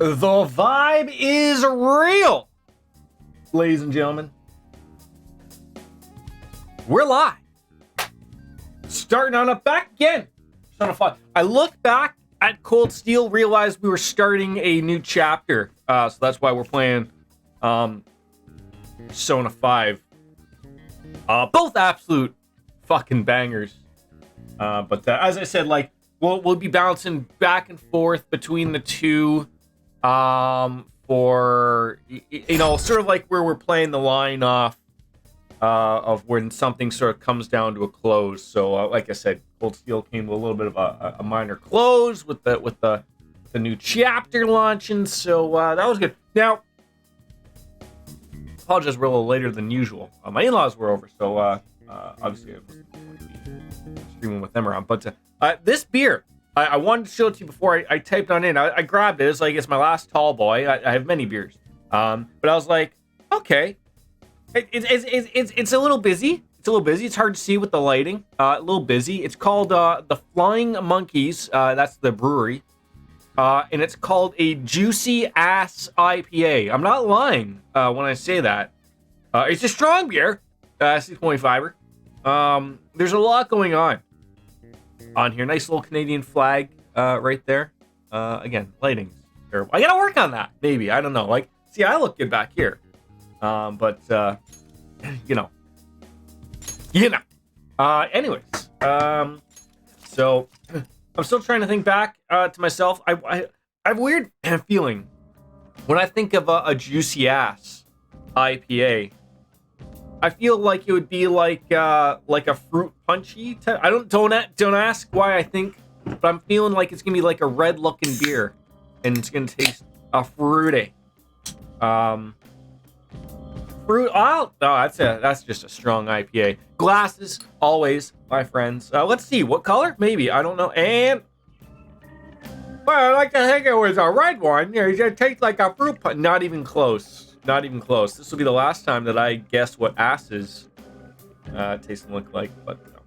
The vibe is real, ladies and gentlemen. We're live. Starting on up back again. Son of fun. I looked back at Cold Steel, realized we were starting a new chapter. So that's why we're playing Persona 5. Both absolute fucking bangers. But as I said, like we'll be bouncing back and forth between the two. For sort of like where we're playing the line off of when something sort of comes down to a close. So like I said, Cold Steel came to a little bit of a minor close with the new chapter launching. So that was good. Now, apologize, we're a little later than usual. My in-laws were over, so obviously I wasn't going to be streaming with them around. But this beer, I wanted to show it to you before I typed on in. I grabbed it. It's like it's my last tall boy. I have many beers, but I was like, okay, it's a little busy. It's a little busy. It's hard to see with the lighting. A little busy. It's called the Flying Monkeys. That's the brewery, and it's called a Juicy Ass IPA. I'm not lying when I say that. It's a strong beer, 6.5. There's a lot going on here. Nice little Canadian flag right there. Again, lighting's terrible. I gotta work on that, maybe. I don't know. Like, see, I look good back here. But you know. Anyways, so I'm still trying to think back to myself. I have a weird feeling when I think of a juicy ass IPA. I feel like it would be like a fruit punchy type. Don't ask why I think, but I'm feeling like it's gonna be like a red looking beer, and it's gonna taste fruity. Fruit. Oh, that's just a strong IPA. Glasses always, my friends. Let's see what color. Maybe I don't know. And well, I like to think it was a red one. It tastes like a fruit punch. Not even close. Not even close. This will be the last time that I guess what asses taste and look like. But no.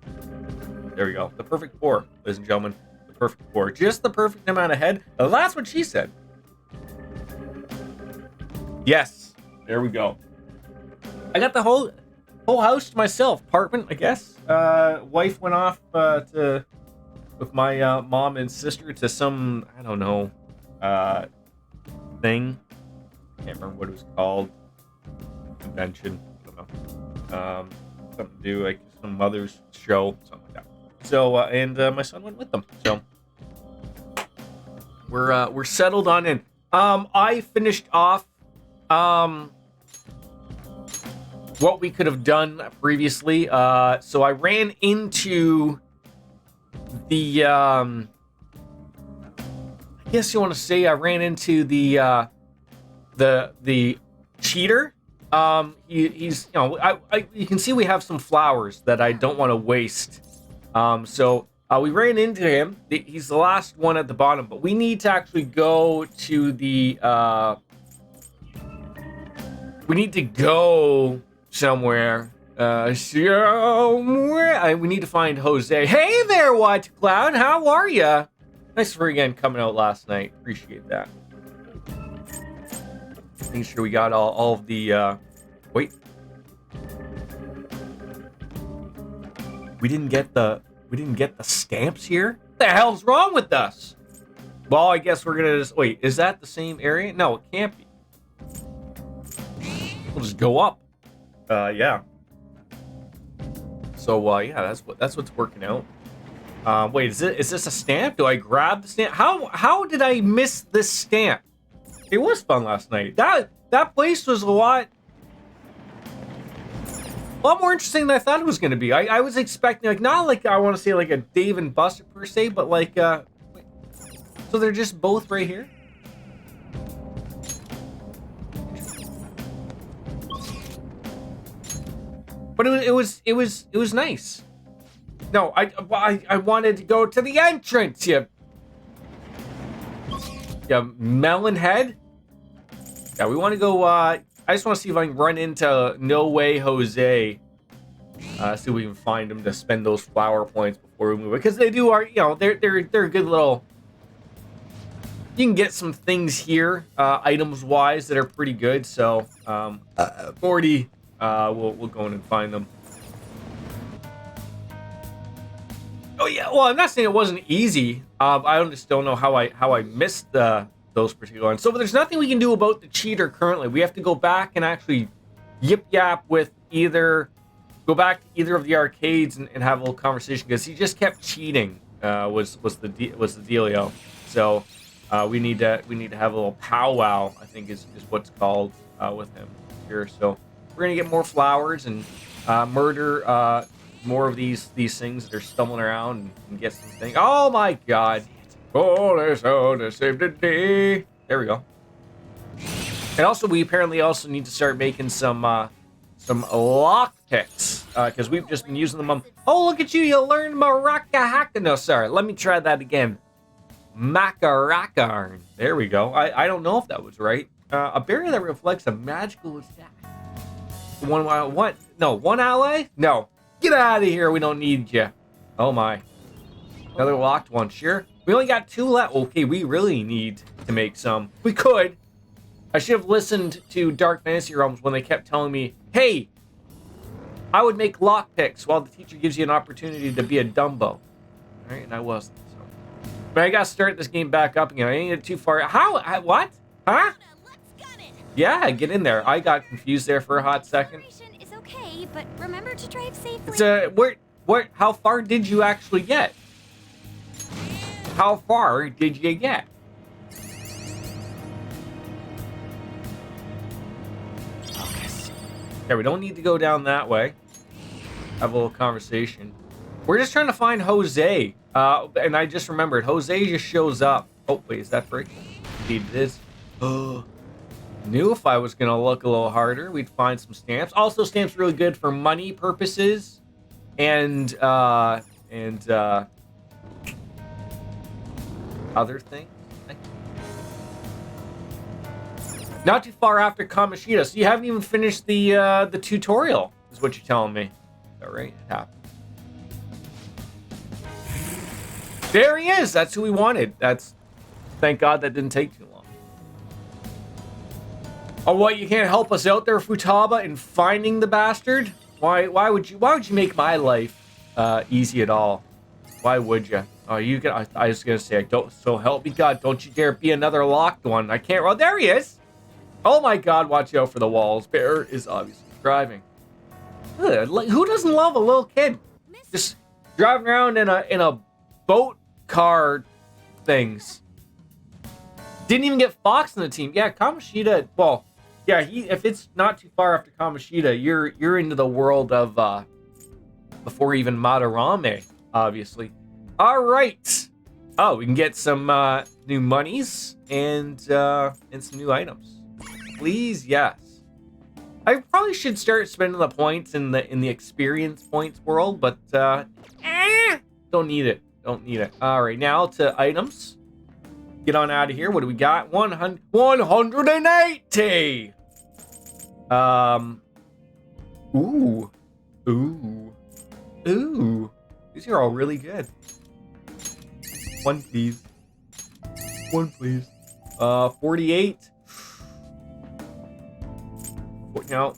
There we go. The perfect pour, ladies and gentlemen. The perfect pour. Just the perfect amount of head. Now, that's what she said. Yes. There we go. I got the whole house to myself. Apartment, I guess. Wife went off with my mom and sister to some, I don't know, thing. Can't remember what it was called. Convention. I don't know. Something to do, like some mother's show, something like that. So, and my son went with them. So we're settled on in. I finished off what we could have done previously. So I ran into the I guess you want to say I ran into the cheater. He's you can see we have some flowers that I don't want to waste. So we ran into him. He's the last one at the bottom, but we need to actually go to the we need to go somewhere. We need to find Jose. Hey there, White Cloud. How are ya? Nice for again coming out last night. Appreciate that. Making sure we got all of the wait. We didn't get the stamps here? What the hell's wrong with us? Well, I guess we're gonna just wait. Is that the same area? No, it can't be. We'll just go up. Yeah. So yeah, that's what's working out. Wait, is this a stamp? Do I grab the stamp? How did I miss this stamp? It was fun last night. That place was a lot more interesting than I thought it was going to be. I was expecting, like, not like I want to say like a Dave and Buster per se, but like wait, so they're just both right here. But it was nice. No, I wanted to go to the entrance. You melon head. Yeah, we want to go. I just want to see if I can run into No Way Jose. See if we can find him to spend those flower points before we move. Because they do are, they're a good little you can get some things here, items wise, that are pretty good. So 40, we'll go in and find them. Oh yeah, well, I'm not saying it wasn't easy. I just don't know how I missed those particular ones. So there's nothing we can do about the cheater currently. We have to go back and actually yip yap with go back to either of the arcades and have a little conversation, because he just kept cheating. Was the dealio. So we need to have a little powwow, I think is what's called, with him here. So we're gonna get more flowers and murder more of these things that are stumbling around and get some things. Oh my god. Oh, there's to save the day. There we go. And also, we apparently also need to start making some lock picks, because we've just been using them. Oh, look at you! You learned Maraka Haka. No, sorry. Let me try that again. Makaraka. There we go. I don't know if that was right. A barrier that reflects a magical attack. One ally? No. Get out of here. We don't need you. Oh my. Another locked one. Sure. We only got 2 left. Okay, we really need to make some. We could. I should have listened to Dark Fantasy Realms when they kept telling me, hey, I would make lockpicks while the teacher gives you an opportunity to be a Dumbo. All right, and I wasn't. So. But I got to start this game back up again. I ain't get too far. How? What? Huh? Yeah, get in there. I got confused there for a hot second. Is okay, but remember to drive safely. It's how far did you actually get? How far did you get? Focus. Okay, we don't need to go down that way. Have a little conversation. We're just trying to find Jose. And I just remembered, Jose just shows up. Oh, wait, is that break? Indeed it is. Knew if I was gonna look a little harder, we'd find some stamps. Also, stamps really good for money purposes, and other things. Not too far after Kamoshida, so you haven't even finished the tutorial, is what you're telling me. All right, it happened. There he is. That's who we wanted. Thank God that didn't take too long. Oh, what? You can't help us out there, Futaba, in finding the bastard? Why would you make my life easy at all? Why would you? Oh, I was gonna say, so help me God, don't you dare be another locked one. I can't. Oh, there he is. Oh my God, watch out for the walls. Bear is obviously driving. Who doesn't love a little kid just driving around in a boat car things? Didn't even get Fox in the team. Yeah, Kamoshida. Well, yeah, if it's not too far after Kamoshida, you're into the world of before even Madarame, obviously. All right. Oh, we can get some new monies and some new items. Please, yes. I probably should start spending the points in the experience points world, but don't need it. Don't need it. All right, now to items. Get on out of here. What do we got? 180. Ooh. These are all really good. One, please. 48. No.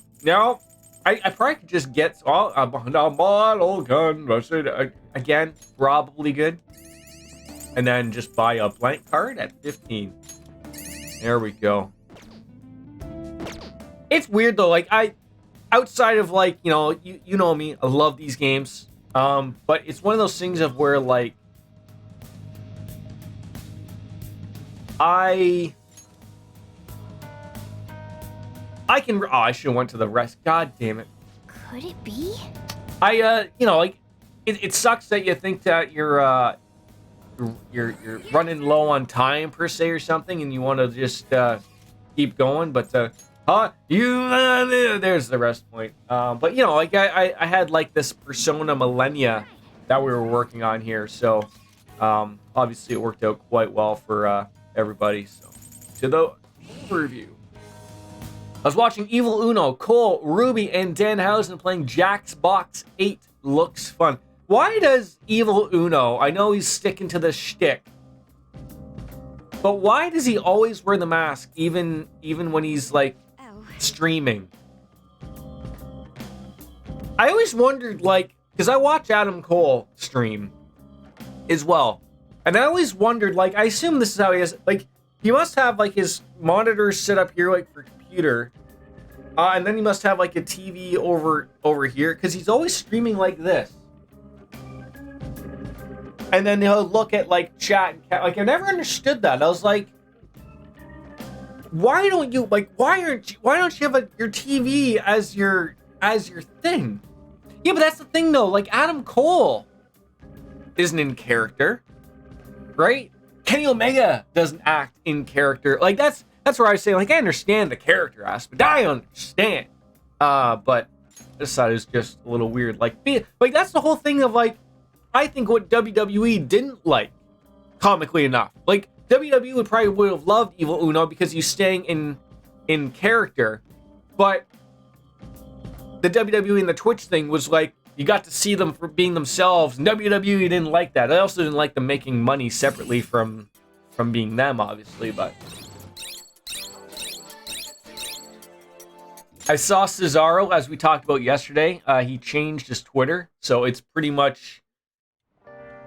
I probably could just get a model gun. Again, probably good. And then just buy a blank card at 15. There we go. It's weird though. Like outside of like, you know me, I love these games. But it's one of those things of where like I should have went to the rest. God damn it. Could it be? It sucks that you think that you're running low on time per se or something, and you want to just keep going, but there's the rest point. But I had like this Persona Millennia that we were working on here, so obviously it worked out quite well for everybody. So to the review. I was watching Evil Uno, Cole, Ruby, and Danhausen playing Jack's Box 8. Looks fun. Why does Evil Uno, I know he's sticking to the shtick, But why does he always wear the mask, even when he's like Oh. streaming? I always wondered, like, because I watch Adam Cole stream as well, and I always wondered, like, I assume this is how he is. Like, he must have like his monitors set up here, like for computer, and then he must have like a TV over here, because he's always streaming like this. And then he'll look at like chat and like I never understood that. I was like, why don't you why don't you have your TV as your thing? Yeah, but that's the thing though. Like Adam Cole isn't in character, right? Kenny Omega doesn't act in character. Like that's where I say like I understand the character aspect. I understand, but this side is just a little weird. Like that's the whole thing of like. I think what WWE didn't like, comically enough, like WWE would have loved Evil Uno because he's staying in character, but the WWE and the Twitch thing was like you got to see them for being themselves. And WWE didn't like that. I also didn't like them making money separately from being them, obviously. But I saw Cesaro, as we talked about yesterday. He changed his Twitter, so it's pretty much.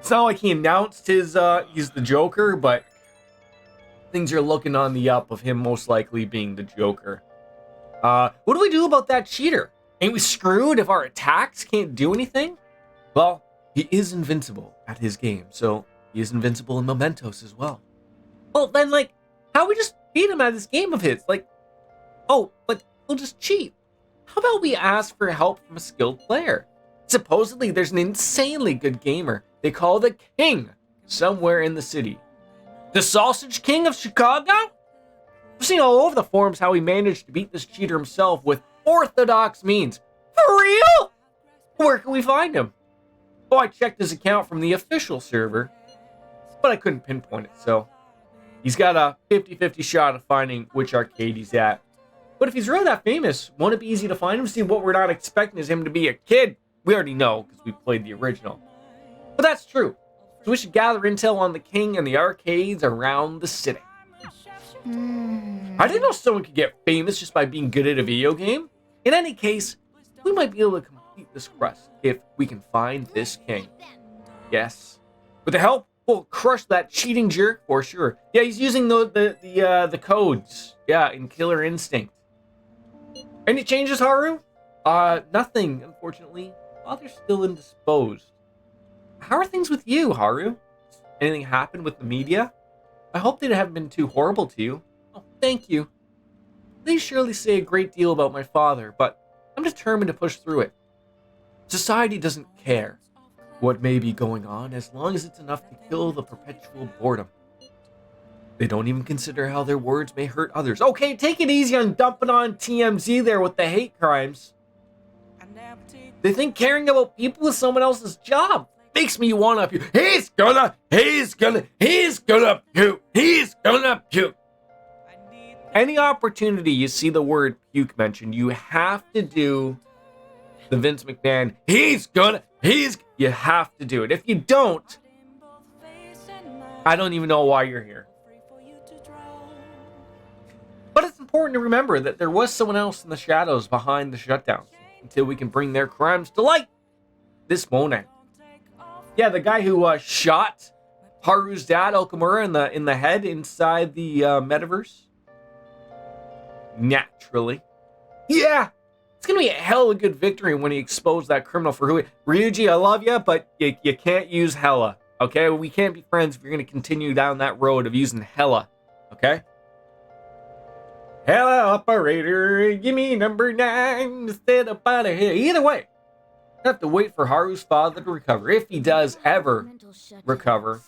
It's not like he announced he's the Joker, but things are looking on the up of him most likely being the Joker. What do we do about that cheater? Ain't we screwed if our attacks can't do anything? Well, he is invincible at his game, so he is invincible in Mementos as well. Well, then, like, how we just beat him at this game of his? Like, oh, but we'll just cheat. How about we ask for help from a skilled player? Supposedly, there's an insanely good gamer they call the King somewhere in the city. The Sausage King of Chicago? I've seen all over the forums how he managed to beat this cheater himself with orthodox means. For real? Where can we find him? Oh, I checked his account from the official server, but I couldn't pinpoint it, so he's got a 50-50 shot of finding which arcade he's at. But if he's really that famous, won't it be easy to find him? See, what we're not expecting is him to be a kid. We already know, because we played the original. But that's true. So we should gather intel on the King and the arcades around the city. I didn't know someone could get famous just by being good at a video game. In any case, we might be able to complete this quest if we can find this King. Yes. With the help, we'll crush that cheating jerk for sure. Yeah, he's using the codes. Yeah, in Killer Instinct. Any changes, Haru? Nothing, unfortunately. Father's still indisposed. How are things with you, Haru? Anything happen with the media? I hope they haven't been too horrible to you. Oh, thank you. They surely say a great deal about my father, but I'm determined to push through it. Society doesn't care what may be going on as long as it's enough to kill the perpetual boredom. They don't even consider how their words may hurt others. Okay, take it easy on dumping on TMZ there with the hate crimes. They think caring about people is someone else's job. Makes me want to puke. He's gonna puke. Any opportunity you see the word puke mentioned, you have to do the Vince McMahon, you have to do it. If you don't, I don't even know why you're here. But it's important to remember that there was someone else in the shadows behind the shutdown until we can bring their crimes to light. This won't end. Yeah, the guy who shot Haru's dad, Okamura, in the head inside the metaverse. Naturally. Yeah, it's going to be a hell of a good victory when he exposed that criminal for who he... Ryuji, I love you, but you can't use hella, okay? We can't be friends if you're going to continue down that road of using hella, okay? Hella operator, give me number 9 instead of out of here. Either way. I have to wait for Haru's father to recover, if he does ever recover.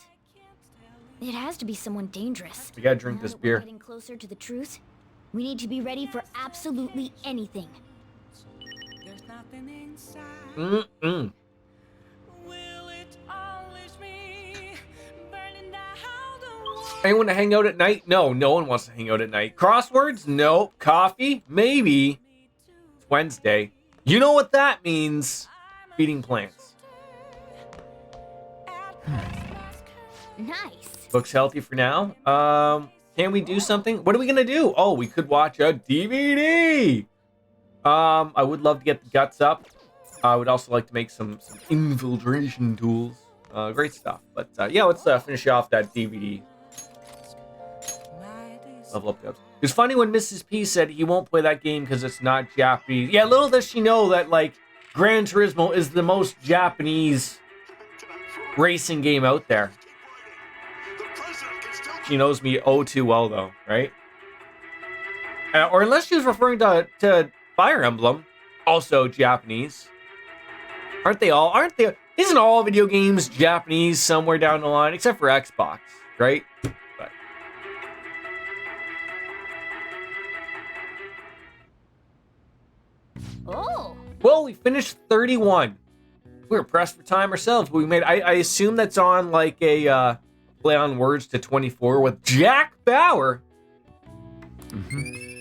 It has to be someone dangerous. We gotta drink this beer. Getting closer to the truth, we need to be ready for absolutely anything. Anyone to hang out at night? No, no one wants to hang out at night. Crosswords? No. Coffee? Maybe. It's Wednesday. You know what that means. Feeding plants. Nice. Looks healthy for now. Can we do something? What are we gonna do? Oh, we could watch a DVD. I would love to get the guts up. I would also like to make some infiltration tools. Great stuff. But yeah, let's finish off that DVD. Level up the ups. It was funny when Mrs. P said he won't play that game because it's not Japanese. Yeah, little does she know that like Gran Turismo is the most Japanese racing game out there. She knows me oh too well though, right? Or unless she was referring to Fire Emblem, also Japanese. Aren't they all? Isn't all video games Japanese somewhere down the line, except for Xbox, right? But Oh. well, we finished 31. We were pressed for time ourselves, but we made. I assume that's on like a play on words to 24 with Jack Bauer.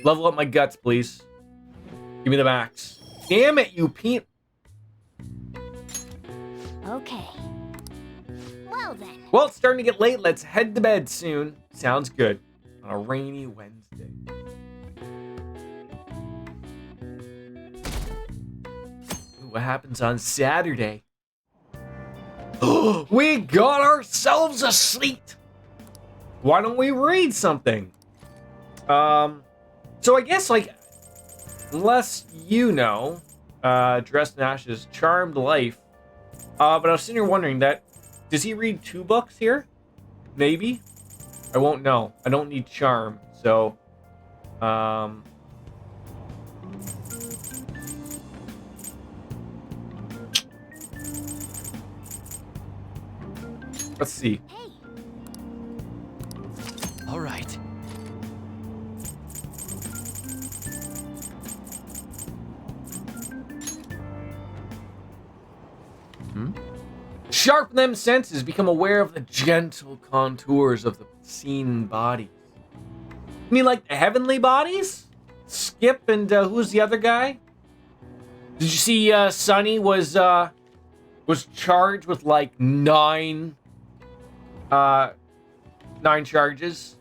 Level up my guts, please. Give me the max. Damn it, you Pete. Okay. Well then. Well, it's starting to get late. Let's head to bed soon. Sounds good. On a rainy Wednesday. What happens on Saturday? We got ourselves a seat. Why don't we read something? So I guess like, unless you know, Dressed in Ashes, Charmed Life. But I was sitting here wondering that, does he read 2 books here? Maybe? I won't know. I don't need Charm, so, let's see. Hey. All right. Sharpen them senses, become aware of the gentle contours of the seen bodies. You mean like the heavenly bodies? Skip and who's the other guy? Did you see Sonny was charged with like 9 charges?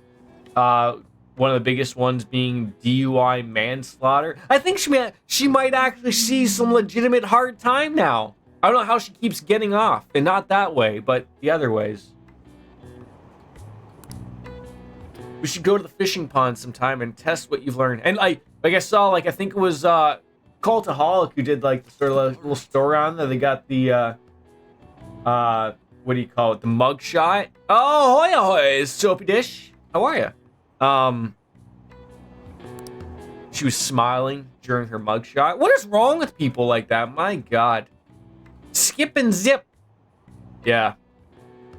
One of the biggest ones being DUI manslaughter. I think she might actually see some legitimate hard time now. I don't know how she keeps getting off, and not that way, but the other ways. We should go to the fishing pond sometime and test what you've learned. And like I saw, like I think it was Cultaholic who did like the sort of like, little story on there. They got the what do you call it? The mug shot. Oh, hoy hoy, Soapy Dish. How are you? She was smiling during her mug shot. What is wrong with people like that? My God. Skip and zip. Yeah.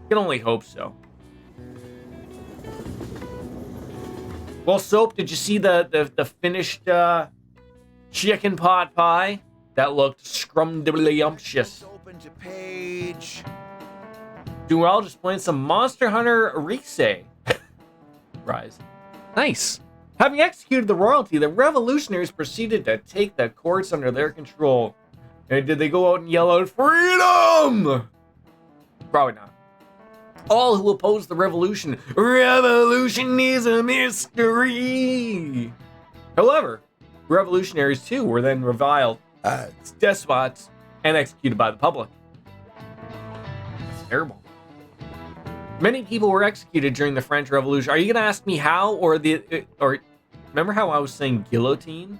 Can only hope so. Well, Soap, did you see the finished chicken pot pie? That looked scrumdiddlyumptious. Open to page. Doing well, just playing some Monster Hunter Rise. Rise. Nice. Having executed the royalty, the revolutionaries proceeded to take the courts under their control. And did they go out and yell out, freedom? Probably not. All who oppose the revolution is a mystery. However, revolutionaries too were then reviled as despots and executed by the public. That's terrible. Many people were executed during the French Revolution. Are you gonna ask me how, or remember how I was saying guillotine?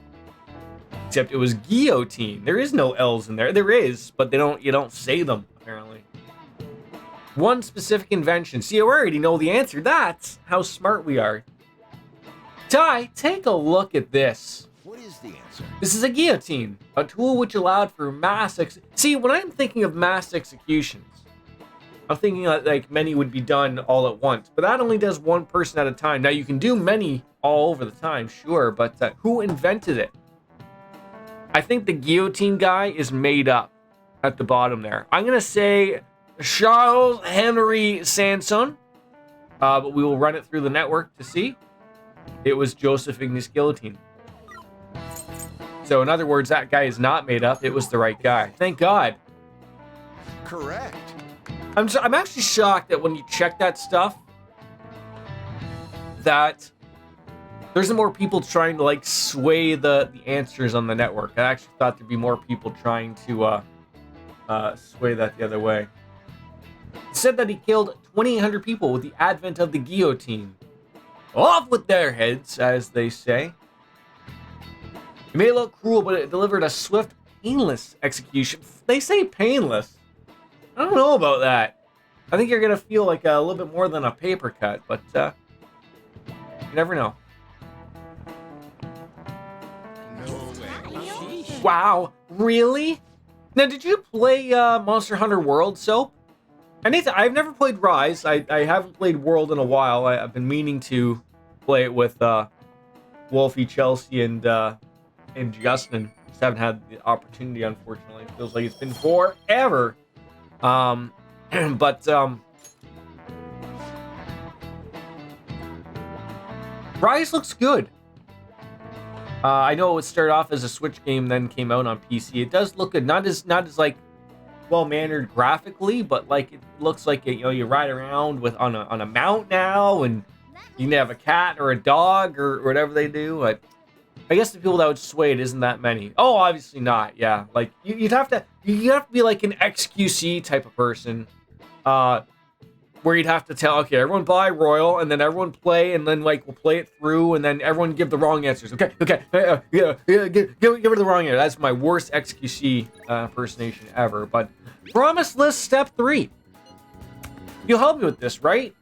Except it was guillotine. There is no L's in there. There is, but you don't say them, apparently. One specific invention. See, I already know the answer. That's how smart we are. Ty, take a look at this. What is the answer? This is a guillotine, a tool which allowed for mass See, when I'm thinking of mass executions, I'm thinking like many would be done all at once, but that only does one person at a time. Now, you can do many all over the time, sure, but who invented it? I think the guillotine guy is made up at the bottom there. I'm going to say Charles Henry Sanson, but we will run it through the network to see. It was Joseph Ignace Guillotine. So in other words, that guy is not made up. It was the right guy. Thank God. Correct. I'm actually shocked that when you check that stuff, that there isn't more people trying to like sway the answers on the network. I actually thought there'd be more people trying to sway that the other way. He said that he killed 2,800 people with the advent of the guillotine. Off with their heads, as they say. It may look cruel, but it delivered a swift, painless execution. They say painless. I don't know about that. I think you're gonna feel like a little bit more than a paper cut, but you never know. Wow, really? Now, did you play Monster Hunter World, Soap? I've never played Rise. I haven't played World in a while. I've been meaning to play it with Wolfie, Chelsea, and Justin. Just haven't had the opportunity, unfortunately. It feels like it's been forever. But Rise looks good. I know it started off as a Switch game, then came out on PC. It does look good. Not as like well-mannered graphically, but like it looks like it, you ride around with on a mount now, and you can have a cat or a dog or whatever they do. I guess the people that would sway it isn't that many. Oh, obviously not. Yeah, like you'd have to be like an XQC type of person, where you'd have to tell, okay, everyone buy Royal, and then everyone play, and then like we'll play it through, and then everyone give the wrong answers. Okay, give her the wrong answer. That's my worst XQC impersonation ever. But promise list step 3. You'll help me with this, right?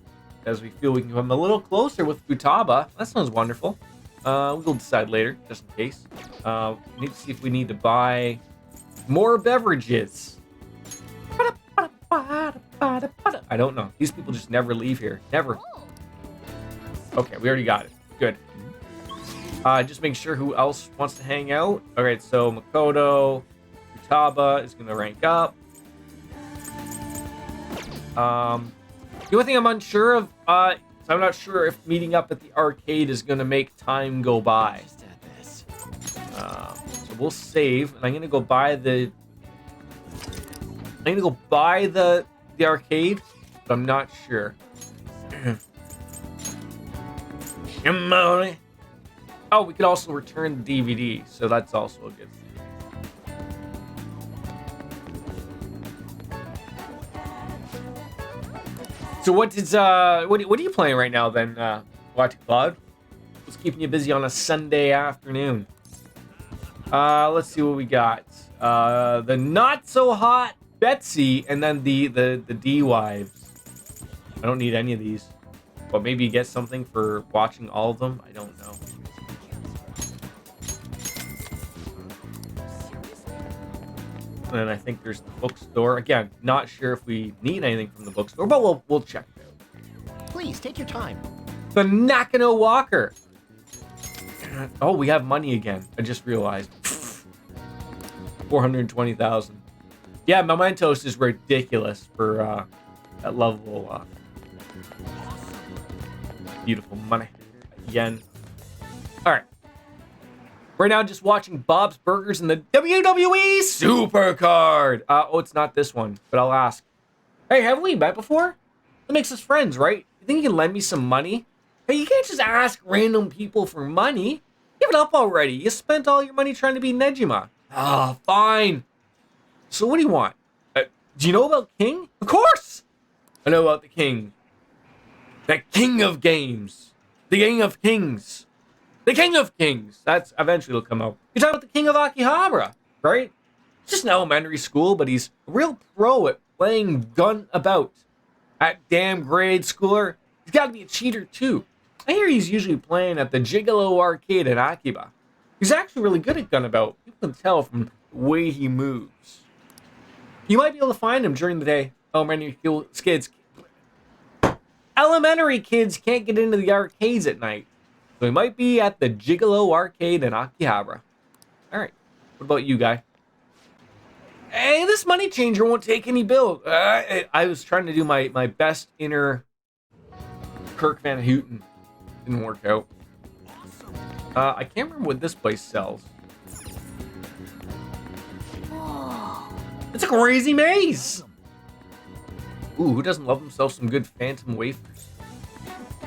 As we feel we can come a little closer with Futaba. That sounds wonderful. We'll decide later, just in case. We need to see if we need to buy more beverages. I don't know. These people just never leave here. Never. Okay, we already got it. Good. Just make sure who else wants to hang out. Alright, so Makoto, Futaba is going to rank up. The only thing I'm unsure of, I'm not sure if meeting up at the arcade is going to make time go by. So we'll save, and I'm going to go buy the arcade, but I'm not sure. Oh, we could also return the DVD, so that's also a good thing. So what are you playing right now then, Watch Cloud? What's keeping you busy on a Sunday afternoon? Let's see what we got. The not so hot Betsy, and then the D wives. I don't need any of these, but maybe you get something for watching all of them. I don't know. And then I think there's the bookstore. Again, not sure if we need anything from the bookstore, but we'll check it out. Please take your time. The Nakano Walker. Oh, we have money again. I just realized. 420,000. Yeah, Mementos is ridiculous for that level. Beautiful money. Yen. All right. Right now, just watching Bob's Burgers in the WWE Supercard. Oh, it's not this one, but I'll ask. Hey, have we met before? That makes us friends, right? You think you can lend me some money? Hey, you can't just ask random people for money. Give it up already. You spent all your money trying to be Nejima. Ah, fine. So what do you want? Do you know about King? Of course! I know about the King. The King of Games. The King of Kings. The King of Kings. That's eventually it'll come out. You're talking about the King of Akihabara, right? It's just an elementary school, but he's a real pro at playing gun about. That damn grade schooler. He's got to be a cheater too. I hear he's usually playing at the Gigolo arcade in Akiba. He's actually really good at gun about. People can tell from the way he moves. You might be able to find him during the day. Elementary kids can't get into the arcades at night. So he might be at the Gigolo arcade in Akihabara. Alright. What about you, guy? Hey, this money changer won't take any bill. I was trying to do my best inner Kirk Van Houten. Didn't work out. I can't remember what this place sells. It's a crazy maze! Ooh, who doesn't love himself some good phantom wafers?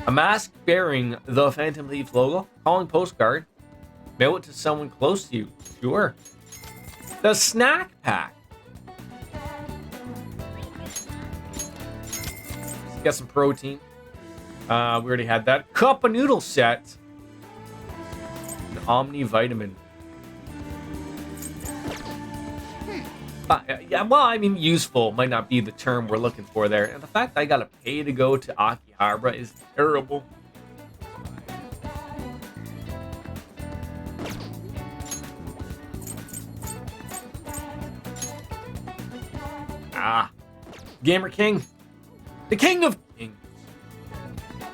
A mask bearing the Phantom Thieves logo. Calling postcard. Mail it to someone close to you. Sure. The snack pack. Got some protein. We already had that. Cup of noodle set. An Omni vitamin. Yeah, well, I mean, useful might not be the term we're looking for there. And the fact that I gotta pay to go to Akihabara is terrible. Gamer King. The King of Kings.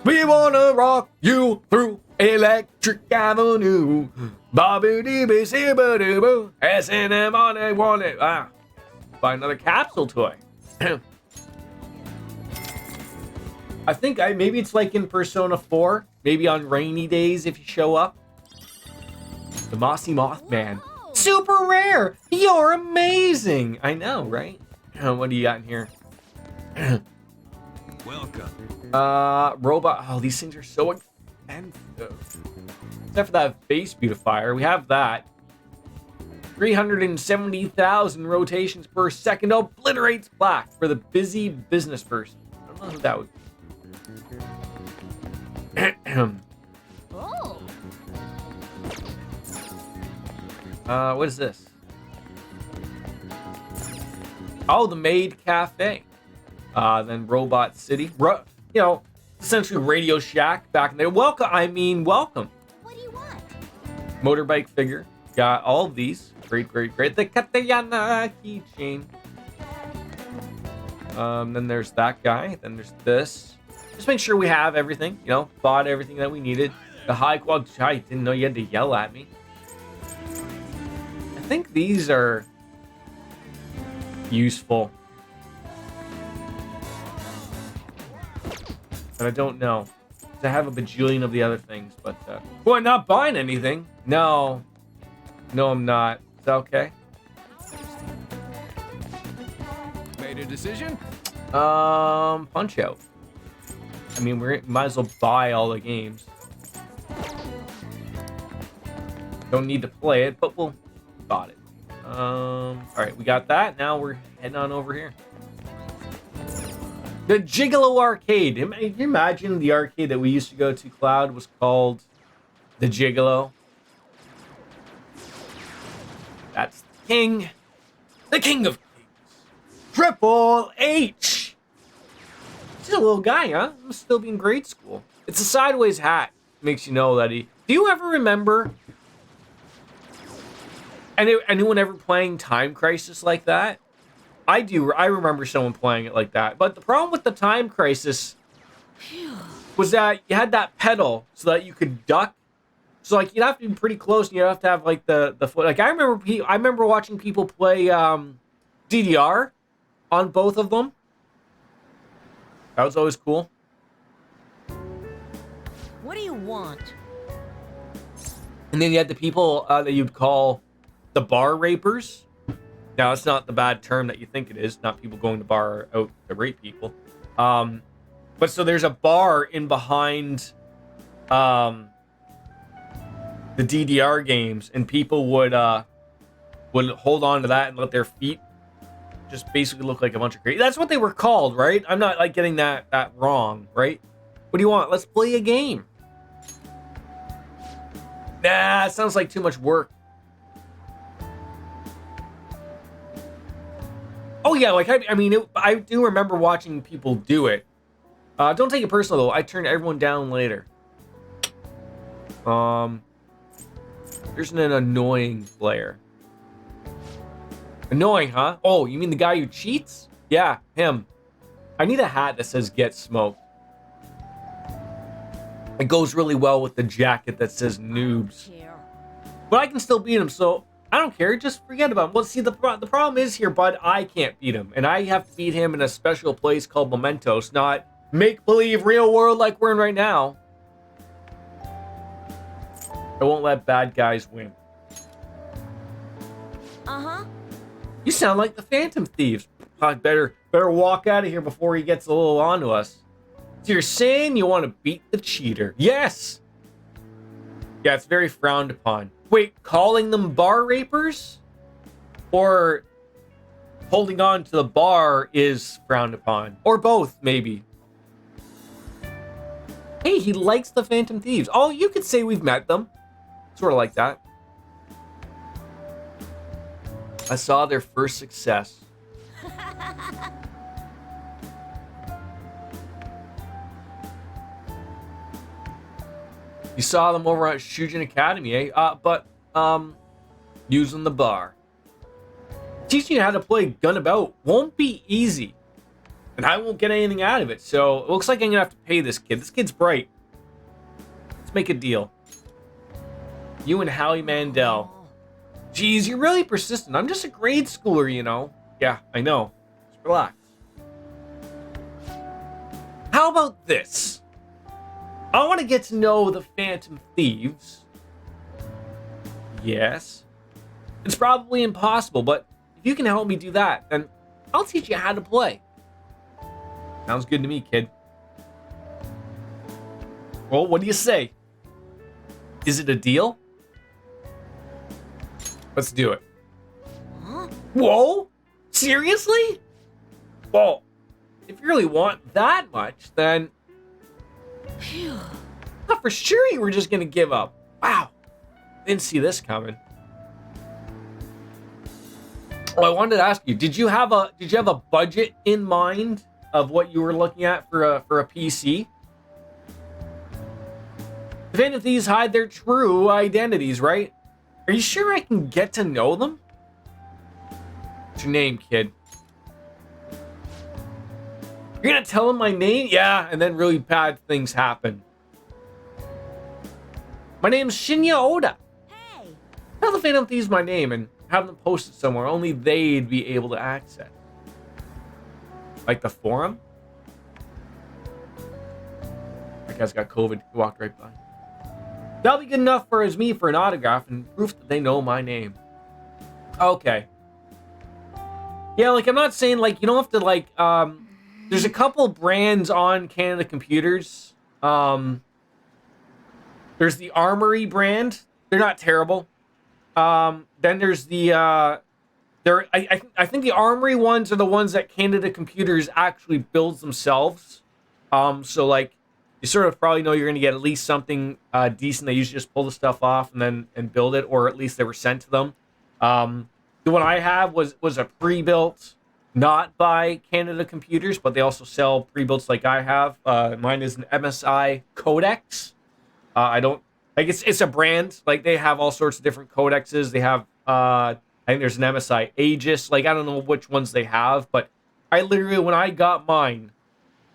We wanna rock you through Electric Avenue. Babu dee bee see ba doo boo. S&M on a one. Buy another capsule toy. I think maybe it's like in Persona 4. Maybe on rainy days if you show up. The Mossy Mothman. Whoa. Super rare. You're amazing. I know, right? What do you got in here? Welcome. Robot. Oh, these things are so expensive. Except for that face beautifier. We have that. 370,000 rotations per second. Obliterates black for the busy business person. I don't know who that would be. Oh. What is this? Oh, the Maid Cafe. Then Robot City. Essentially Radio Shack back in there. Welcome. What do you want? Motorbike figure. Got all of these. Great. The Katayana keychain. Then there's that guy. Then there's this. Just make sure we have everything. Bought everything that we needed. The high quality. I didn't know you had to yell at me. I think these are useful. But I don't know. I have a bajillion of the other things, but I'm not buying anything. No, I'm not. Is that okay? Made a decision? Punch Out. I mean, we might as well buy all the games. Don't need to play it, but we'll bought it. All right, we got that. Now we're heading on over here. The Gigolo Arcade. Can you imagine the arcade that we used to go to, Cloud, was called the Gigolo? That's the king. The King of Kings. Triple H. He's a little guy, huh? He must still be in grade school. It's a sideways hat. Makes you know that he... Do you ever remember... Anyone ever playing Time Crisis like that? I do. I remember someone playing it like that. But the problem with the Time Crisis was that you had that pedal so that you could duck. So like you'd have to be pretty close, and you'd have to have like the foot. Like I remember watching people play DDR on both of them. That was always cool. What do you want? And then you had the people that you'd call the bar rapers. Now, it's not the bad term that you think it is. Not people going to bar out to rape people. But so there's a bar in behind the DDR games, and people would hold on to that and let their feet just basically look like a bunch of crazy. That's what they were called, right? I'm not like getting that wrong, right? What do you want? Let's play a game. Nah, it sounds like too much work. Oh yeah, like I do remember watching people do it. Don't take it personal though. I turned everyone down later. There's an annoying player. Annoying, huh? Oh, you mean the guy who cheats? Yeah, him. I need a hat that says "Get Smoked." It goes really well with the jacket that says "Noobs." But I can still beat him, so I don't care. Just forget about him. Well, see, the problem is here, bud. I can't beat him, and I have to beat him in a special place called Mementos, not make-believe real world like we're in right now. I won't let bad guys win. Uh-huh. You sound like the Phantom Thieves. I better walk out of here before he gets a little onto us. So you're saying you want to beat the cheater? Yes. Yeah, it's very frowned upon. Wait, calling them bar rapers? Or holding on to the bar is frowned upon? Or both, maybe. Hey, he likes the Phantom Thieves. Oh, you could say we've met them. Sort of like that. I saw their first success. You saw them over at Shujin Academy, eh? Using the bar. Teaching you how to play Gunabout won't be easy. And I won't get anything out of it, so it looks like I'm gonna have to pay this kid. This kid's bright. Let's make a deal. You and Howie Mandel. Geez, you're really persistent. I'm just a grade schooler, you know. Yeah, I know. Just relax. How about this? I want to get to know the Phantom Thieves. Yes. It's probably impossible, but if you can help me do that, then I'll teach you how to play. Sounds good to me, kid. Well, what do you say? Is it a deal? Let's do it. Huh? Whoa? Seriously? Well, if you really want that much, then... Phew. I thought for sure you were just gonna give up. Wow. Didn't see this coming. Well, I wanted to ask you, did you have a budget in mind of what you were looking at for a PC? The Phantom Thieves hide their true identities, right? Are you sure I can get to know them? What's your name, kid? You're gonna tell him my name? Yeah, and then really bad things happen. My name's Shinya Oda. Hey! Tell the Phantom Thieves my name and have them post it somewhere only they'd be able to access. Like the forum? That guy's got COVID. He walked right by. That'll be good enough for me for an autograph and proof that they know my name. Okay. Yeah, like I'm not saying like you don't have to like there's a couple brands on Canada Computers. There's the Armory brand. They're not terrible. Then there's the I think the Armory ones are the ones that Canada Computers actually builds themselves. So like you sort of probably know you're going to get at least something decent. They usually just pull the stuff off and build it, or at least they were sent to them. The one I have was a pre-built, not by Canada Computers, but they also sell pre-builts like I have. Mine is an MSI Codex. I don't like it's a brand. Like they have all sorts of different codexes. They have I think there's an MSI Aegis. Like I don't know which ones they have, but I literally when I got mine,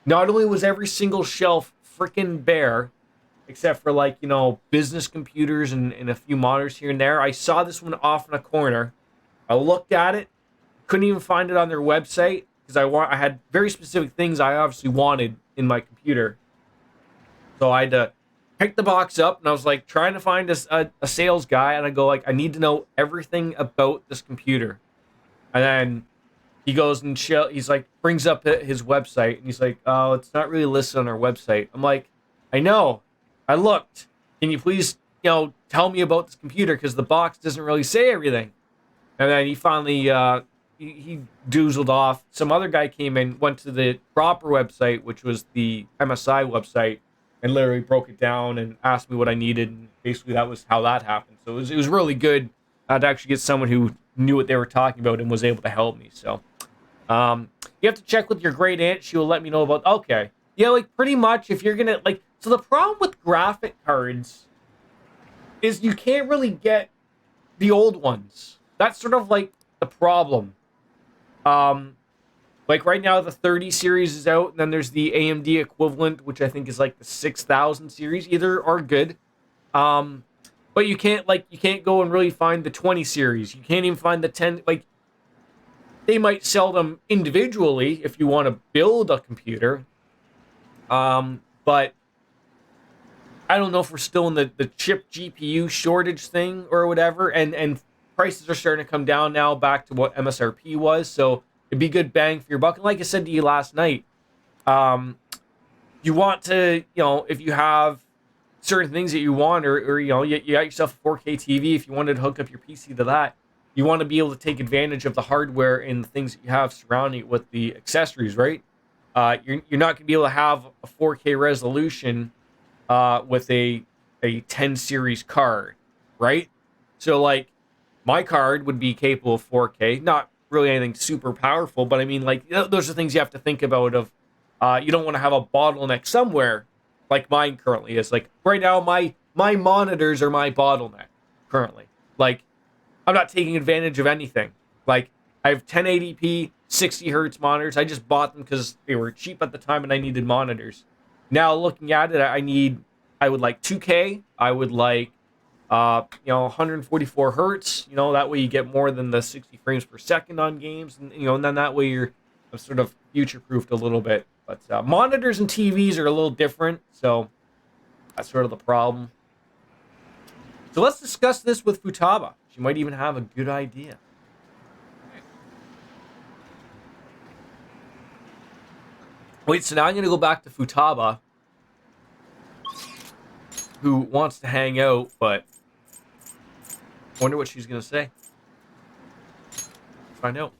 not only was every single shelf freaking bare, except for like, you know, business computers and a few monitors here and there. I saw this one off in a corner. I looked at it, couldn't even find it on their website because I had very specific things I obviously wanted in my computer. So I had to pick the box up and I was like trying to find a sales guy and I go like, I need to know everything about this computer. And then he goes and he's like, brings up his website and he's like, oh, it's not really listed on our website. I'm like, I know, I looked. Can you please, you know, tell me about this computer? Because the box doesn't really say everything. And then he finally, he doozled off. Some other guy came in, went to the proper website, which was the MSI website, and literally broke it down and asked me what I needed. And basically that was how that happened. So it was really good to actually get someone who knew what they were talking about and was able to help me. So you have to check with your great aunt. She will let me know about, okay. Yeah, like pretty much if you're going to like, so the problem with graphic cards is you can't really get the old ones. That's sort of like the problem. Like right now the 30 series is out and then there's the AMD equivalent, which I think is like the 6000 series. Either are good. But you can't go and really find the 20 series. You can't even find the 10, like they might sell them individually if you want to build a computer. But I don't know if we're still in the chip GPU shortage thing or whatever. And prices are starting to come down now back to what MSRP was. So it'd be good bang for your buck. And like I said to you last night, you want to, if you have certain things that you want, or you got yourself a 4K TV, if you wanted to hook up your PC to that, you want to be able to take advantage of the hardware and the things that you have surrounding it with the accessories, right? You're not going to be able to have a 4K resolution with a 10 series card, right? So like my card would be capable of 4K, not really anything super powerful, but I mean, like, those are things you have to think about. Of you don't want to have a bottleneck somewhere, like mine currently is. Like right now, my monitors are my bottleneck currently. Like I'm not taking advantage of anything. Like I have 1080p 60 hertz monitors. I just bought them because they were cheap at the time and I needed monitors. Now looking at it, I would like 2K. I would like 144 hertz. That way you get more than the 60 frames per second on games, and then that way you're sort of future proofed a little bit. But monitors and TVs are a little different, so that's sort of the problem. So let's discuss this with Futaba. She might even have a good idea. Wait, so now I'm going to go back to Futaba, who wants to hang out, but wonder what she's going to say. Let's find out.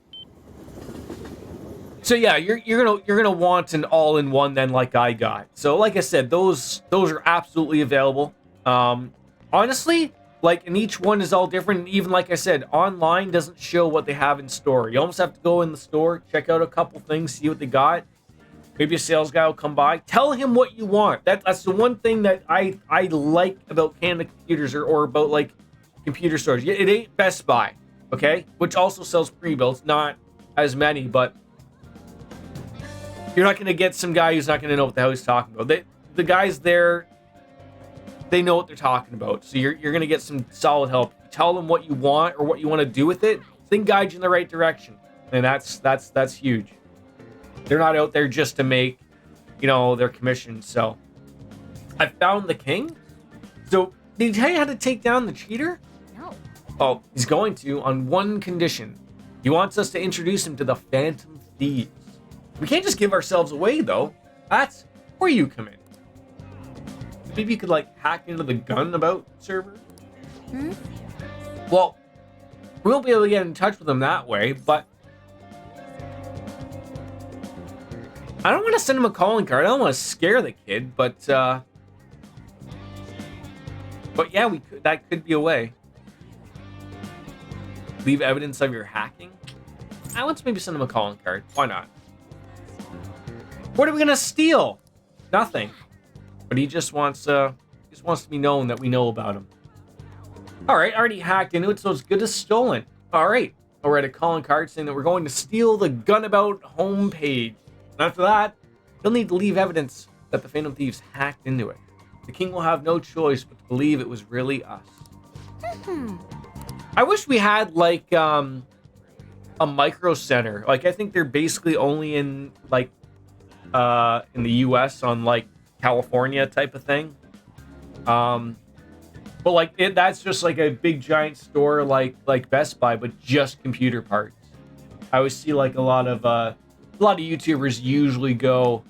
So yeah, you're gonna want an all-in-one then, like I got. So like I said, those are absolutely available. Honestly, like, and each one is all different. And even like I said, online doesn't show what they have in store. You almost have to go in the store, check out a couple things, see what they got. Maybe a sales guy will come by, tell him what you want. That's the one thing that I like about Canada Computers, or about like computer stores. It ain't Best Buy, okay? Which also sells pre-builts, not as many, but you're not going to get some guy who's not going to know what the hell he's talking about. The guys there, they know what they're talking about. So you're going to get some solid help. Tell them what you want or what you want to do with it. Then guide you in the right direction. And that's huge. They're not out there just to make, their commission. So I found the king. So did he tell you how to take down the cheater? No. Oh, he's going to, on one condition. He wants us to introduce him to the Phantom Thieves. We can't just give ourselves away, though. That's where you come in. Maybe you could, like, hack into the Gunabout server? Well, we won't be able to get in touch with them that way, but I don't want to send him a calling card. I don't want to scare the kid, but yeah, we could. That could be a way. Leave evidence of your hacking. I want to maybe send him a calling card. Why not? What are we gonna steal? Nothing. But he just wants to be known that we know about him. All right, already hacked into it, so it's good as stolen. All right, I'll write a calling card saying that we're going to steal the Gunabout homepage. And after that, he'll need to leave evidence that the Phantom Thieves hacked into it. The king will have no choice but to believe it was really us. I wish we had like a micro center. Like I think they're basically only in like in the US on like California type of thing. But like that's just like a big giant store like Best Buy, but just computer parts. I always see like a lot of YouTubers usually go.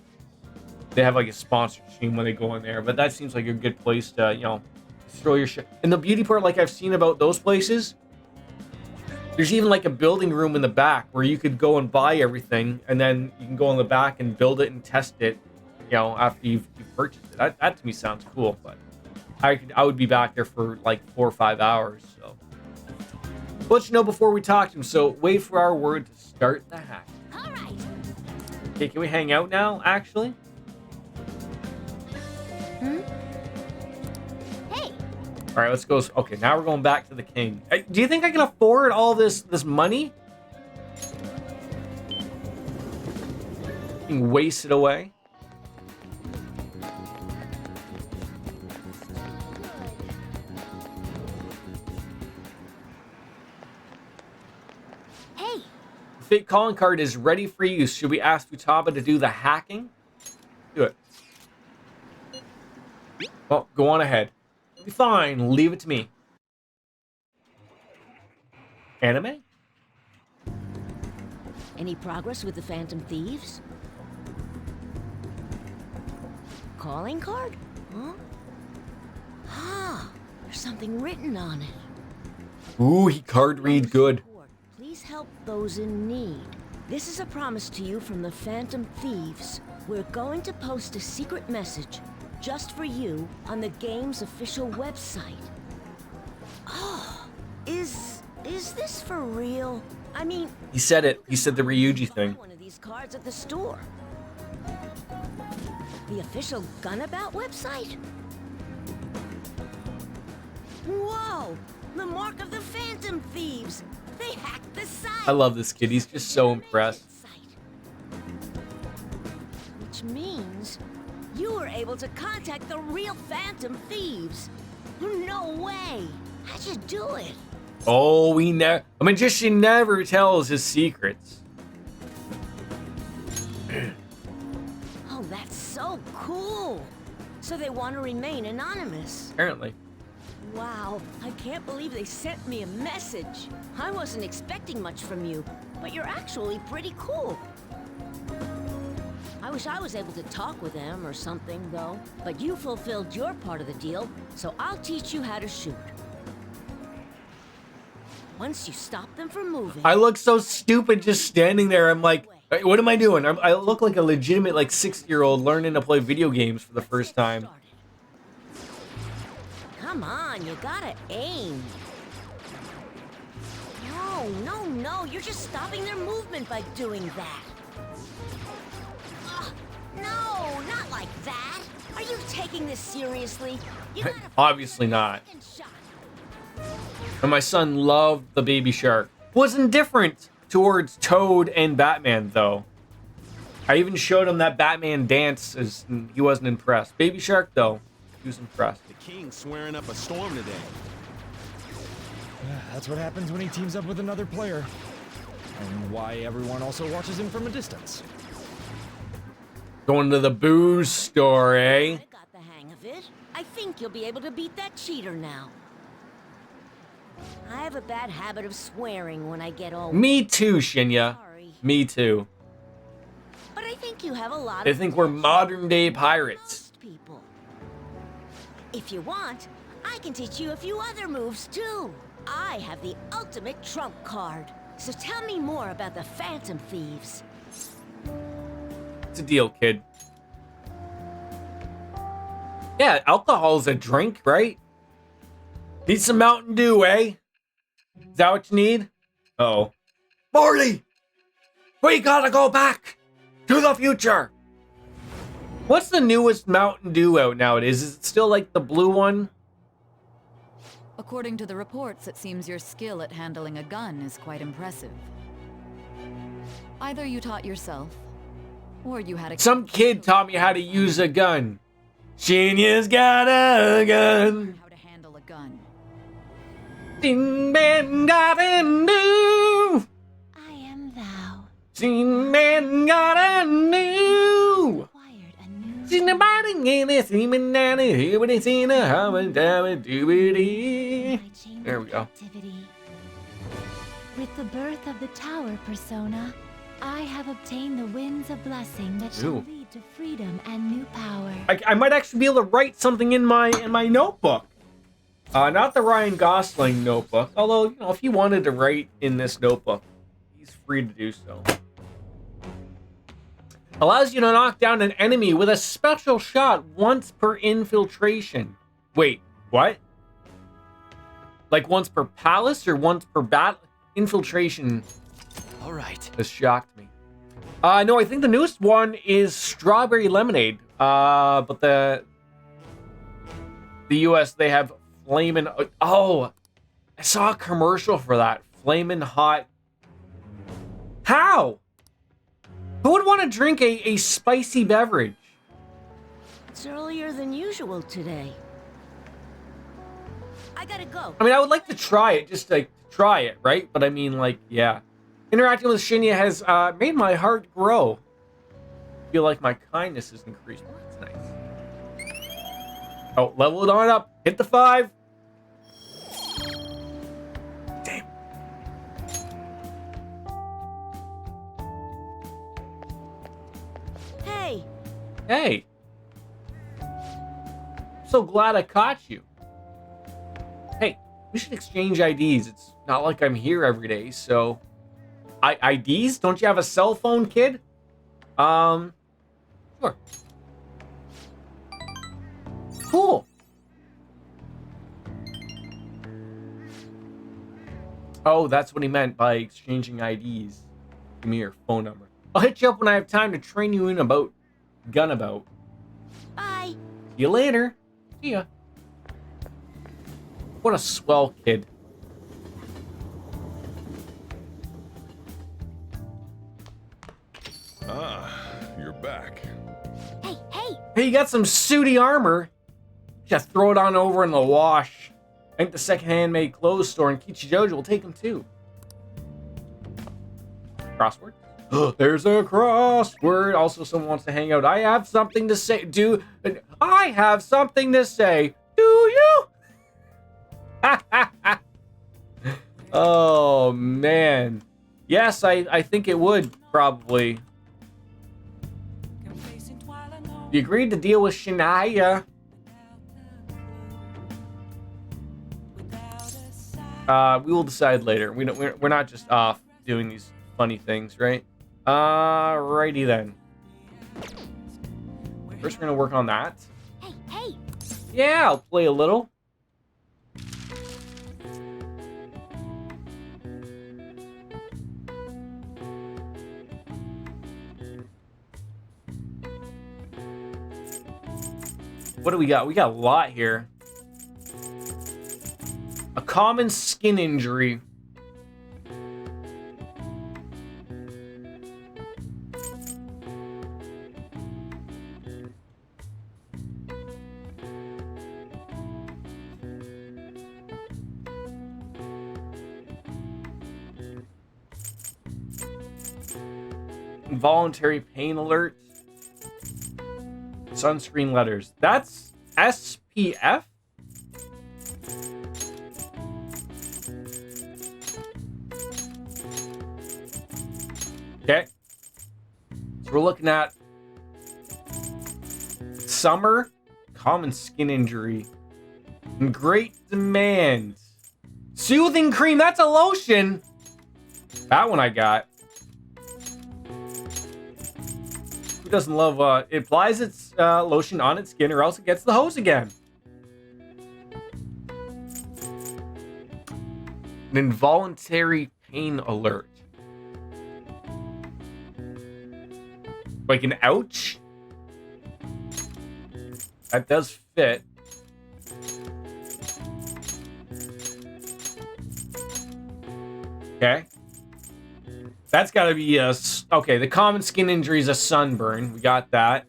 They have like a sponsor stream when they go in there, but that seems like a good place to throw your shit. And the beauty part, like I've seen about those places, there's even like a building room in the back where you could go and buy everything, and then you can go in the back and build it and test it, after you've purchased it. That to me sounds cool, but I would be back there for like 4 or 5 hours. So we'll let you know before we talk to him. So wait for our word to start the hack. All right. Okay, can we hang out now? Actually. Hey. All right, let's go. Okay, now we're going back to the king. Do you think I can afford all this money? Being wasted away. Hey. The fake calling card is ready for use. Should we ask Futaba to do the hacking? Do it. Well, go on ahead. Be fine. Leave it to me. Anime? Any progress with the Phantom Thieves? calling card? Huh? Ah, there's something written on it. Ooh, he card read good. Support. Please help those in need. This is a promise to you from the Phantom Thieves. We're going to post a secret message just for you on the game's official website. Oh, is this for real? I mean, He said it. He said the Ryuji buy thing. one of these cards at the store. The official Gunabout website? Whoa! The mark of the Phantom Thieves! They hacked the site! I love this kid. He's just so impressed. Which means you were able to contact the real Phantom Thieves. No way! How'd you do it? Oh, a magician never tells his secrets. Oh, that's so cool! So they want to remain anonymous. Apparently. Wow, I can't believe they sent me a message. I wasn't expecting much from you, but you're actually pretty cool. I wish I was able to talk with them or something, though. But you fulfilled your part of the deal, so I'll teach you how to shoot. Once you stop them from moving... I look so stupid just standing there. I'm like, what am I doing? I look like a legitimate, like, 6-year-old learning to play video games for the first time. Come on, you gotta aim. No, you're just stopping their movement by doing that. No, not like that. Are you taking this seriously? You gotta Obviously not. second shot. And my son loved the Baby Shark. Was indifferent towards Toad and Batman, though. I even showed him that Batman dance, as he wasn't impressed. Baby Shark, though, he was impressed. The King's swearing up a storm today. That's what happens when he teams up with another player. And why everyone also watches him from a distance. Going to the booze store, eh? I got the hang of it. I think you'll be able to beat that cheater now. I have a bad habit of swearing when I get old. Me too, Shinya. Sorry. Me too. But I think you have a lot They of think we're potential modern day for pirates. most people. If you want, I can teach you a few other moves too. I have the ultimate trump card. So tell me more about the Phantom Thieves. It's a deal, kid. Yeah, alcohol's a drink, right? Need some Mountain Dew, eh? Is that what you need? Uh-oh. Morty! We gotta go back to the future! What's the newest Mountain Dew out nowadays? Is it still like the blue one? According to the reports, it seems your skill at handling a gun is quite impressive. Either you taught yourself, or you had a... Some kid taught me how to use a gun. Shinya's got a gun. How to handle a gun. Ding man got a new. I am thou. Ding man got a new. Acquired a new. She's nobody in this even down here, but it's in a hum and doobity. My chamber There we go. activity. With the birth of the tower persona, I have obtained the winds of blessing that shall Ooh. lead to freedom and new power. I might actually be able to write something in my notebook. Not the Ryan Gosling notebook, although you know if he wanted to write in this notebook, he's free to do so. Allows you to knock down an enemy with a special shot once per infiltration. Wait, what? Like once per palace or once per battle? Infiltration All right. has shocked me. No, I think the newest one is Strawberry Lemonade. But the US, they have Flamin'... Oh, I saw a commercial for that. Flamin' Hot. How? Who would want to drink a spicy beverage? It's earlier than usual today. I gotta go. I mean, I would like to try it, just like try it, right? But I mean, like, yeah. Interacting with Shinya has made my heart grow. I feel like my kindness has increased. Well, that's nice. Oh, level it on up. Hit the 5. Damn. Hey, Hey. so glad I caught you. Hey, we should exchange IDs. It's not like I'm here every day, so... IDs? Don't you have a cell phone, kid? Sure. Cool. Oh, that's what he meant by exchanging IDs. Give me your phone number. I'll hit you up when I have time to train you in about Gunabout. Bye. See you later. See ya. What a swell kid. You're back. Hey, hey! Hey, you got some sooty armor. Just throw it on over in the wash. I think the second-hand made clothes store in Kichijoji will take them too. Crossword? There's a crossword. Also, someone wants to hang out. I have something to say. I have something to say. Do you? Oh, man. Yes, I think it would, probably. You agreed to deal with Shania. We will decide later. We're not just off doing these funny things, right? Righty then. First, we're gonna work on that. Hey, hey! Yeah, I'll play a little. What do we got? We got a lot here. A common skin injury. Involuntary pain alert. Sunscreen letters. That's SPF? Okay. So we're looking at summer, common skin injury, in great demand. Soothing cream, that's a lotion. That one I got. Who doesn't love, it applies its lotion on its skin or else it gets the hose again. An involuntary pain alert. Like an ouch? That does fit. Okay. That's got to be a... Okay, the common skin injury is a sunburn. We got that.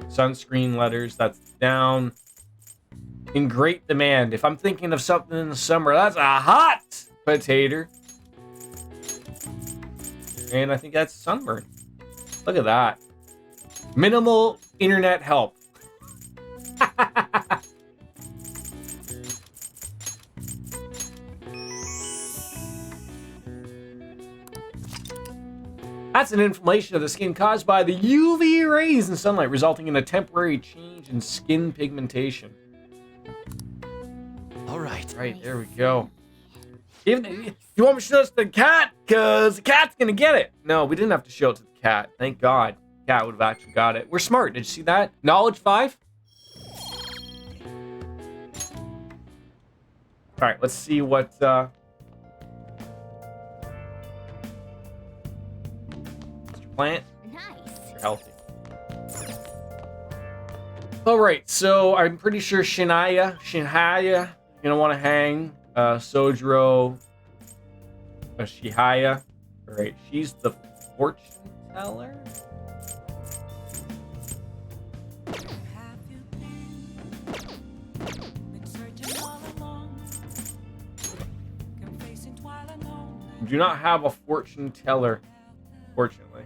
Sunscreen letters, that's down. In great demand. If I'm thinking of something in the summer, that's a hot potato. And I think that's sunburn. Look at that. Minimal internet help. That's an inflammation of the skin caused by the UV rays in sunlight, resulting in a temporary change in skin pigmentation. All right. Right, there we go. You want me to show this to the cat? Because the cat's going to get it. No, we didn't have to show it to the cat. Thank God. The cat would have actually got it. We're smart. Did you see that? Knowledge 5? All right, let's see what... Mr. Plant. Nice. You're healthy. All right, so I'm pretty sure Shinaya, you're gonna want to hang. Sojiro, Shihaya. All right, she's the fortune teller. Do not have a fortune teller, fortunately.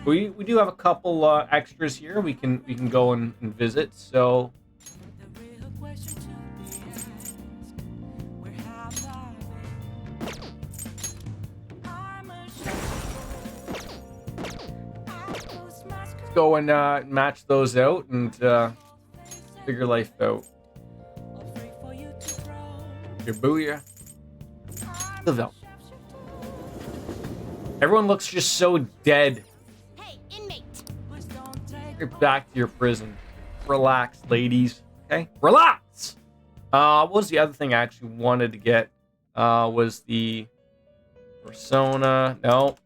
We do have a couple extras here. We can go and visit. So. go and match those out and figure life out. Booyah. The Velvet. Everyone looks just so dead. Hey, inmate! Get back to your prison. Relax, ladies. Okay? Relax! What was the other thing I actually wanted to get? Was the Persona. No.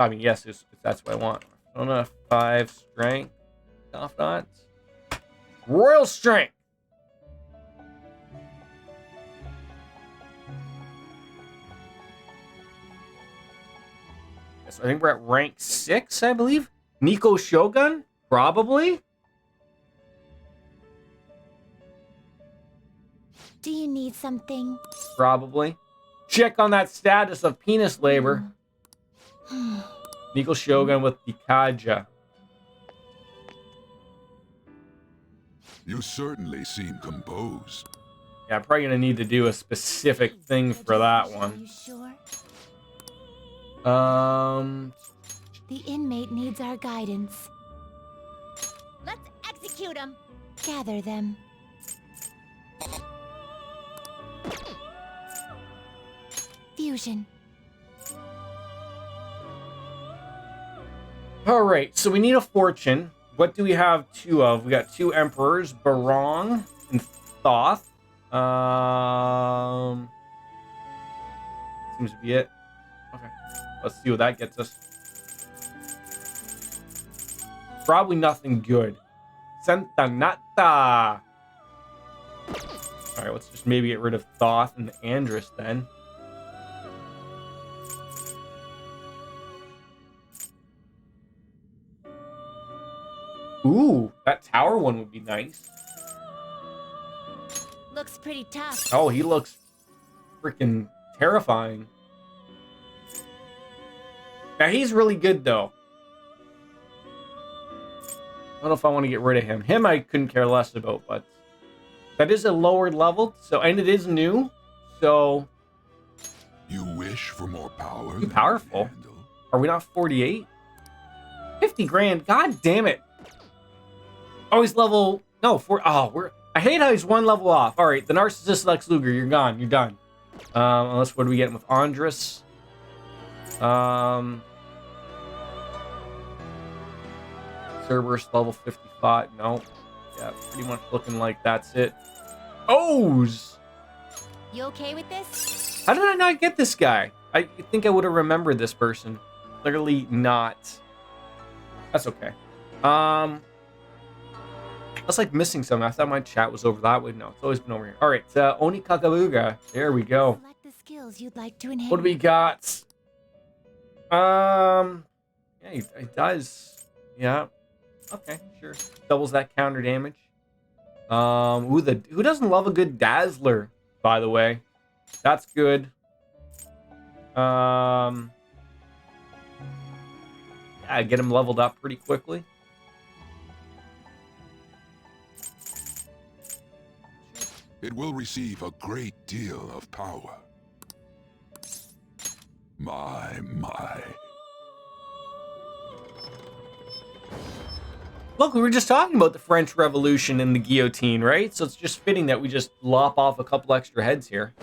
I mean, yes, that's what I want. Persona 5 Strength. Confidant. Royal Strength! So I think we're at rank 6, I believe. Nico Shogun? Probably. Do you need something? Probably. Check on that status of penis labor. Nico Shogun with Dikaja. You certainly seem composed. Yeah, I'm probably going to need to do a specific thing for that Are one. you sure? The inmate needs our guidance. Let's execute him. Gather them. Fusion. All right, so we need a fortune. What do we have two of? We got two emperors, Barong and Thoth. Seems to be it. Okay, let's see what that gets us. Probably nothing good. Santa Nata. All right, let's just maybe get rid of Thoth and Andrus then. Ooh, that tower one would be nice. Looks pretty tough. Oh, he looks freaking terrifying. Now, he's really good, though. I don't know if I want to get rid of him. Him, I couldn't care less about, but that is a lower level, so, and it is new, so... You wish for more power Be than powerful. you can handle? Are we not 48? 50 grand, god damn it. Oh, he's level... No, I hate how he's one level off. All right, the Narcissist Lex Luger, you're gone. You're done. Unless, what do we get with Andrus? Cerberus level 55. No. Yeah, pretty much looking like that's it. O's! You okay with this? How did I not get this guy? I think I would have remembered this person. Clearly not. That's okay. That's like missing something. I thought my chat was over that way. No, it's always been over here. All right, Oni Kakaluga. There we go. Select the skills you'd like to inherit. What do we got? Yeah, he does. Yeah. Okay, sure. Doubles that counter damage. Who doesn't love a good Dazzler, by the way? That's good. Yeah, get him leveled up pretty quickly. It will receive a great deal of power. My. Look, we were just talking about the French Revolution and the guillotine, right? So it's just fitting that we just lop off a couple extra heads here.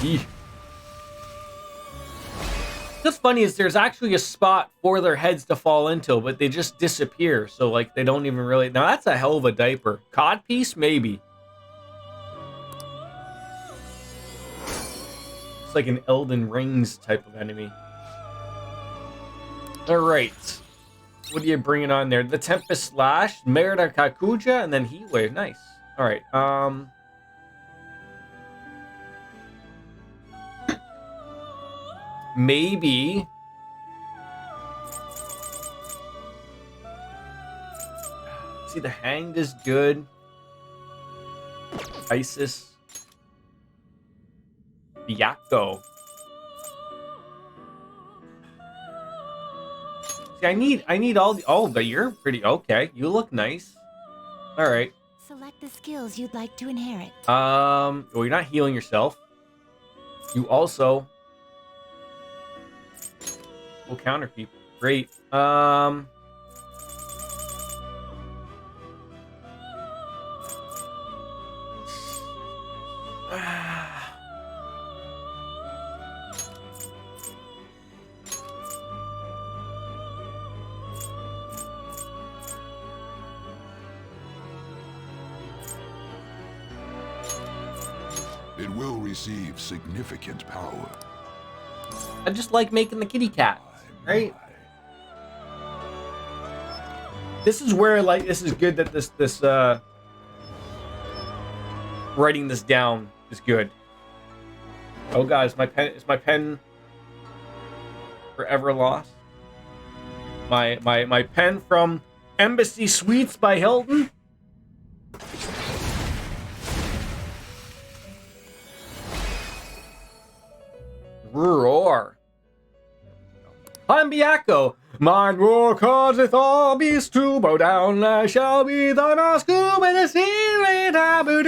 Eeh. What's funny is there's actually a spot for their heads to fall into, but they just disappear. So, like, they don't even really... Now, that's a hell of a diaper. Codpiece? Maybe. It's like an Elden Rings type of enemy. All right. What are you bringing on there? The Tempest Slash, Merida Kakuja, and then Heat Wave. Nice. All right. Maybe. See, the Hanged is good. Isis. Byakugo. See, I need all the... Oh, but you're pretty... Okay, you look nice. All right. Select the skills you'd like to inherit. Well, you're not healing yourself. You also will counter people. Great. It will receive significant power. I just like making the kitty cat, right? This is where, like, this is good that this writing this down is good. Oh, guys, is my pen forever lost? My pen from Embassy Suites by Hilton. Roar. I'm Biako. Mine roar causeth all beasts to bow down. I shall be thy mask when the sea tabu.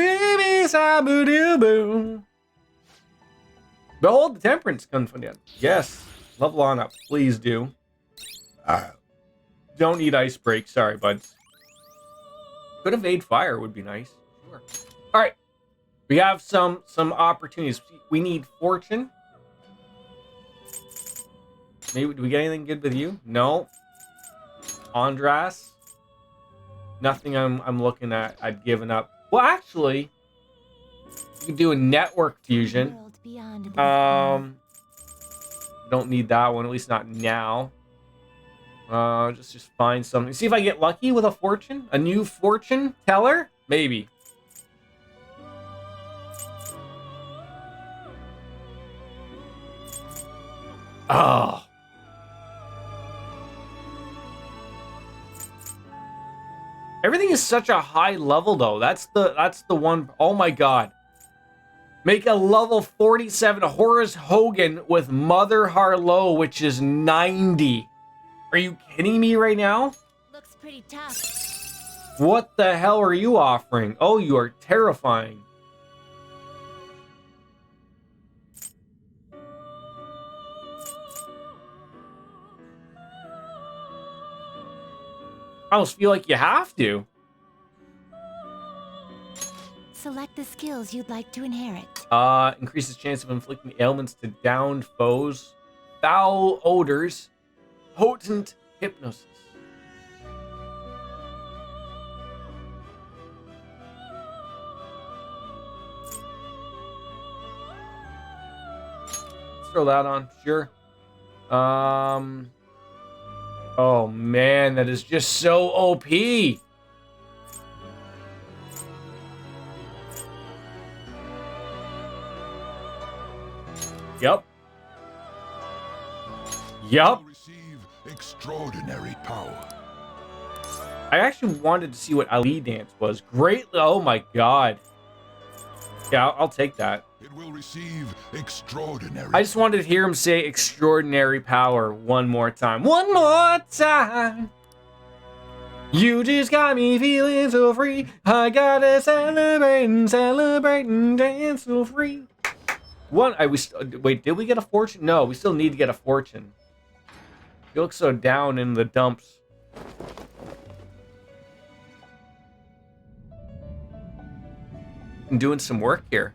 Behold the temperance confident. Yes. Level on up. Please do. Don't need ice break. Sorry, buds. Could evade fire would be nice. Sure. Alright. We have some opportunities. We need fortune. Maybe, do we get anything good with you? No. Andras. Nothing I'm looking at. I've given up. Well, actually, we could do a network fusion. World beyond this Don't need that one, at least not now. Just find something. See if I get lucky with a fortune. A new fortune teller? Maybe. Oh. Everything is such a high level though. That's the one. Oh my god. Make a level 47 Horace Hogan with Mother Harlow, which is 90. Are you kidding me right now? looks pretty tough. What the hell are you offering? Oh, you are terrifying. I almost feel like you have to. Select the skills you'd like to inherit. Increases chance of inflicting ailments to downed foes, foul odors, potent hypnosis. Let's throw that on, sure. Oh man, that is just so OP. Yep. Will receive extraordinary power. I actually wanted to see what Ali Dance was. Great. Oh my god. Yeah, I'll take that. It will receive extraordinary. I just wanted to hear him say extraordinary power one more time. One more time. You just got me feeling so free. I gotta celebrate and dance so free. Wait, did we get a fortune? No, we still need to get a fortune. You look so down in the dumps. I'm doing some work here.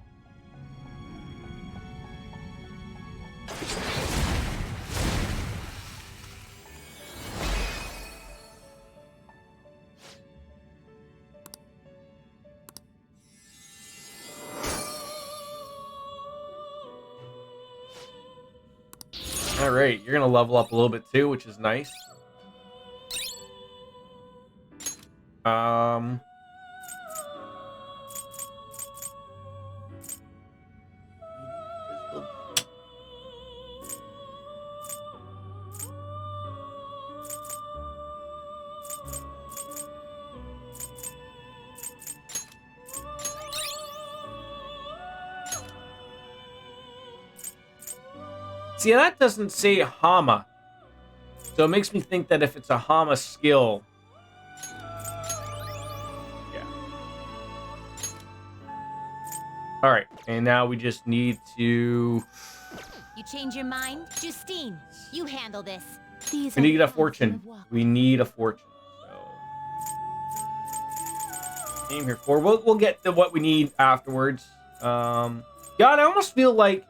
All right, you're gonna level up a little bit too, which is nice. See, that doesn't say Hama. So it makes me think that if it's a Hama skill... Yeah. All right, and now we just need to. You change your mind? Justine, you handle this. These We are need a paths fortune. you walk. We need a fortune. So, aim here for. We'll get to what we need afterwards. God, I almost feel like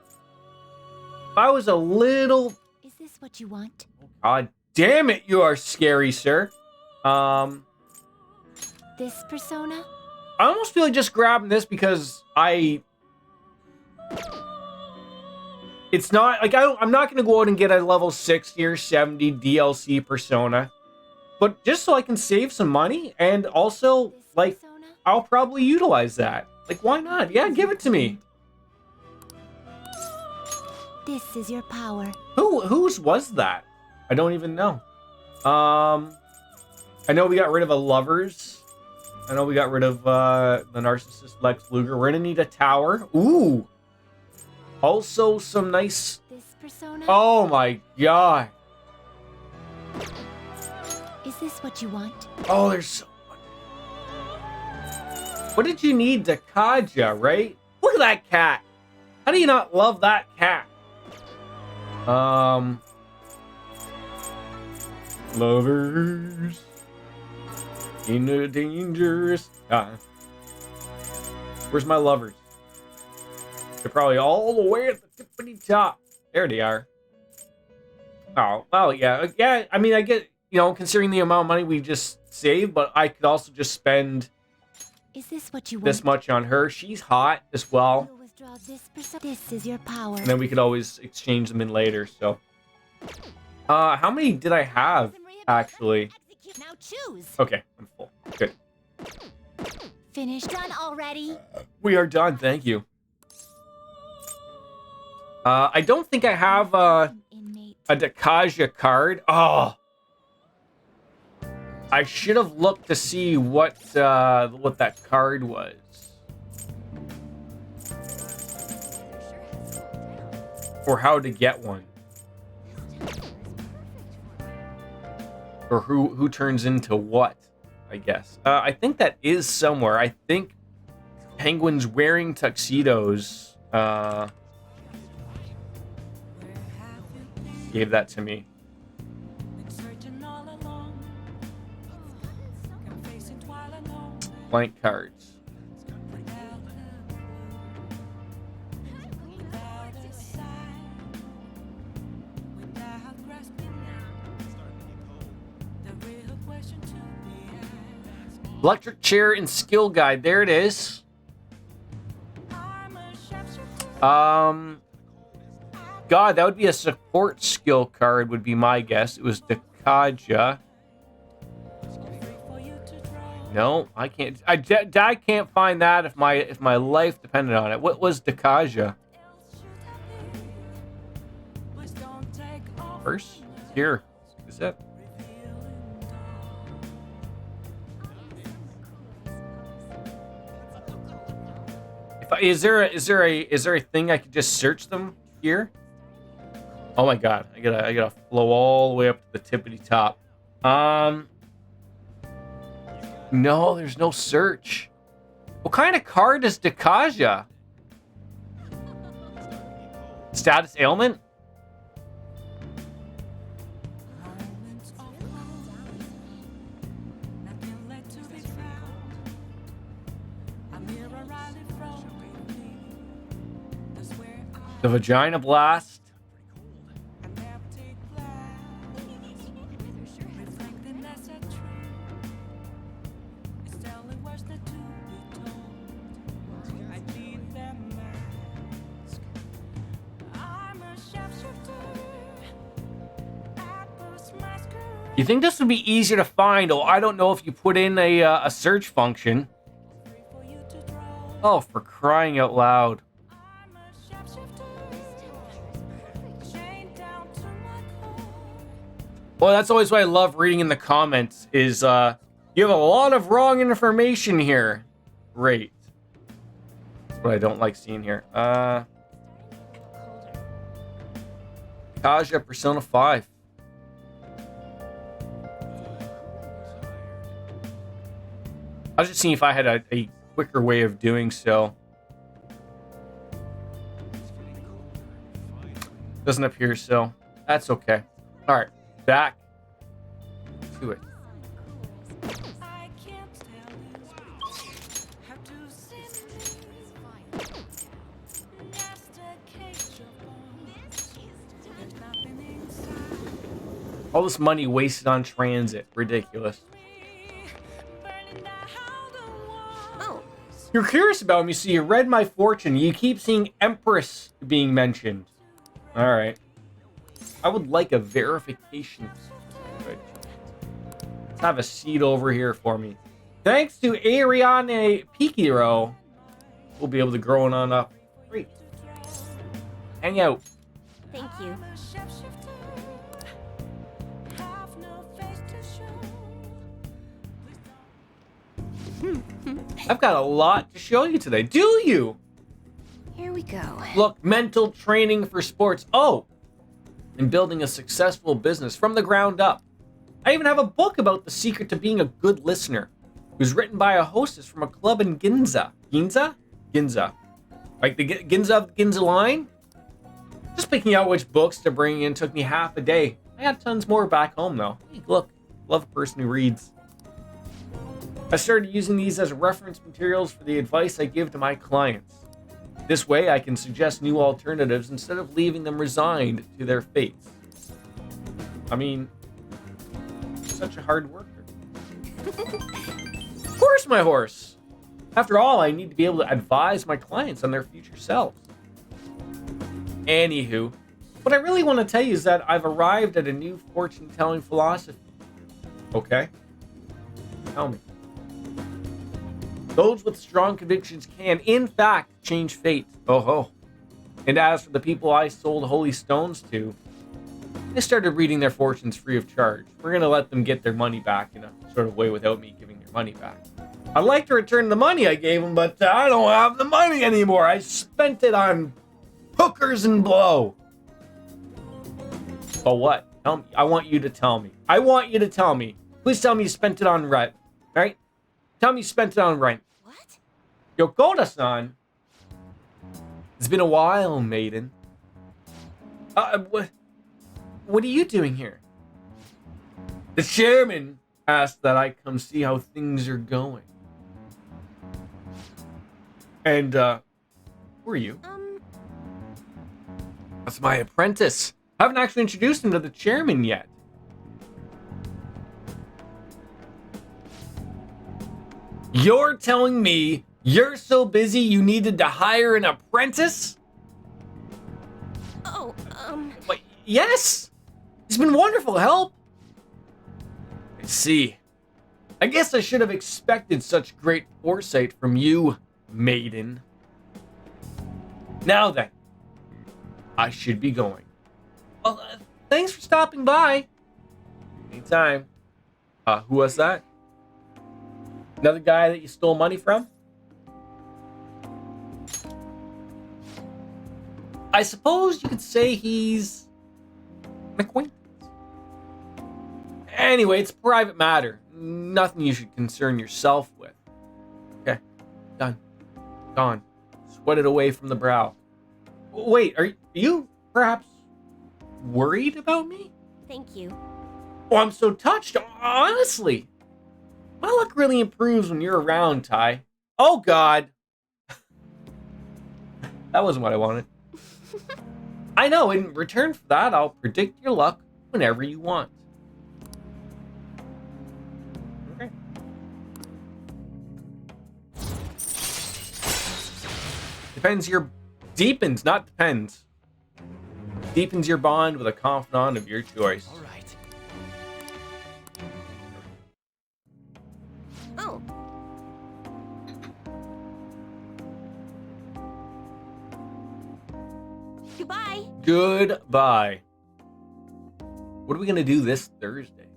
if I was a little. Is this what you want? God damn it, you are scary, sir. This persona? I almost feel like just grabbing this because it's not like I'm not gonna go out and get a level 60 or 70 DLC persona, but just so I can save some money and also This like persona? I'll probably utilize that. Like, why not? Yeah, give it to me. This is your power. Whose was that? I don't even know. I know we got rid of a lovers. I know we got rid of the narcissist Lex Luger. We're gonna need a tower. Ooh. Also some nice. This persona? Oh my god. Is this what you want? Oh, there's so much. What did you need, Dakaja, right? Look at that cat. How do you not love that cat? Lovers in a dangerous time. Where's my lovers? They're probably all the way at the tippity top. There they are. Oh, well, yeah. Yeah, I mean, I get, considering the amount of money we just saved, but I could also just spend Is this what you want? this much on her. She's hot as well. You'll withdraw this persona. This is your power. And then we could always exchange them in later, so. How many did I have, actually? Now choose. Okay, I'm full. Good. Finished. Done already. We are done, thank you. I don't think I have a Inmate. Dakaja card. Oh. I should have looked to see what that card was. Or how to get one. Or who turns into what, I guess. I think that is somewhere. I think penguins wearing tuxedos gave that to me. Blank cards. Electric chair and skill guide. There it is. God, that would be a support skill card, would be my guess. It was Dakaja. No, I can't. I can't find that if my life depended on it. What was Dakaja? First, here. Is that? Is there a thing I could just search them here? Oh my god, I gotta flow all the way up to the tippity top. No, there's no search. What kind of card is Dakaja? Status ailment? The vagina blast. You think this would be easier to find? Oh, I don't know if you put in a search function. Oh, for crying out loud. Well, that's always what I love reading in the comments is, you have a lot of wrong information here. Great. That's what I don't like seeing here. Kaja Persona 5. I was just seeing if I had a quicker way of doing so. Doesn't appear so. That's okay. All right, back to it. All this money wasted on transit. Ridiculous. Oh, You're curious about me, so you read my fortune. You keep seeing Empress being mentioned. Alright. I would like a verification. Good. Let's have a seat over here for me. Thanks to Ariane Pikiro, we'll be able to grow on up. Great. Hang out. thank you. I've got a lot to show you today. Do you? Here we go. Look, mental training for sports. Oh, and building a successful business from the ground up. I even have a book about the secret to being a good listener. It was written by a hostess from a club in Ginza. Ginza? Ginza. Like the Ginza of the Ginza line? Just picking out which books to bring in took me half a day. I got tons more back home though. Hey, look, love a person who reads. I started using these as reference materials for the advice I give to my clients. This way, I can suggest new alternatives instead of leaving them resigned to their fates. I mean, such a hard worker. Of course, my horse! After all, I need to be able to advise my clients on their future selves. Anywho, what I really want to tell you is that I've arrived at a new fortune-telling philosophy. Okay? Tell me. Those with strong convictions can, in fact, change fate. Oh ho. And as for the people I sold holy stones to, they started reading their fortunes free of charge. We're going to let them get their money back in a sort of way without me giving their money back. I'd like to return the money I gave them, but I don't have the money anymore. I spent it on hookers and blow. But what? Tell me. I want you to tell me. I want you to tell me. Please tell me you spent it on rent. Right? Tell me you spent it on rent. What? Yokoda-san. It's been a while, maiden. What are you doing here? The chairman asked that I come see how things are going. And, who are you? That's my apprentice. I haven't actually introduced him to the chairman yet. You're telling me you're so busy you needed to hire an apprentice? Oh, What? Yes! He's been wonderful help. I see. I guess I should have expected such great foresight from you, maiden. Now then, I should be going. Well, thanks for stopping by. Anytime. Who was that? Another guy that you stole money from? I suppose you could say he's an acquaintance. Anyway, it's a private matter. Nothing you should concern yourself with. Okay, done. Gone. Sweat it away from the brow. Wait, are you perhaps worried about me? thank you. Oh, I'm so touched, honestly. My luck really improves when you're around, Ty. Oh, God. That wasn't what I wanted. I know, in return for that, I'll predict your luck whenever you want. Okay. Depends your... Deepens, not depends. Deepens your bond with a confidant of your choice. All right. Oh, goodbye. Goodbye. What are we gonna do this Thursday?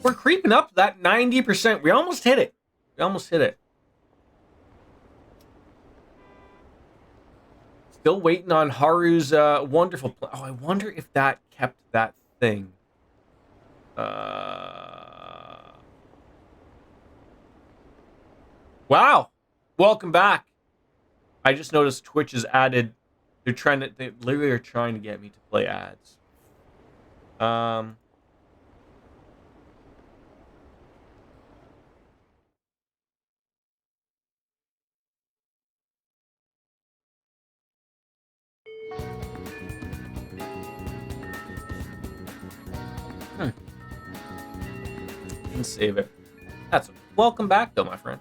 We're creeping up to that 90%. We almost hit it. We almost hit it. Still waiting on Haru's wonderful plan. Oh, I wonder if that kept that thing. Wow. Welcome back. I just noticed Twitch has added They literally are trying to get me to play ads. Didn't save it. That's welcome back though, my friend.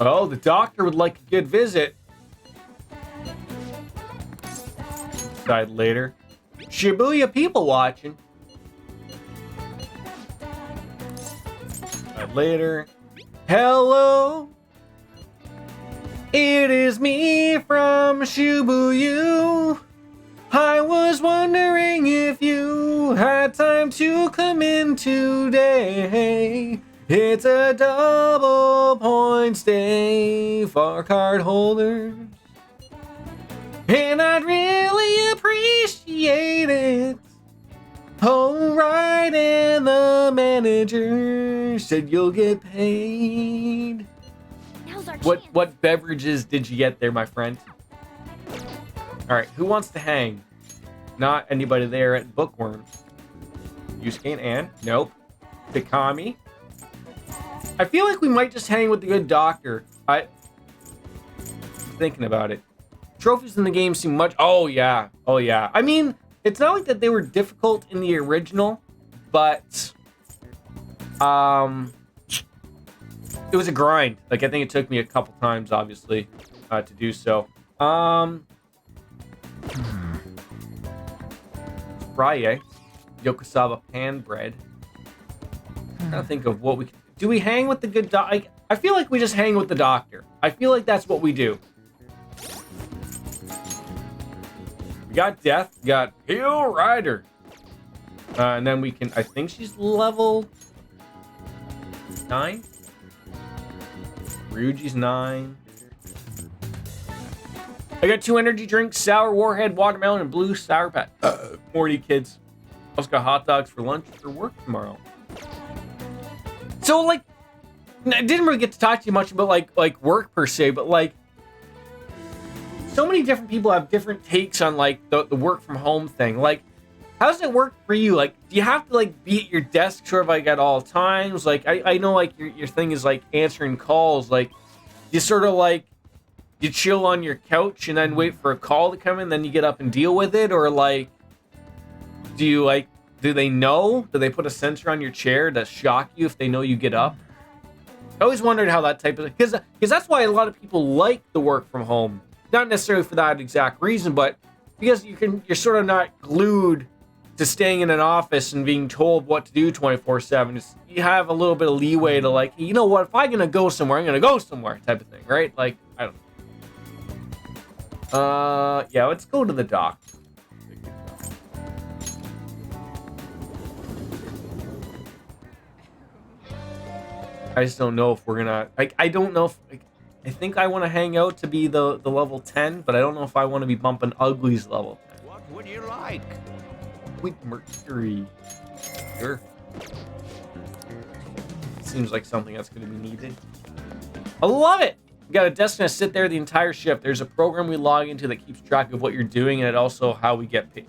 Oh, the doctor would like a good visit. Died later. Shibuya people watching. Died later. Hello. It is me from Shibuya. I was wondering if you had time to come in today. It's a double points day for card holders. And I'd really appreciate it. Oh, right, and the manager said you'll get paid. Now's our chance. What beverages did you get there, my friend? Alright, who wants to hang? Not anybody there at Bookworms. Yusuke and Ann? Nope. Takami? I feel like we might just hang with the good doctor. I'm thinking about it. Trophies in the game seem much... Oh, yeah. Oh, yeah. I mean, it's not like that they were difficult in the original, but... It was a grind. Like, I think it took me a couple times, obviously, to do so. Fry, Yokosawa pan bread. I'm trying to think of what we can... Do we hang with the good doc? I feel like we just hang with the doctor. I feel like that's what we do. We got Death. We got Hill Rider. And then we can... I think she's level 9. Ryuji's 9. I got 2 energy drinks, sour warhead, watermelon, and blue sour patch. More to you kids. Also got hot dogs for lunch for work tomorrow. So, like, I didn't really get to talk to you much about, like work per se, but, like, so many different people have different takes on, like, the work from home thing. Like, how does it work for you? Like, do you have to, like, be at your desk sort of, like, at all times? Like, I know, like, your thing is, like, answering calls. Like, you sort of, like, you chill on your couch and then wait for a call to come in, then you get up and deal with it? Or, like, do they know? Do they put a sensor on your chair to shock you if they know you get up? I always wondered how that type of... Because that's why a lot of people like the work from home. Not necessarily for that exact reason, but because you're sort of not glued to staying in an office and being told what to do 24/7. You have a little bit of leeway to, like, you know what, if I'm gonna go somewhere, I'm gonna go somewhere type of thing, right? Like, I don't know. Yeah, let's go to the dock. I just don't know if we're gonna... I don't know if... I think I want to hang out to be the level 10, but I don't know if I want to be bumping Ugly's level 10. What would you like? With Mercury. Sure. Seems like something that's going to be needed. I love it! You got a desk to sit there the entire shift. There's a program we log into that keeps track of what you're doing and it also how we get paid.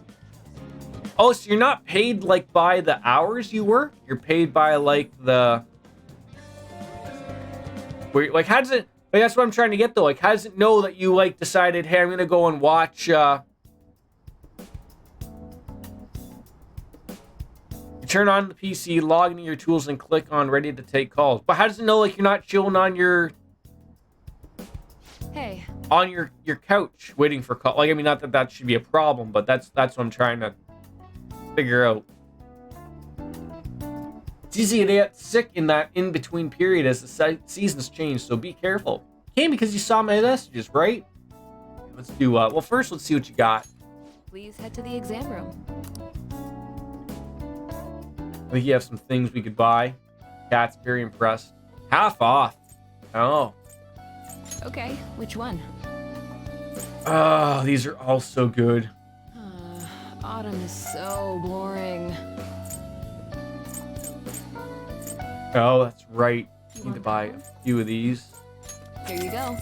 Oh, so you're not paid, like, by the hours you work? You're paid by, like, the... Where, like, how does it... Like, that's what I'm trying to get, though. Like, how does it know that you, like, decided, hey, I'm going to go and watch, You turn on the PC, log into your tools, and click on ready to take calls. But how does it know, like, you're not chilling on your... Hey. On your couch, waiting for call? Like, I mean, not that that should be a problem, but that's what I'm trying to figure out. It's easy to get sick in that in-between period as the seasons change, so be careful. Came because you saw my messages, right? Let's do, well, first, let's see what you got. Please head to the exam room. I think you have some things we could buy. Cat's very impressed. Half off. Oh. Okay, which one? Oh, these are all so good. Autumn is so boring. Oh, that's right. Need to buy a few of these. Here you go.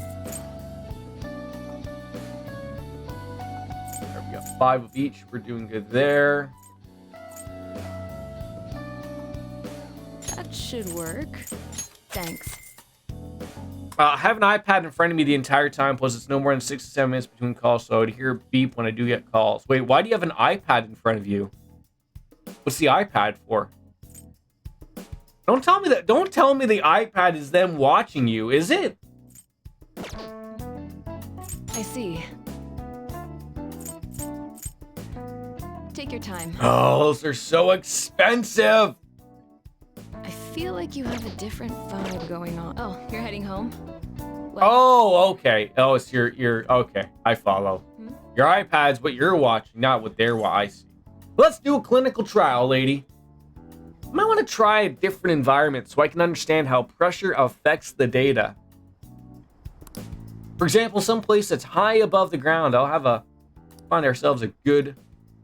5 of each. We're doing good there. That should work. Thanks. Have an iPad in front of me the entire time, plus it's no more than 6 to 7 minutes between calls, so I would hear a beep when I do get calls. Wait, why do you have an iPad in front of you? What's the iPad for? Don't tell me that. Don't tell me the iPad is them watching you, is it? I see. Take your time. Oh, those are so expensive. I feel like you have a different vibe going on. Oh, you're heading home? Oh, okay. Oh, it's your okay. I follow. Hmm? Your iPad's what you're watching, not what they're watching. I see. Let's do a clinical trial, lady. I might want to try a different environment so I can understand how pressure affects the data. For example, someplace that's high above the ground. Find ourselves a good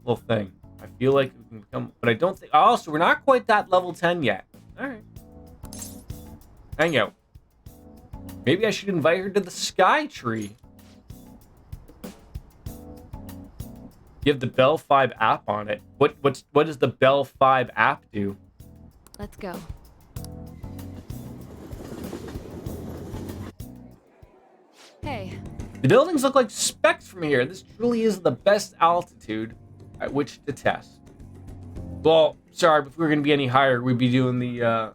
little thing. I feel like we can become, but I don't think. Oh, so we're not quite that level 10 yet. All right. Hang out. Maybe I should invite her to the Sky Tree. You have the Bell 5 app on it. What does the Bell 5 app do? Let's go. Hey. The buildings look like specks from here. This truly is the best altitude at which to test. Well, sorry, if we were going to be any higher, we'd be doing the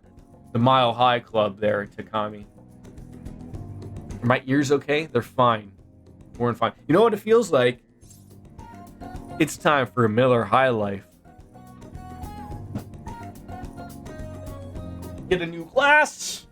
Mile High Club there at Takami. Are my ears okay? They're fine. We're fine. You know what it feels like? It's time for a Miller High Life. Get a new glass.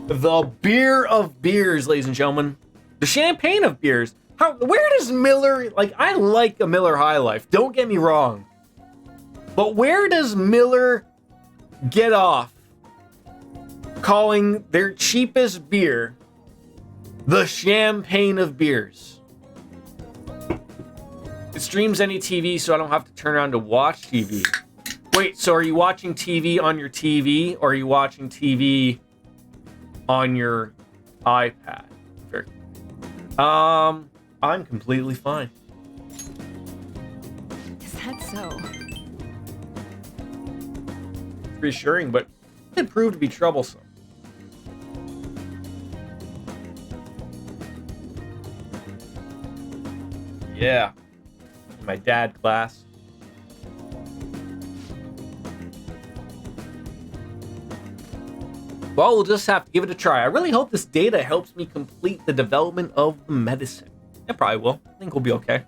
The beer of beers, ladies and gentlemen. The champagne of beers. Where does Miller... Like, I like a Miller High Life. Don't get me wrong. But where does Miller get off calling their cheapest beer the champagne of beers? It streams any TV, so I don't have to turn around to watch TV. Wait, so are you watching TV on your TV, or are you watching TV on your iPad? Fair. I'm completely fine. Is that so? It's reassuring, but it could prove to be troublesome. Yeah. In my dad class. Well, we'll just have to give it a try. I really hope this data helps me complete the development of the medicine. It probably will. I think we'll be okay.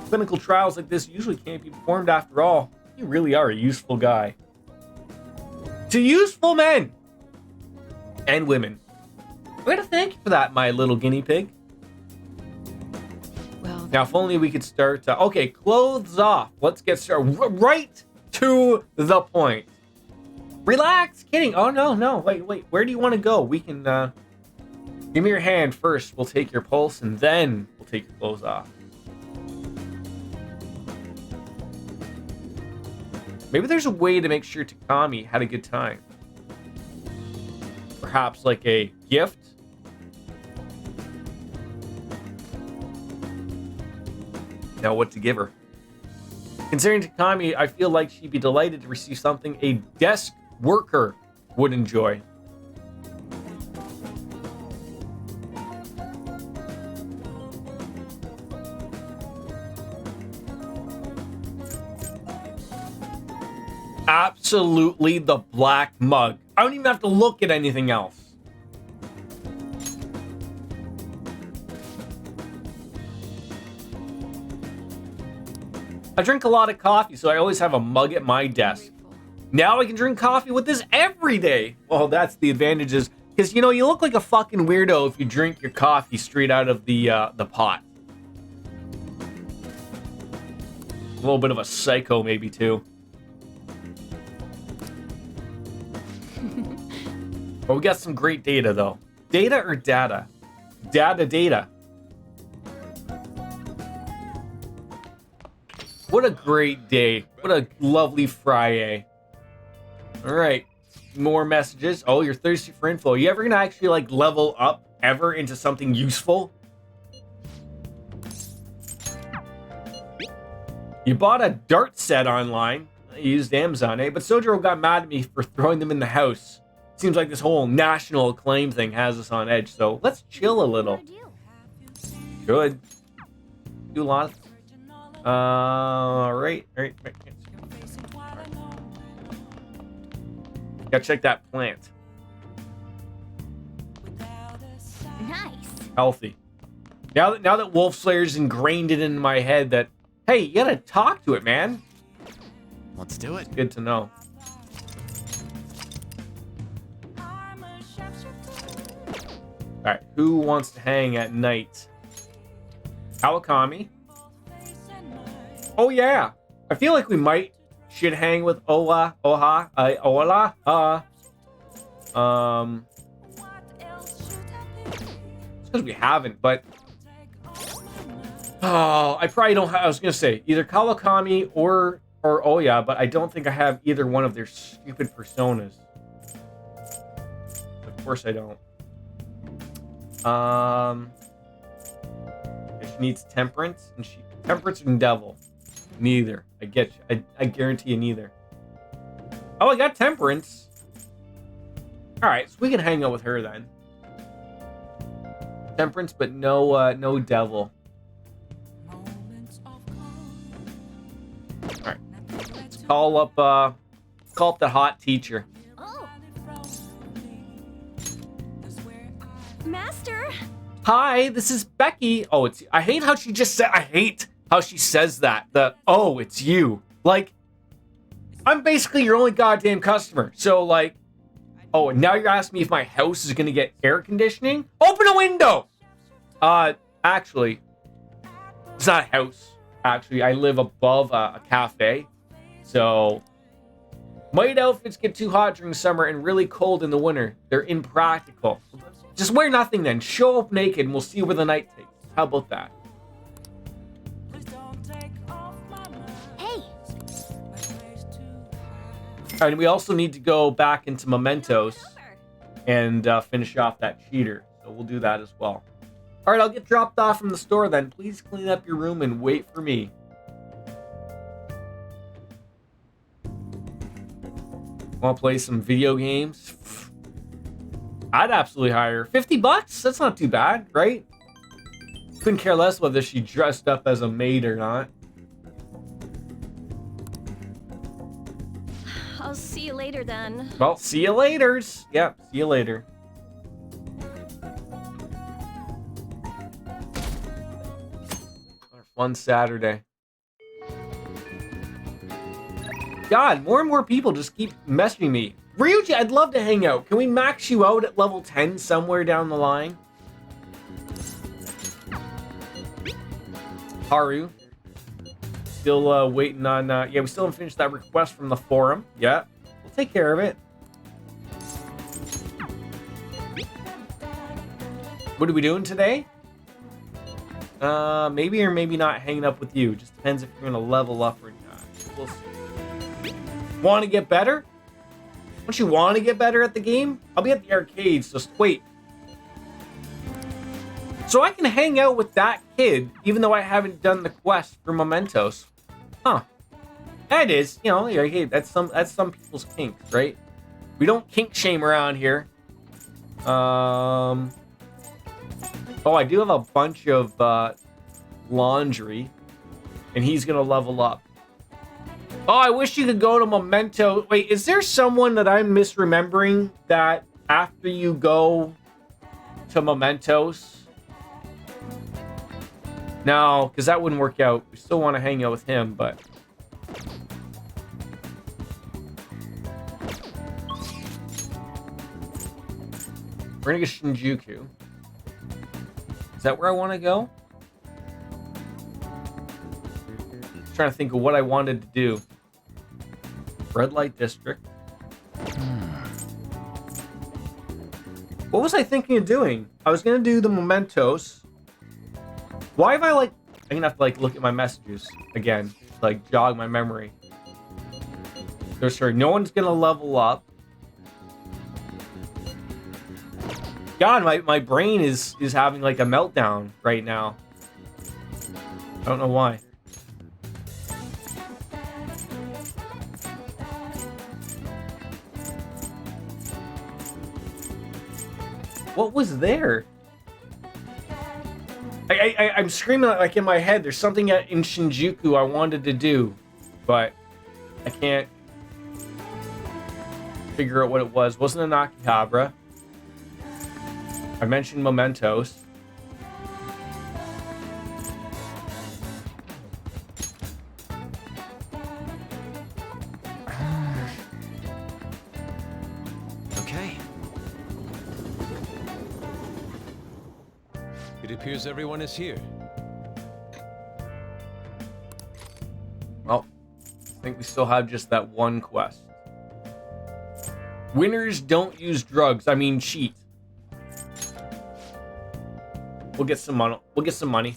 Clinical trials like this usually can't be performed after all. You really are a useful guy. To useful men and women. I'm going to thank you for that, my little guinea pig. Well, Now, if only we could start... okay, clothes off. Let's get started. Right to the point. Relax, kidding. Oh, no. Wait. Where do you want to go? We can... give me your hand first. We'll take your pulse, and then we'll take your clothes off. Maybe there's a way to make sure Takami had a good time. Perhaps like a gift? Now what to give her? Considering Takami, I feel like she'd be delighted to receive something a desk worker would enjoy. Absolutely the black mug. I don't even have to look at anything else. I drink a lot of coffee, so I always have a mug at my desk. Now I can drink coffee with this every day. Well, that's the advantages. Because, you know, you look like a fucking weirdo if you drink your coffee straight out of the pot. A little bit of a psycho, maybe, too. But we got some great data, though. Data or data? Data. What a great day. What a lovely Friday. All right. More messages. Oh, you're thirsty for info. Are you ever going to actually, like, level up ever into something useful? You bought a dart set online. I used Amazon, eh? But Sojiro got mad at me for throwing them in the house. Seems like this whole national acclaim thing has us on edge, so let's chill a little. Good. Do a lot. Right. Gotta check that plant. Nice. Healthy. Now that Wolf Slayer's ingrained it in my head that, hey, you gotta talk to it, man. Let's do it. Good to know. Alright, who wants to hang at night? Kawakami. Oh yeah. I feel like we should hang with Ola. It's because we haven't, but I probably don't have, I was gonna say either Kawakami or Oya, but I don't think I have either one of their stupid personas. Of course I don't. She needs temperance and devil. Neither. I get you. I guarantee you neither. Oh, I got temperance. All right, so we can hang out with her then. Temperance, but no devil. All right, let's call up the hot teacher. Oh. Master. Hi, this is Becky. Oh, I hate how she just said. I hate how she says that. Oh, it's you. Like, I'm basically your only goddamn customer. So, like, oh, and now you're asking me if my house is gonna get air conditioning? Open a window. Actually, it's not a house. Actually, I live above a cafe, so might outfits get too hot during summer and really cold in the winter. They're impractical. Just wear nothing then. Show up naked and we'll see where the night takes. How about that? Hey. All right, we also need to go back into Mementos and finish off that cheater. So we'll do that as well. All right, I'll get dropped off from the store then. Please clean up your room and wait for me. Want to play some video games? I'd absolutely hire her. $50? That's not too bad, right? Couldn't care less whether she dressed up as a maid or not. I'll see you later then. Well, see you laters. Yep, see you later. What a fun Saturday. God, more and more people just keep messaging me. Ryuji, I'd love to hang out. Can we max you out at level 10 somewhere down the line? Haru. Still waiting on... yeah, we still haven't finished that request from the forum. Yeah, we'll take care of it. What are we doing today? Maybe or maybe not hanging up with you. Just depends if you're going to level up or not. We'll see. Want to get better? Don't you want to get better at the game? I'll be at the arcades, just wait. So I can hang out with that kid, even though I haven't done the quest for Mementos. Huh. That is, you know, hey, that's some people's kinks, right? We don't kink shame around here. Oh, I do have a bunch of laundry, and he's gonna level up. Oh, I wish you could go to Memento. Wait, is there someone that I'm misremembering that after you go to Mementos? No, because that wouldn't work out. We still want to hang out with him, but... We're gonna go Shinjuku. Is that where I want to go? Trying to think of what I wanted to do. Red light district. What was I thinking of doing? I was gonna do the mementos. Why have I I'm gonna have to look at my messages again, to, jog my memory. Sorry, no one's gonna level up. God, my brain is having a meltdown right now. I don't know why. What was there? I'm screaming in my head. There's something in Shinjuku I wanted to do, but I can't figure out what it was. Wasn't an Akihabara. I mentioned mementos. Okay. It appears everyone is here. Well, I think we still have just that one quest. Winners don't use drugs. I mean, cheat. We'll get some money. We'll get some money.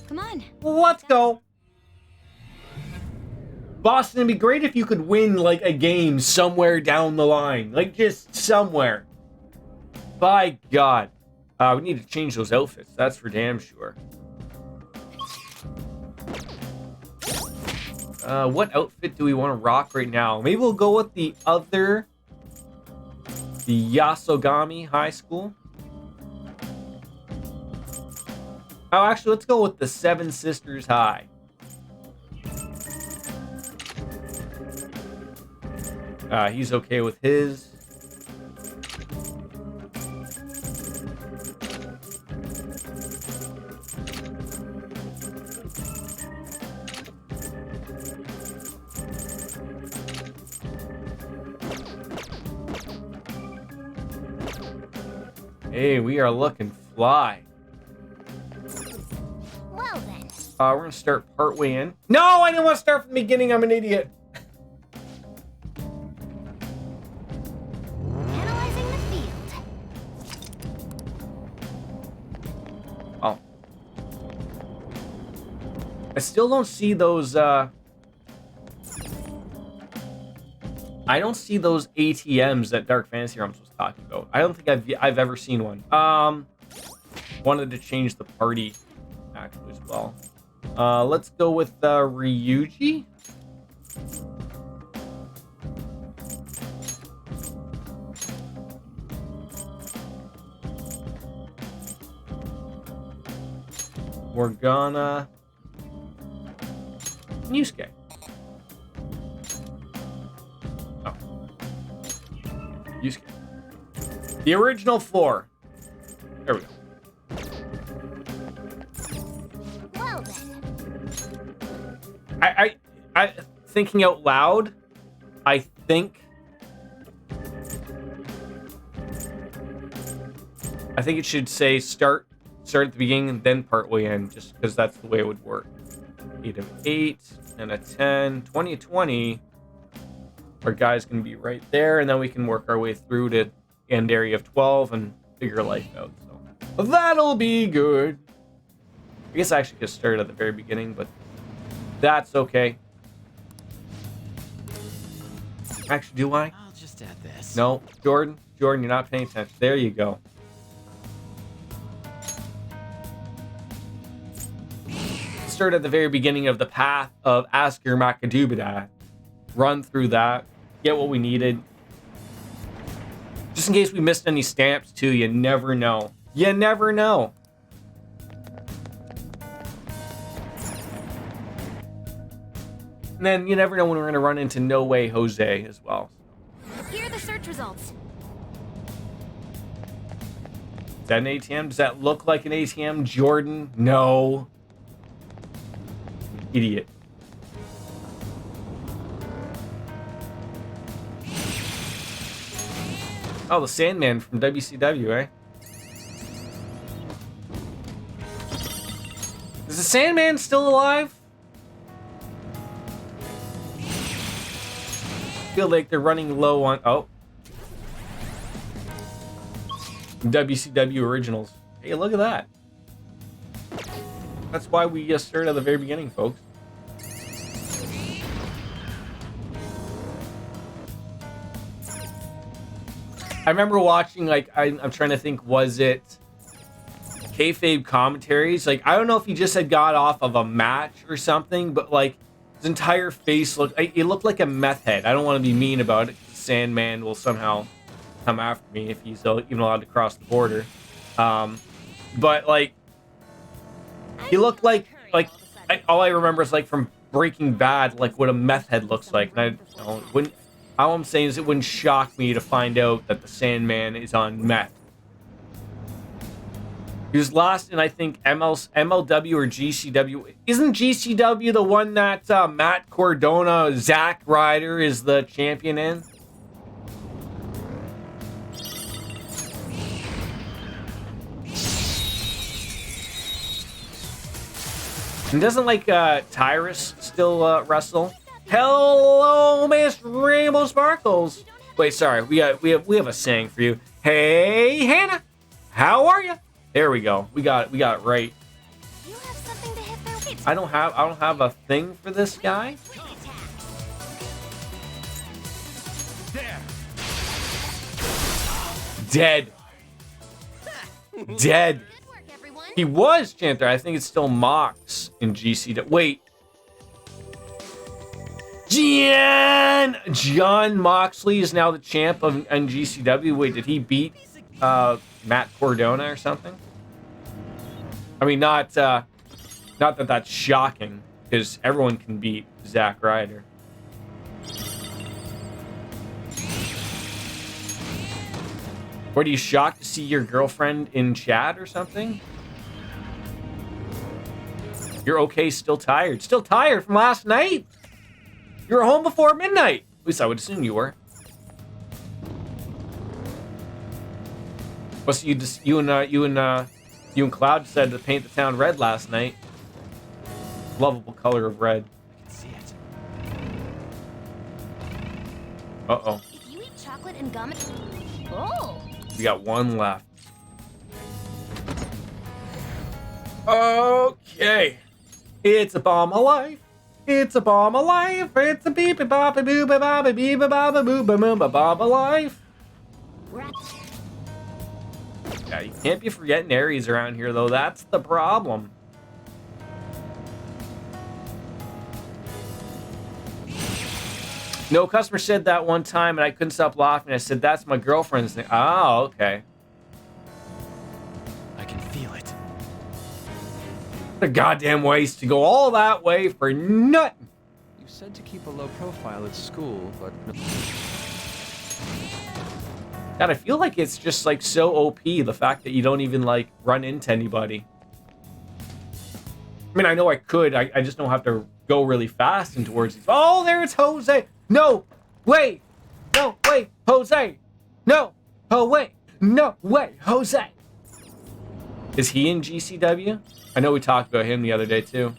Come on. Let's go. Boston, it'd be great if you could win a game somewhere down the line. Just somewhere. By God. We need to change those outfits. That's for damn sure. What outfit do we want to rock right now? Maybe we'll go with the Yasogami High School. Oh, actually, let's go with the Seven Sisters High. He's okay with his. Hey, we are looking fly. Well then. We're gonna start partway in. No, I didn't want to start from the beginning. I'm an idiot. Analyzing the field. Oh. I still don't see those, I don't see those ATMs that Dark Fantasy Realms was talking about. I don't think I've ever seen one. Wanted to change the party actually as well. Let's go with Ryuji. We're gonna Yusuke. Oh. Yusuke. The original 4. There we go. Well then. I thinking out loud, I think it should say start at the beginning and then partway in, just because that's the way it would work. 8 of 8 and a 10, 20 of 20. Our guy's gonna be right there, and then we can work our way through to end area of 12 and figure life out. So that'll be good. I guess I actually could start at the very beginning, but that's okay. Actually, do I? I'll just add this. No, Jordan, you're not paying attention. There you go. Start at the very beginning of the path of Asker Makadubada. Run through that. Get what we needed. Just in case we missed any stamps too, you never know. You never know. And then you never know when we're going to run into No Way Jose as well. Here are the search results. Is that an ATM? Does that look like an ATM, Jordan? No. Idiot. Oh, the Sandman from WCW, eh? Is the Sandman still alive? I feel like they're running low on... Oh. WCW Originals. Hey, look at that. That's why we started at the very beginning, folks. I remember watching, like, I'm trying to think, was it kayfabe commentaries? Like, I don't know if he just had got off of a match or something, but, like, his entire face looked, it looked like a meth head. I don't want to be mean about it. Sandman will somehow come after me if he's even allowed to cross the border. But, like, he looked like all I remember is, like, from Breaking Bad, like, what a meth head looks like. And all I'm saying is it wouldn't shock me to find out that the Sandman is on meth. He was last in, I think, MLW or GCW. Isn't GCW the one that Matt Cardona, Zack Ryder is the champion in? And doesn't, like, Tyrus still wrestle? Hello, Miss Rainbow Sparkles. Wait, sorry. We have a saying for you. Hey, Hannah. How are you? There we go. We got it right. You have something to hit their weight. I don't have a thing for this guy. Dead. Dead. Good work, everyone. He was Chanter. I think it's still Mox in GCW. Wait. John Moxley is now the champ of GCW. Wait, did he beat Matt Cardona or something? I mean, not that that's shocking, because everyone can beat Zack Ryder. What, are you shocked to see your girlfriend in chat or something? You're okay, still tired. Still tired from last night? You were home before midnight. At least I would assume you were. Well, so you and Cloud decided to paint the town red last night. Lovable color of red. I can see it. Uh-oh. If you eat chocolate and gum, oh, We got one left. Okay. It's a bomb of life. It's a bomb of life. It's a beep bop boo bop beep bop boo boom bomb of life. Yeah, you can't be forgetting Aries around here though. That's the problem. No, customer said that one time and I couldn't stop laughing. I said, that's my girlfriend's name. Oh, okay. I can feel it. What a goddamn waste to go all that way for nothing. You said to keep a low profile at school, but God, I feel like it's just like so OP, the fact that you don't even like run into anybody. I mean, I know I could. I just don't have to go really fast and towards these. Oh, there's Jose. No, wait. No, wait, Jose. No, oh, wait. No, wait, Jose. Is he in GCW? I know we talked about him the other day, too.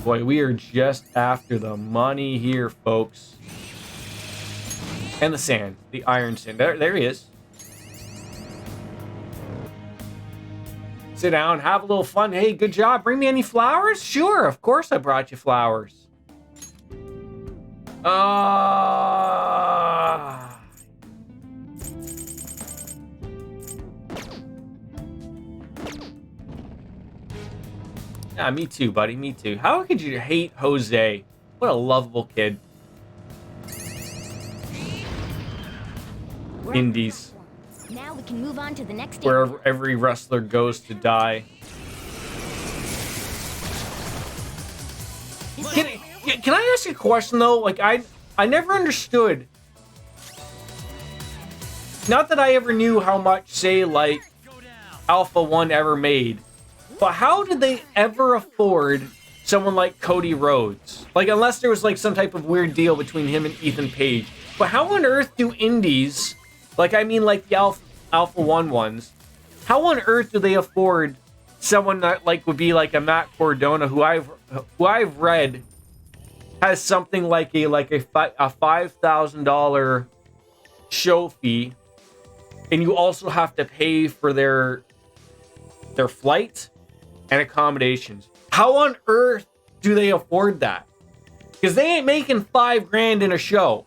Boy, we are just after the money here, folks. And the sand, the iron sand. There he is. Sit down, have a little fun. Hey, good job. Bring me any flowers? Sure, of course I brought you flowers. Yeah, me too, buddy. Me too. How could you hate Jose? What a lovable kid. Indies. now we can move on to the next. Where every wrestler goes to die. Can I ask you a question though? Like I never understood. Not that I ever knew how much, say, like Alpha 1 ever made, but how did they ever afford someone like Cody Rhodes. Like, unless there was like some type of weird deal between him and Ethan Page. But how on earth do indies, like I mean like the Alpha 1 ones, how on earth do they afford someone that like would be like a Matt Cordona, who I've read has something like a $5,000 show fee, and you also have to pay for their flight and accommodations. How on earth do they afford that? Because they ain't making $5,000 in a show.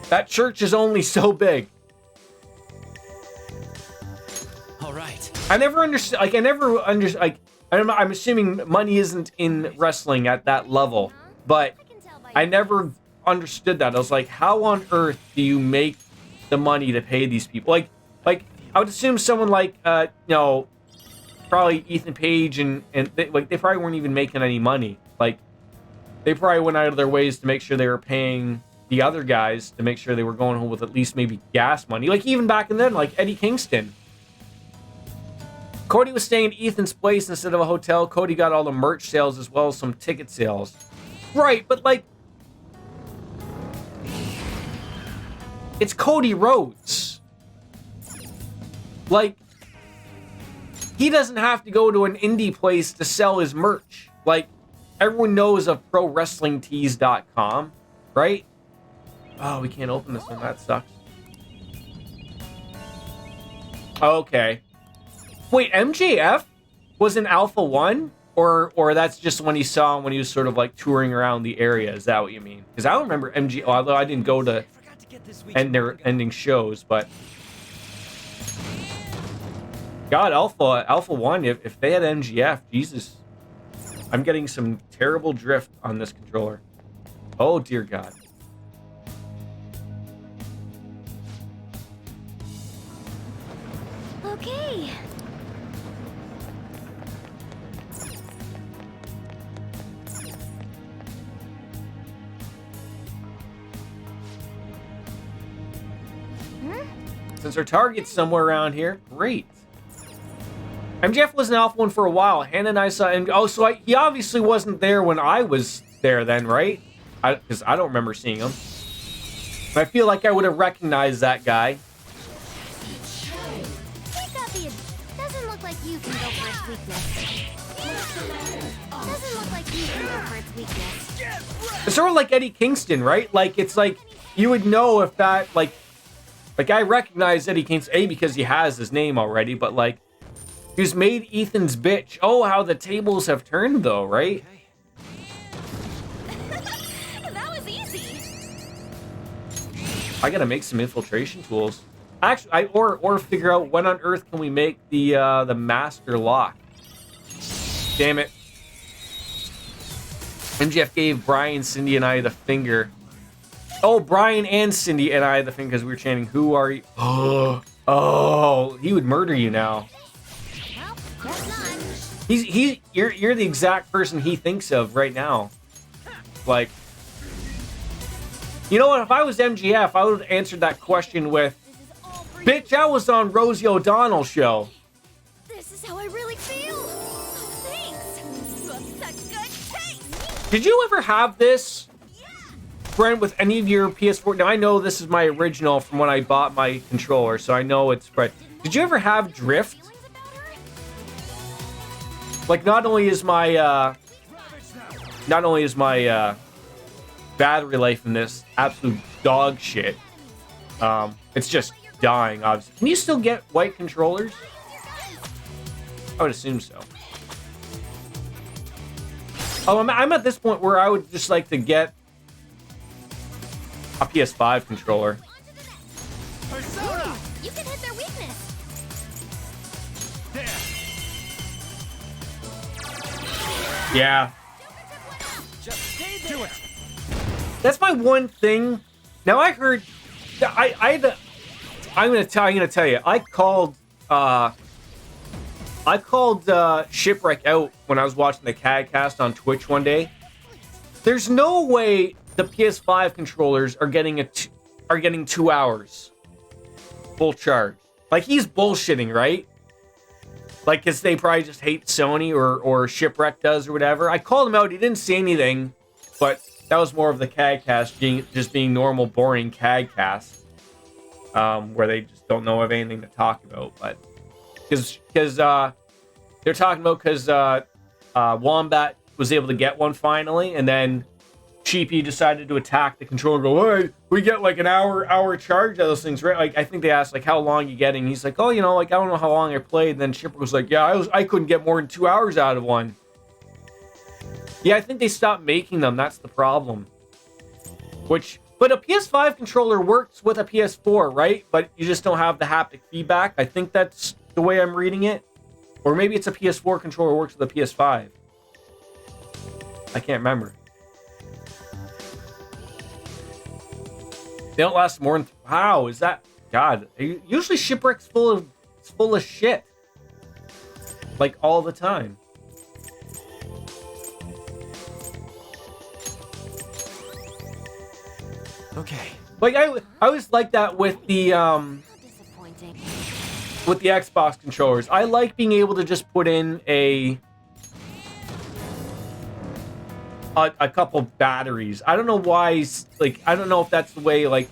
That church is only so big. All right. I never understood. Like, I'm assuming money isn't in wrestling at that level, but I never understood that. I was like, how on earth do you make the money to pay these people? Like I would assume someone like probably Ethan Page and they probably weren't even making any money. Like, they probably went out of their ways to make sure they were paying the other guys to make sure they were going home with at least maybe gas money. Like, even back then, like Eddie Kingston. Cody was staying at Ethan's place instead of a hotel. Cody got all the merch sales as well as some ticket sales. Right, but like, it's Cody Rhodes. Like, he doesn't have to go to an indie place to sell his merch. Like, everyone knows of ProWrestlingTees.com, right? Oh, we can't open this one. That sucks. Okay. Wait, MJF was in Alpha 1? Or that's just when he saw him when he was sort of like touring around the area. Is that what you mean? Because I don't remember MJF, although I didn't go to their ending shows, but God, Alpha 1, if they had MJF, Jesus. I'm getting some terrible drift on this controller. Oh, dear God. Okay. Since our target's somewhere around here, great. MJF was an Alpha 1 for a while. Hannah and I saw him. Oh, so he obviously wasn't there when I was there then, right? Because I don't remember seeing him. I feel like I would have recognized that guy. Doesn't look like you can go for its weakness. Doesn't look like you can go for its weakness. It's sort of like Eddie Kingston, right? Like, it's like, you would know if that, like I recognize Eddie Kingston, A, because he has his name already, but like, he's made Ethan's bitch. Oh, how the tables have turned though, right? That was easy. I gotta make some infiltration tools. Actually, or figure out when on earth can we make the master lock. Damn it. MJF gave Brian, Cindy, and I the finger. Oh, Brian and Cindy and I the finger because we were chanting, "Who are you?" Oh, he would murder you now. Well, guess not. You're the exact person he thinks of right now. Like, you know what? If I was MGF, I would have answered that question with, "Bitch, I was on Rosie O'Donnell's show." This is how I really feel. Thanks. You have such good taste. Did you ever have this, Brent, with any of your PS4? Now, I know this is my original from when I bought my controller, so I know it's spread. Did you ever have drift? Like, not only is my battery life in this absolute dog shit, it's just dying, obviously. Can you still get white controllers? I would assume so. Oh, I'm at this point where I would just like to get a PS5 controller. Persona! You can hit their weakness. Yeah. Just stay there. Do it. That's my one thing. Now I heard, I'm gonna tell you. I called Shipwreck out when I was watching the CADcast on Twitch one day. There's no way the PS5 controllers are getting 2 hours full charge. Like, he's bullshitting, right? Like, because they probably just hate Sony or Shipwreck does or whatever. I called him out. He didn't say anything, but that was more of the CAG cast being normal, boring CAG cast, where they just don't know of anything to talk about. But because they're talking about Wombat was able to get one finally, and then Cheapy decided to attack the controller and go, hey, we get like an hour charge out of those things, right? Like, I think they asked, like, how long you getting? He's like, oh, like, I don't know how long I played. And then Shipper was like, yeah, I couldn't get more than 2 hours out of one. Yeah, I think they stopped making them. That's the problem. But a PS5 controller works with a PS4, right? But you just don't have the haptic feedback. I think that's the way I'm reading it. Or maybe it's a PS4 controller works with a PS5. I can't remember. They don't last more than... Wow, is that... God. Usually Shipwreck's full of shit. Like, all the time. Okay. Like, I always like that with the, Disappointing. with the Xbox controllers. I like being able to just put in a couple batteries. I don't know why, like, I don't know if that's the way, like,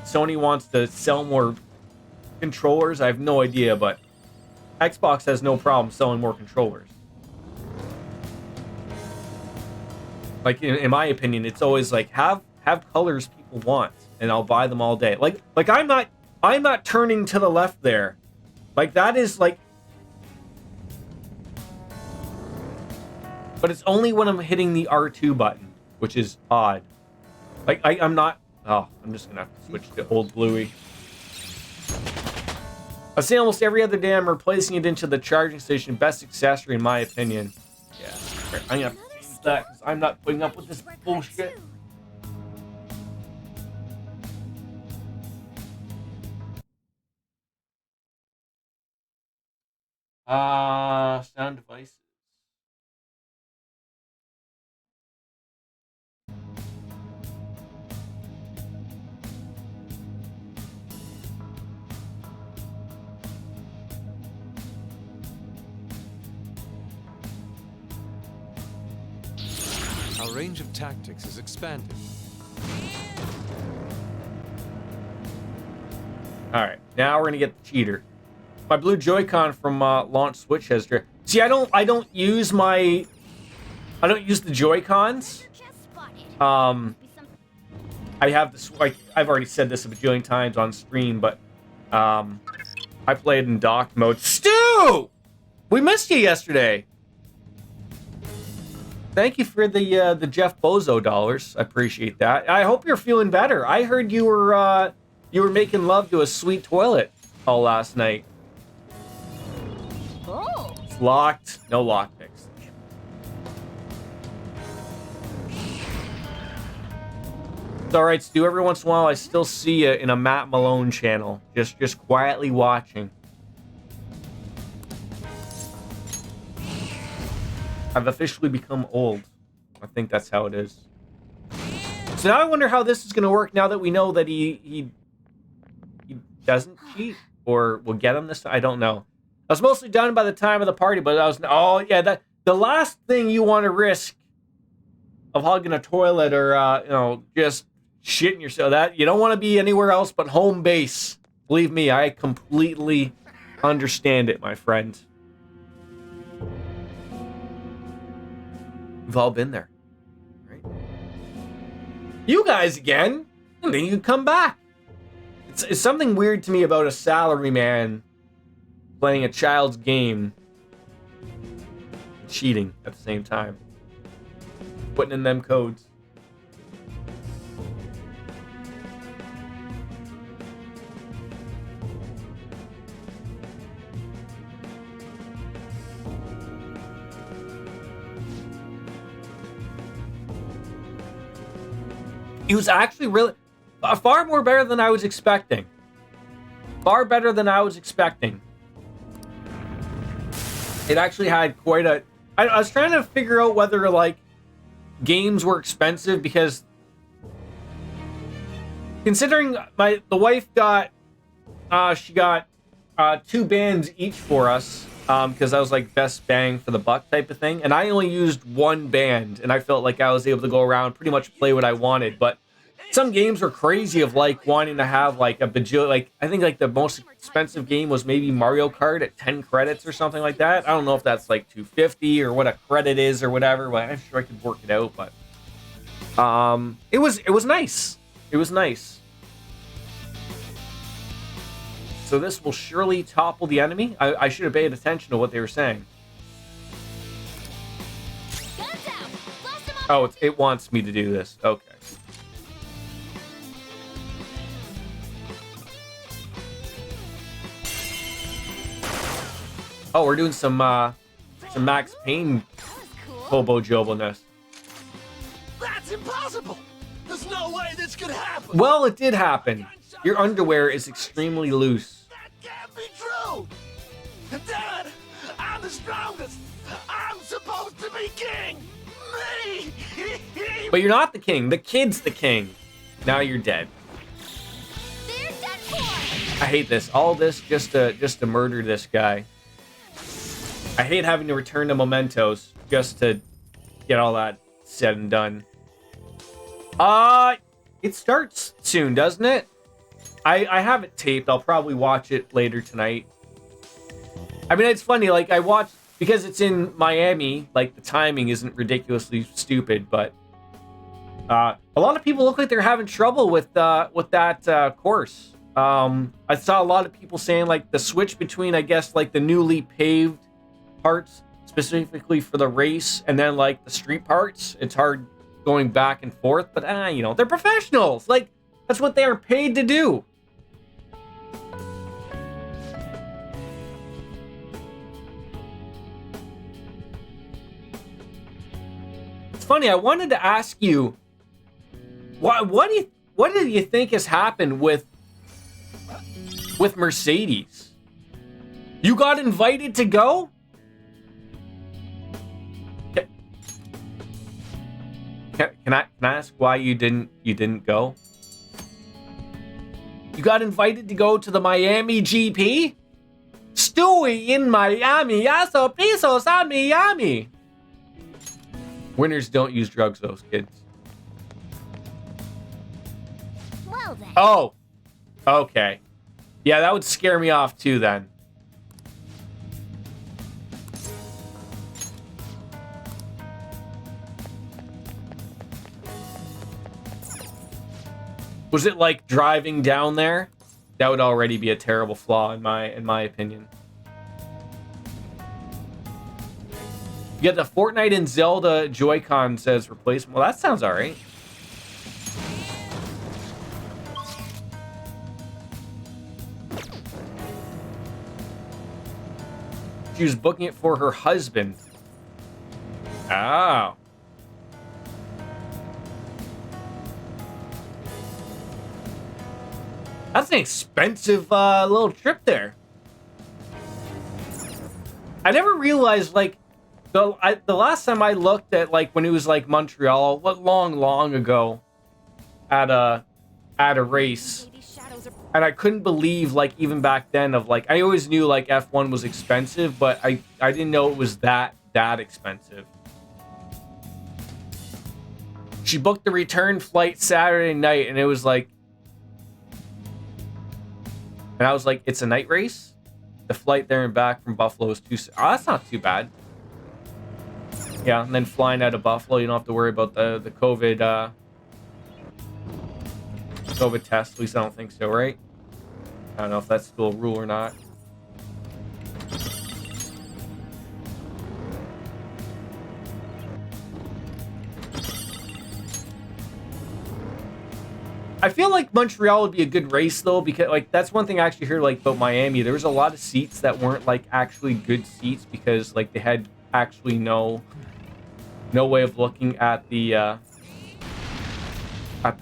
Sony wants to sell more controllers. I have no idea, but Xbox has no problem selling more controllers. Like, in my opinion, it's always like, have colors people want, and I'll buy them all day. Like I'm not turning to the left there. Like, that is like... But it's only when I'm hitting the R2 button, which is odd. Like, I'm not... Oh, I'm just gonna have to switch to Old Bluey. I say almost every other day I'm replacing it into the charging station. Best accessory, in my opinion. Yeah, I'm gonna have to change that, because I'm not putting up with this bullshit. Sound devices. Our range of tactics is expanded. All right, now we're gonna get the cheater. My blue Joy-Con from launch Switch has... See, I don't use the Joy-Cons. I have this... I've already said this a bajillion times on stream, but I played in docked mode. Stu! We missed you yesterday. Thank you for the Jeff Bozo dollars. I appreciate that. I hope you're feeling better. I heard you were making love to a sweet toilet all last night. Oh. It's locked. No lockpicks. It's all right, Stu. Every once in a while, I still see you in a Matt Malone channel, just quietly watching. I've officially become old. I think that's how it is. So now I wonder how this is going to work now that we know that he doesn't cheat, or will get him this time. I don't know. I was mostly done by the time of the party, but that the last thing you want to risk of hugging a toilet or just shitting yourself, that you don't want to be anywhere else but home base. Believe me, I completely understand it, my friend. We've all been there, right? You guys again, and then you come back. It's something weird to me about a salaryman playing a child's game, cheating at the same time, putting in them codes. He was actually really far more better than I was expecting. Far better than I was expecting. It actually had quite a... I was trying to figure out whether, like, games were expensive, because considering the wife got... she got 2 bands each for us, because that was like best bang for the buck type of thing. And I only used 1 band, and I felt like I was able to go around pretty much play what I wanted. But some games were crazy of like wanting to have like a bajillion. Like I think like the most expensive game was maybe Mario Kart at 10 credits or something like that. I don't know if that's like 250 or what a credit is or whatever. But I'm sure I could work it out. But it was nice. It was nice. So this will surely topple the enemy. I should have paid attention to what they were saying. Oh, it wants me to do this. Okay. Oh, we're doing some Max Payne hobo jobiness. That's impossible! There's no way this could happen! Well, it did happen. Your underwear is extremely loose. That can't be true! Damn it! I'm the strongest! I'm supposed to be king! Me! But you're not the king. The kid's the king. Now you're dead. They're dead for! I hate this. All this just to murder this guy. I hate having to return to mementos just to get all that said and done. It starts soon, doesn't it? I have it taped. I'll probably watch it later tonight. I mean, it's funny, like, I watched, because it's in Miami, like, the timing isn't ridiculously stupid, but a lot of people look like they're having trouble with that course. I saw a lot of people saying, like, the switch between, I guess, like, the newly paved parts, specifically for the race, and then, like, the street parts, it's hard going back and forth, but, you know, they're professionals. Like, that's what they are paid to do. It's funny, I wanted to ask you, what do you think has happened with Mercedes? You got invited to go? Can I ask why you didn't go? You got invited to go to the Miami GP? Stewie in Miami, yaso pisos on Miami. Winners don't use drugs, those kids. Well then. Oh, okay. Yeah, that would scare me off too then. Was it like driving down there? That would already be a terrible flaw in my opinion. You get the Fortnite and Zelda Joy-Con says replacement. Well, that sounds alright. She was booking it for her husband. Oh. That's an expensive little trip there. I never realized, like, the last time I looked at, like, when it was, like, Montreal, what long ago, at a race, and I couldn't believe, like, even back then of, like, I always knew, like, F1 was expensive, but I didn't know it was that expensive. She booked the return flight Saturday night, and it was, like, and I was like, it's a night race? The flight there and back from Buffalo is that's not too bad. Yeah, and then flying out of Buffalo, you don't have to worry about the COVID COVID test. At least I don't think so, right? I don't know if that's still a rule or not. I feel like Montreal would be a good race though, because like that's one thing I actually heard like about Miami. There was a lot of seats that weren't like actually good seats because like they had actually no way of looking at the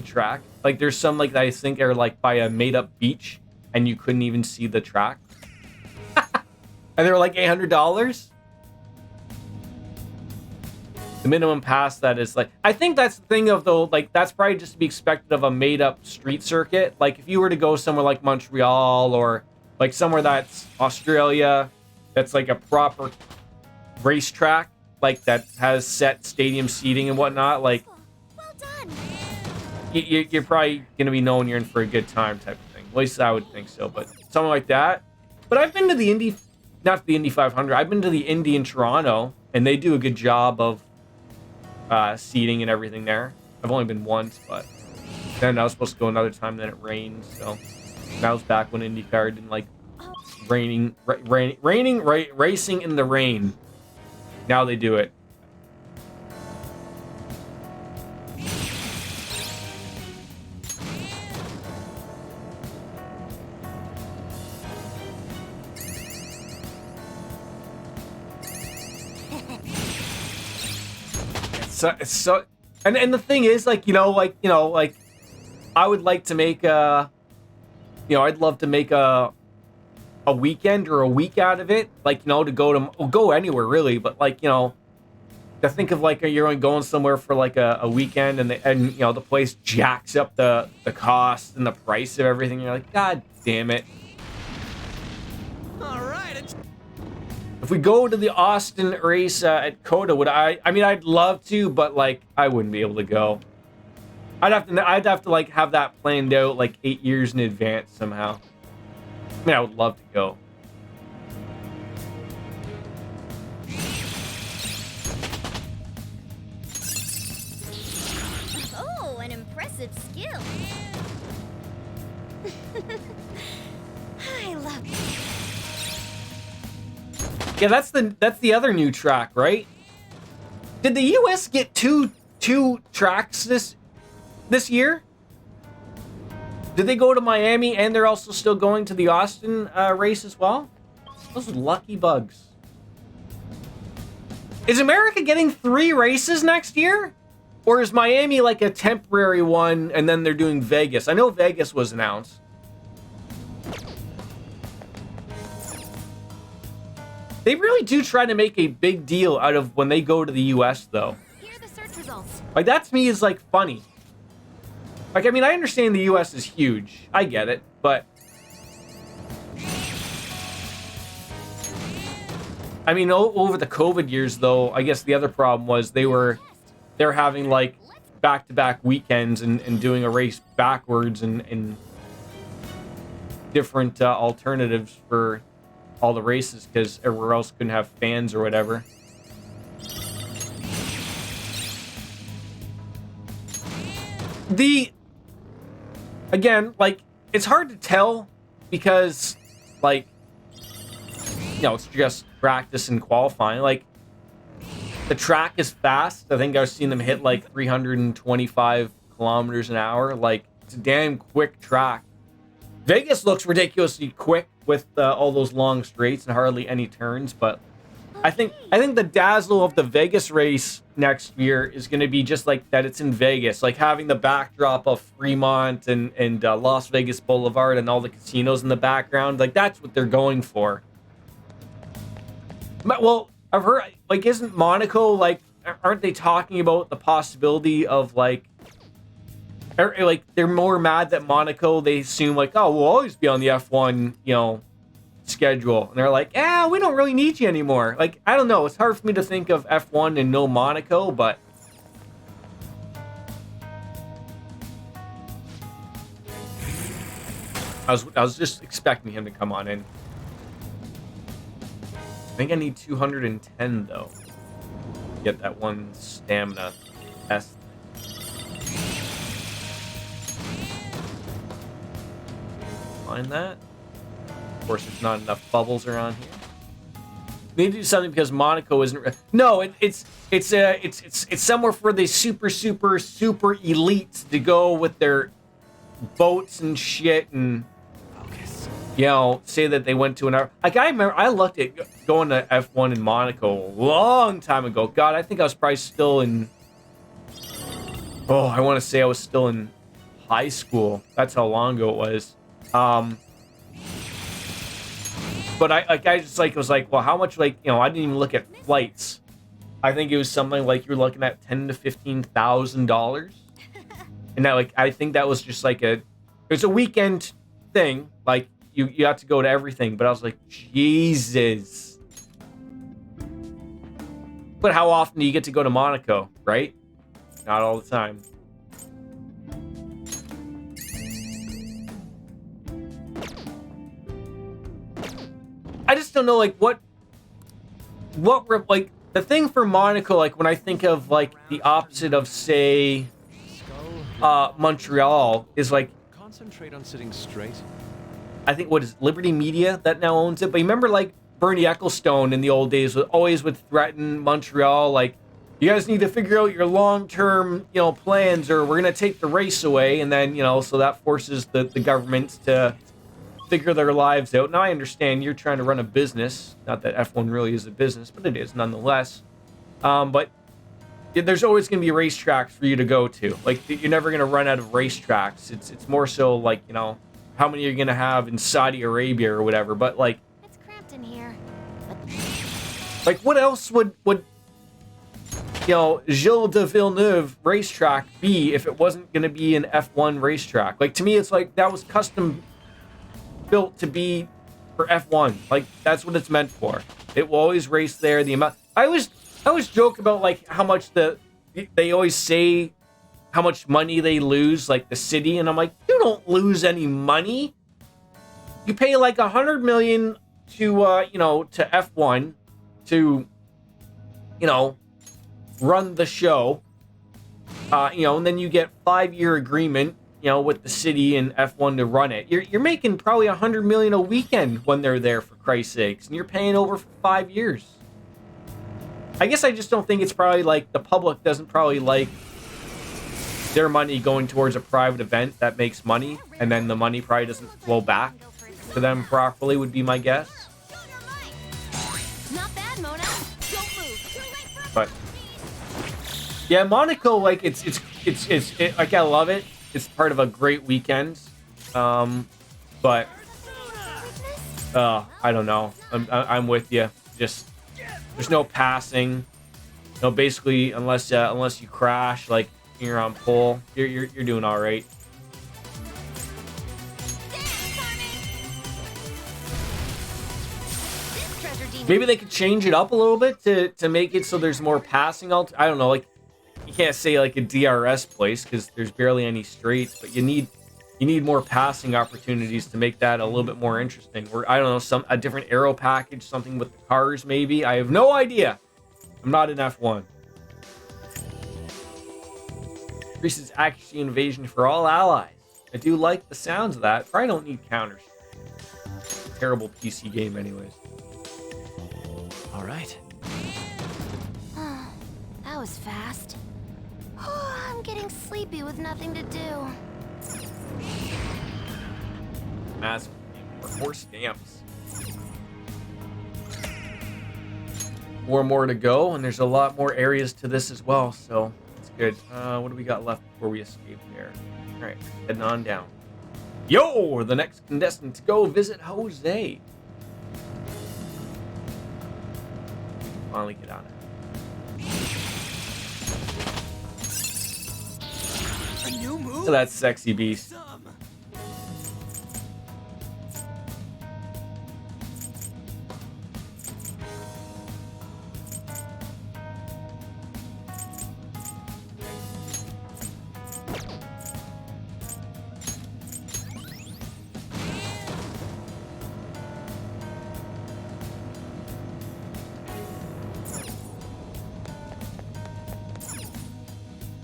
track. Like there's some like that I think are like by a made up beach and you couldn't even see the track. And they were like $800. The minimum pass that is like, I think that's the thing of though, like that's probably just to be expected of a made up street circuit. Like if you were to go somewhere like Montreal or like somewhere that's Australia, that's like a proper racetrack, like that has set stadium seating and whatnot, like Well done. you're probably gonna be knowing you're in for a good time type of thing. At least I would think so. But something like that. But I've been to the Indy, not the Indy 500. I've been to the Indy in Toronto, and they do a good job of seating and everything there. I've only been once, but then I was supposed to go another time. Then it rained, so that was back when IndyCar didn't like racing in the rain. Now they do it. It's so and the thing is, like, like I would like to make I'd love to make a weekend or a week out of it, like, to go anywhere really, but like, to think of like you're going somewhere for like a weekend, and the place jacks up the cost and the price of everything. You're like, God damn it. All right. If we go to the Austin race at COTA, I'd love to, but like I wouldn't be able to go. I'd have to like have that planned out like 8 years in advance somehow. I mean, I would love to go. Oh, an impressive skill. I love it. Yeah, that's the other new track, right? Did the US get two tracks this year? Did they go to Miami and they're also still going to the Austin race as well? Those lucky bugs. Is America getting 3 races next year? Or is Miami like a temporary one and then they're doing Vegas? I know Vegas was announced. They really do try to make a big deal out of when they go to the US, though. Here are the search results. Like, that to me is like funny. Like, I mean, I understand the US is huge. I get it, but I mean, over the COVID years, though, I guess the other problem was they're having like back-to-back weekends and doing a race backwards and different alternatives for all the races because everywhere else couldn't have fans or whatever. Again, like, it's hard to tell because, like, it's just practice and qualifying. Like, the track is fast. I think I've seen them hit like 325 kilometers an hour. Like, it's a damn quick track. Vegas looks ridiculously quick with all those long straights and hardly any turns, but I think the dazzle of the Vegas race next year is going to be just like that. It's in Vegas, like having the backdrop of Fremont and Las Vegas Boulevard and all the casinos in the background. Like, that's what they're going for. Well, I've heard, like, isn't Monaco, like, aren't they talking about the possibility of like they're more mad that Monaco, they assume like, oh, we'll always be on the F1, schedule. And they're like, we don't really need you anymore. Like, I don't know. It's hard for me to think of F1 and no Monaco, but I was just expecting him to come on in. I think I need 210 though. To get that one stamina test. Find that. Of course, there's not enough bubbles around here. We need to do something because Monaco isn't. No, it's somewhere for the super elites to go with their boats and shit and say that they went to an. Like, I remember I looked at going to F1 in Monaco a long time ago. God, I think I was probably still in. Oh, I want to say I was still in high school. That's how long ago it was. But I just was like, well, how much, I didn't even look at flights. I think it was something like you were looking at $10,000 to $15,000, and that, I think that was just like it's a weekend thing. Like, you have to go to everything. But I was like, Jesus. But how often do you get to go to Monaco, right? Not all the time. I just don't know, like, what we're, like, the thing for Monaco, like, when I think of, like, the opposite of, say, Montreal, is, like, Concentrate on sitting straight. I think, what is Liberty Media that now owns it? But you remember, like, Bernie Ecclestone in the old days always would threaten Montreal, like, you guys need to figure out your long-term, you know, plans, or we're going to take the race away. And then, you know, so that forces the governments to figure their lives out. Now, I understand you're trying to run a business. Not that F1 really is a business, but it is nonetheless. But there's always going to be racetracks for you to go to. Like, you're never going to run out of racetracks. It's more so, like, you know, how many you're going to have in Saudi Arabia or whatever. But, like... It's cramped in here. Like, what else would you know, Gilles de Villeneuve racetrack be if it wasn't going to be an F1 racetrack? Like, to me, it's like that was custom built to be for F1. Like, that's what it's meant for. It will always race there. The amount I always joke about, like, how much they always say how much money they lose, like the city, and I'm like, you don't lose any money. You pay like $100 million to you know, to F1 to, you know, run the show, you know, and then you get 5-year agreement, you know, with the city and F1 to run it. You're making probably $100 million a weekend when they're there, for Christ's sakes, and you're paying over for 5 years. I guess I just don't think it's probably like the public doesn't probably like their money going towards a private event that makes money, and then the money probably doesn't flow back to them properly, would be my guess. Not bad, Mona. Don't move. Too late for But yeah, Monaco, like, it's like, I love it. It's part of a great weekend. But I don't know. I'm with you. Just there's no passing. No, basically, unless you crash, like, you're on pole, you're doing all right. Maybe they could change it up a little bit to make it so there's more passing. I don't know, like, you can't say like a DRS place because there's barely any straights, but you need more passing opportunities to make that a little bit more interesting. Or I don't know, a different aero package, something with the cars maybe. I have no idea. I'm not an F1. Increases accuracy and evasion for all allies. I do like the sounds of that. Probably don't need counters. Terrible PC game anyways. All right. That was fast. I'm getting sleepy with nothing to do. Massive for more stamps. More to go, and there's a lot more areas to this as well, so it's good. What do we got left before we escape there? All right, heading on down. Yo, the next contestant to go visit Jose. Finally get on it. A new move? Look at that sexy beast.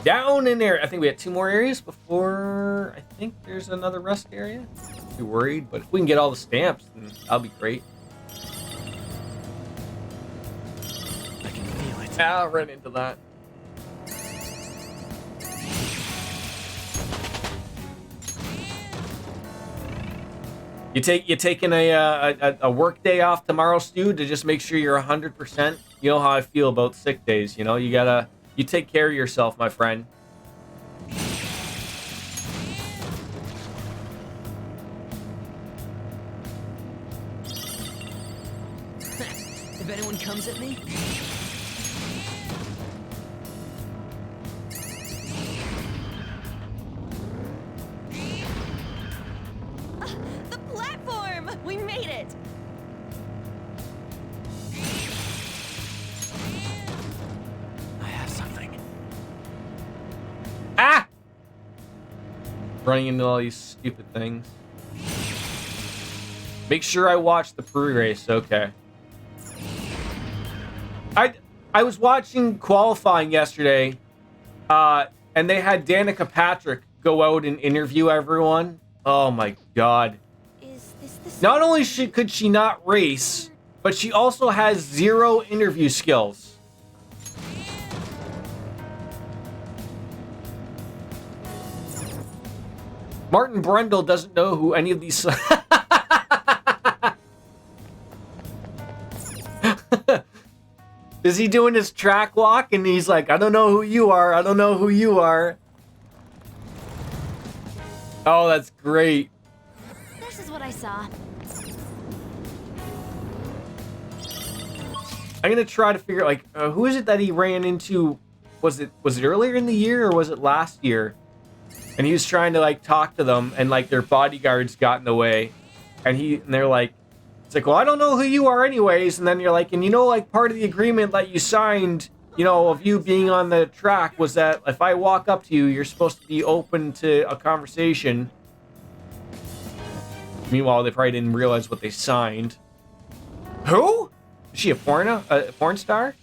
Down in there. I think we had 2 more areas before. I think there's another rest area. Not too worried, but if we can get all the stamps, then that'll be great. I can feel it. I'll run into that. You taking a work day off tomorrow, Stu, to just make sure you're 100%. You know how I feel about sick days. You know, you take care of yourself, my friend. If anyone comes at me, The platform! running into all these stupid things. Make sure I watch the pre-race. Okay. I was watching qualifying yesterday, and they had Danica Patrick go out and interview everyone. Oh my god. Is this the Not only could she not race, but she also has 0 interview skills. Martin Brundle doesn't know who any of these... Is he doing his track walk and he's like, I don't know who you are, I don't know who you are. Oh, that's great. This is what I saw. I'm gonna try to figure like who is it that he ran into? Was it earlier in the year or was it last year? And he was trying to like talk to them and like their bodyguards got in the way, and they're like, it's like, well, I don't know who you are anyways. And then you're like, and you know, like part of the agreement that you signed, you know, of you being on the track was that if I walk up to you, you're supposed to be open to a conversation. Meanwhile, they probably didn't realize what they signed. Who? Is she a porn star?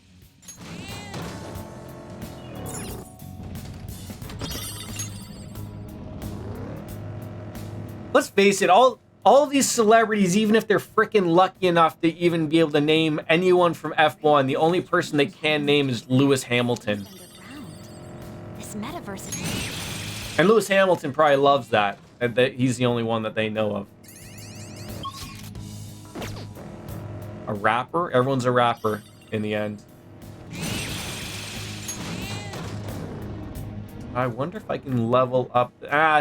Let's face it, all of these celebrities, even if they're freaking lucky enough to even be able to name anyone from F1, the only person they can name is Lewis Hamilton. Underground. This metaverse. And Lewis Hamilton probably loves that he's the only one that they know of. A rapper? Everyone's a rapper in the end. I wonder if I can level up.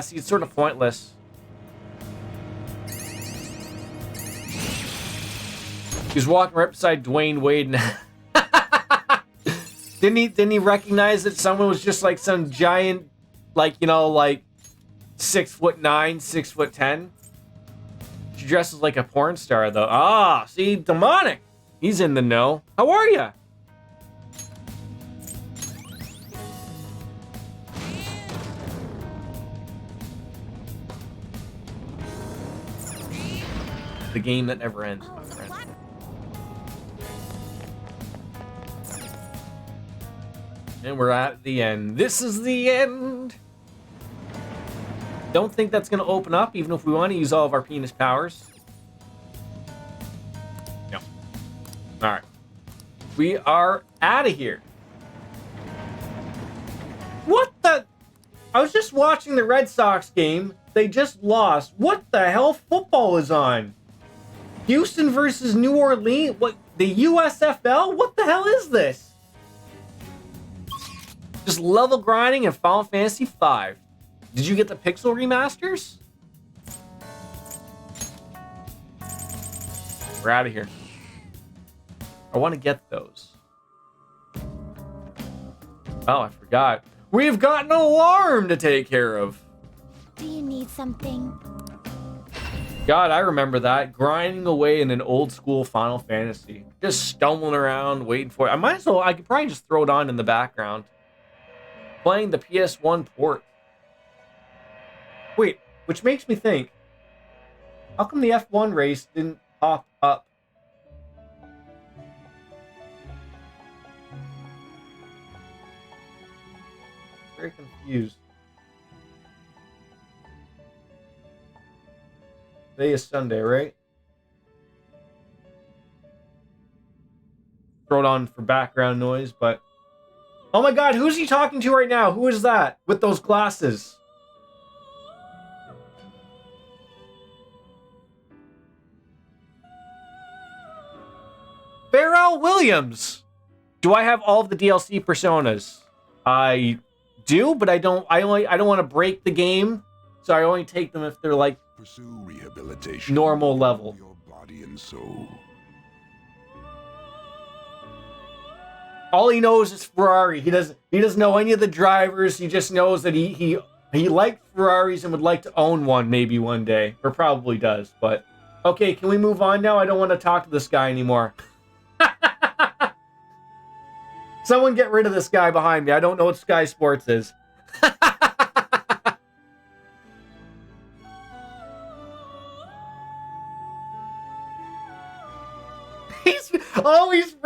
See, it's sort of pointless. He's walking right beside Dwayne Wade. Didn't he recognize that someone was just like some giant, like, you know, like 6'9", 6'10"? She dresses like a porn star though. Ah, see, demonic. He's in the know. How are ya? The game that never ends, my friend. And we're at the end. This is the end. Don't think that's going to open up, even if we want to use all of our penis powers. No. All right. We are out of here. What the? I was just watching the Red Sox game. They just lost. What the hell football is on? Houston versus New Orleans? What? The USFL? What the hell is this? Just level grinding in Final Fantasy V. Did you get the Pixel remasters? We're out of here. I want to get those. Oh, I forgot. We've got an alarm to take care of. Do you need something? God, I remember that. Grinding away in an old school Final Fantasy. Just stumbling around, waiting for it. I could probably just throw it on in the background. Playing the PS1 port. Wait, which makes me think, how come the F1 race didn't pop up? Very confused. Today is Sunday, right? Throw it on for background noise, but... Oh my god, who's he talking to right now? Who is that with those glasses? Pharrell Williams. Do I have all of the DLC personas? I do, but I don't want to break the game, so I only take them if they're like Pursue rehabilitation. normal level. Your body and soul. All he knows is Ferrari. He doesn't know any of the drivers. He just knows that he liked Ferraris and would like to own one maybe one day, or probably does. But okay, can we move on now? I don't want to talk to this guy anymore. Someone get rid of this guy behind me. I don't know what Sky Sports is.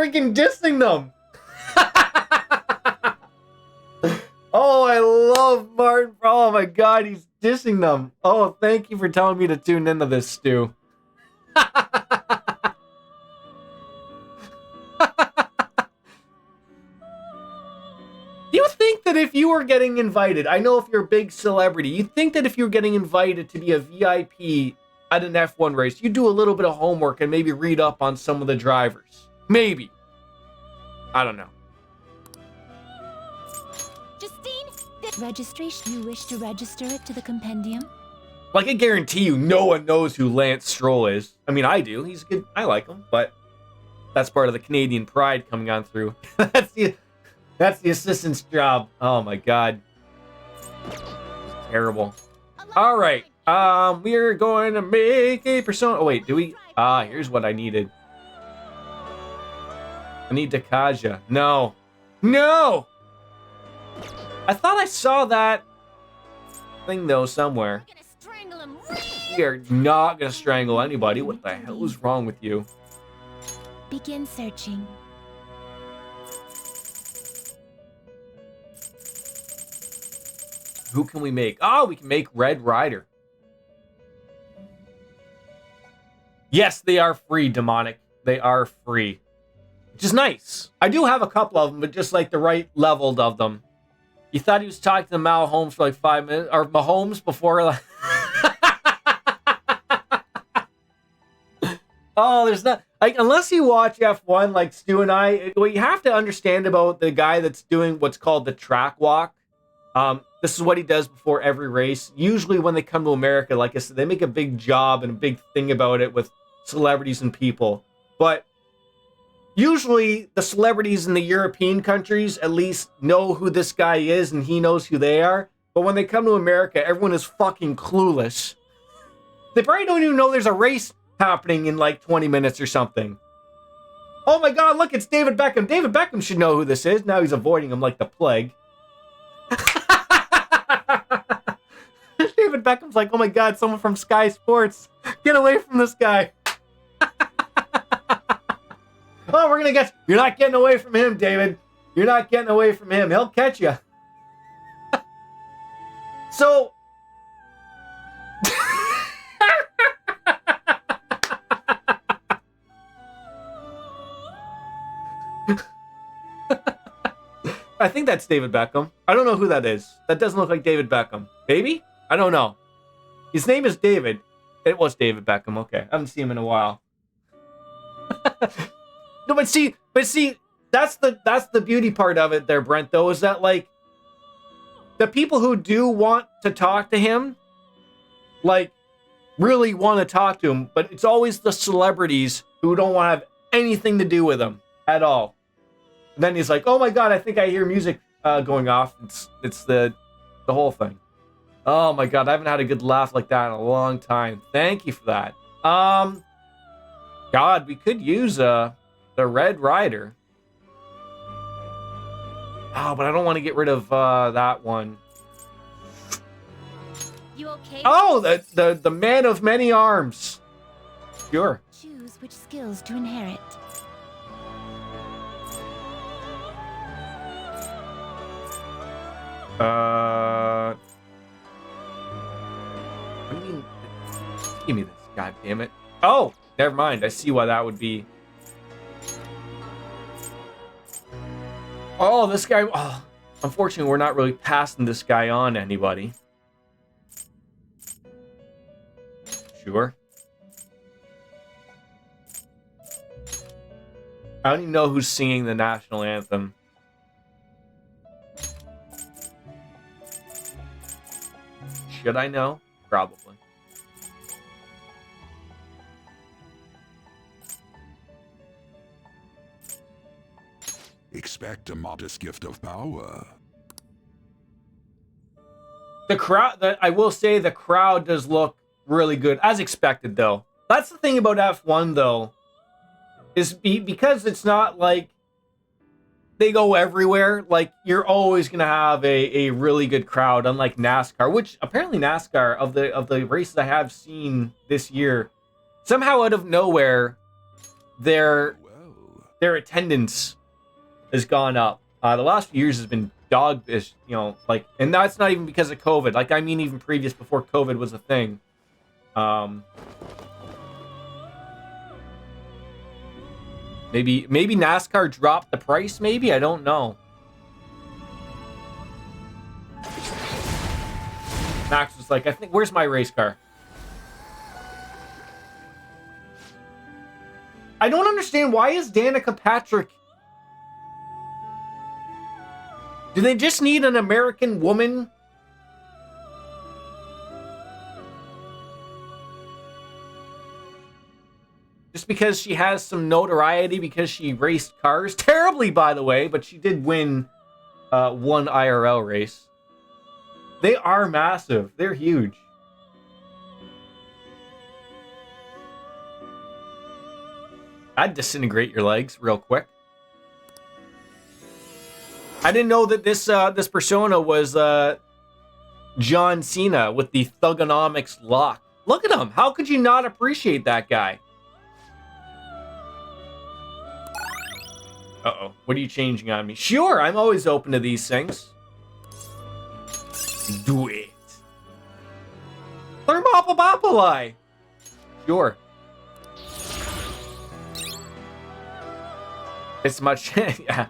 freaking dissing them. Oh, I love Martin. Oh my god, he's dissing them. Oh, thank you for telling me to tune into this, Stu. Do you think that if you were getting invited, I know if you're a big celebrity, you think that if you were getting invited to be a VIP at an F1 race, you'd do a little bit of homework and maybe read up on some of the drivers? Maybe. I don't know. Justine, registration. You wish to register it to the compendium? Like, I guarantee you, no one knows who Lance Stroll is. I mean, I do. He's good. I like him, but that's part of the Canadian pride coming on through. That's the assistant's job. Oh my god. Terrible. All right. We are going to make a persona. Oh wait, do we? Here's what I needed. I need Dakaja. No. No! I thought I saw that thing though somewhere. I'm gonna strangle him. We are not gonna strangle anybody. What the hell is wrong with you? Begin searching. Who can we make? Oh, we can make Red Rider. Yes, they are free, Demonic. They are free. Which is nice. I do have a couple of them, but just like the right leveled of them. You thought he was talking to Mal Holmes for like 5 minutes? Or Mahomes before like... Oh, there's not... Like, unless you watch F1 like Stu and I, what you have to understand about the guy that's doing what's called the track walk, this is what he does before every race. Usually when they come to America, like I said, they make a big job and a big thing about it with celebrities and people. But usually the celebrities in the European countries at least know who this guy is and he knows who they are. But when they come to America, everyone is fucking clueless. They probably don't even know there's a race happening in like 20 minutes or something. Oh my god, look, it's David Beckham. David Beckham should know who this is. Now he's avoiding him like the plague. David Beckham's like, oh my god, someone from Sky Sports. Get away from this guy. Oh, we're gonna get... You're not getting away from him, David. You're not getting away from him. He'll catch you. So... I think that's David Beckham. I don't know who that is. That doesn't look like David Beckham. Maybe? I don't know. His name is David. It was David Beckham. Okay. I haven't seen him in a while. No, but see, that's the beauty part of it there, Brent, though, is that like the people who do want to talk to him, like, really want to talk to him, but it's always the celebrities who don't want to have anything to do with him at all. And then he's like, oh my god, I think I hear music going off. It's the whole thing. Oh my god, I haven't had a good laugh like that in a long time. Thank you for that. God, we could use the Red Rider. Oh, but I don't want to get rid of that one. You okay? Oh, the man of many arms. Sure. Choose which skills to inherit. What do you mean? Give me this, god damn it. Oh, never mind. I see why that would be. Oh, this guy. Oh, unfortunately, we're not really passing this guy on to anybody. Sure. I don't even know who's singing the national anthem. Should I know? Probably. Expect a modest gift of power. The crowd, I will say the crowd does look really good, as expected, though. That's the thing about F1, though, is because it's not like they go everywhere, like, you're always going to have a really good crowd, unlike NASCAR, which apparently NASCAR, of the races I have seen this year, somehow out of nowhere, their their attendance has gone up. The last few years has been dog-ish, you know, like, and that's not even because of COVID. Like, I mean, even previous, before COVID was a thing. Maybe NASCAR dropped the price, maybe? I don't know. Max was like, I think, where's my race car? I don't understand, why is Danica Patrick... Do they just need an American woman? Just because she has some notoriety because she raced cars? Terribly, by the way, but she did win one IRL race. They are massive. They're huge. I'd disintegrate your legs real quick. I didn't know that this persona was John Cena with the Thugonomics lock. Look at him. How could you not appreciate that guy? Uh-oh. What are you changing on me? Sure, I'm always open to these things. Do it. Thermopylae. Sure. It's much... yeah.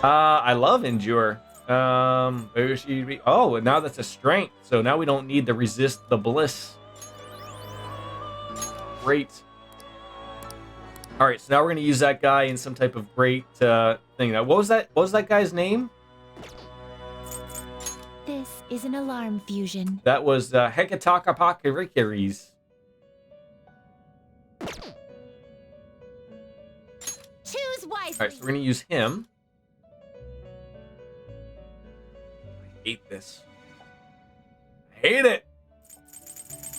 I love Endure. Where should you be? Oh, and now that's a strength. So now we don't need to resist the bliss. Great. All right, so now we're gonna use that guy in some type of great thing. Now, what was that? What was that guy's name? This is an alarm fusion. That was Hekatakapakarikiris. Choose wisely. All right, so we're gonna use him. I hate this. I hate it.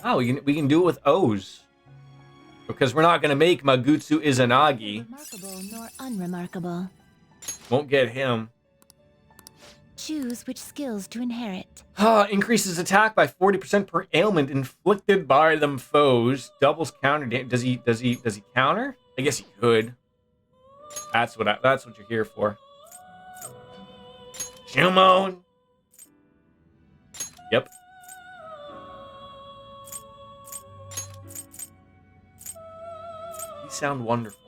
Oh, we can do it with O's. Because we're not going to make Magutsu Izanagi. Remarkable nor unremarkable. Won't get him. Choose which skills to inherit. Increases attack by 40% per ailment inflicted by them foes. Doubles counter damage. Does he counter? I guess he could. That's what you're here for. Shumon. Yep. Sound wonderful.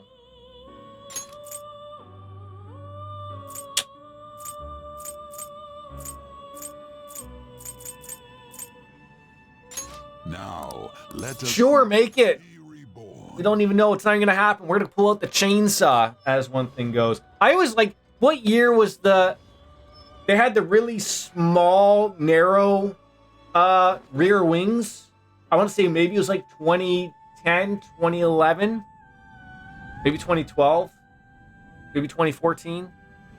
Now, let us Sure, make it. be reborn. We don't even know it's not gonna happen. We're gonna pull out the chainsaw, as one thing goes. I always like, what year was they had the really small, narrow rear wings? I want to say maybe it was like 2010, 2011. Maybe 2012, maybe 2014,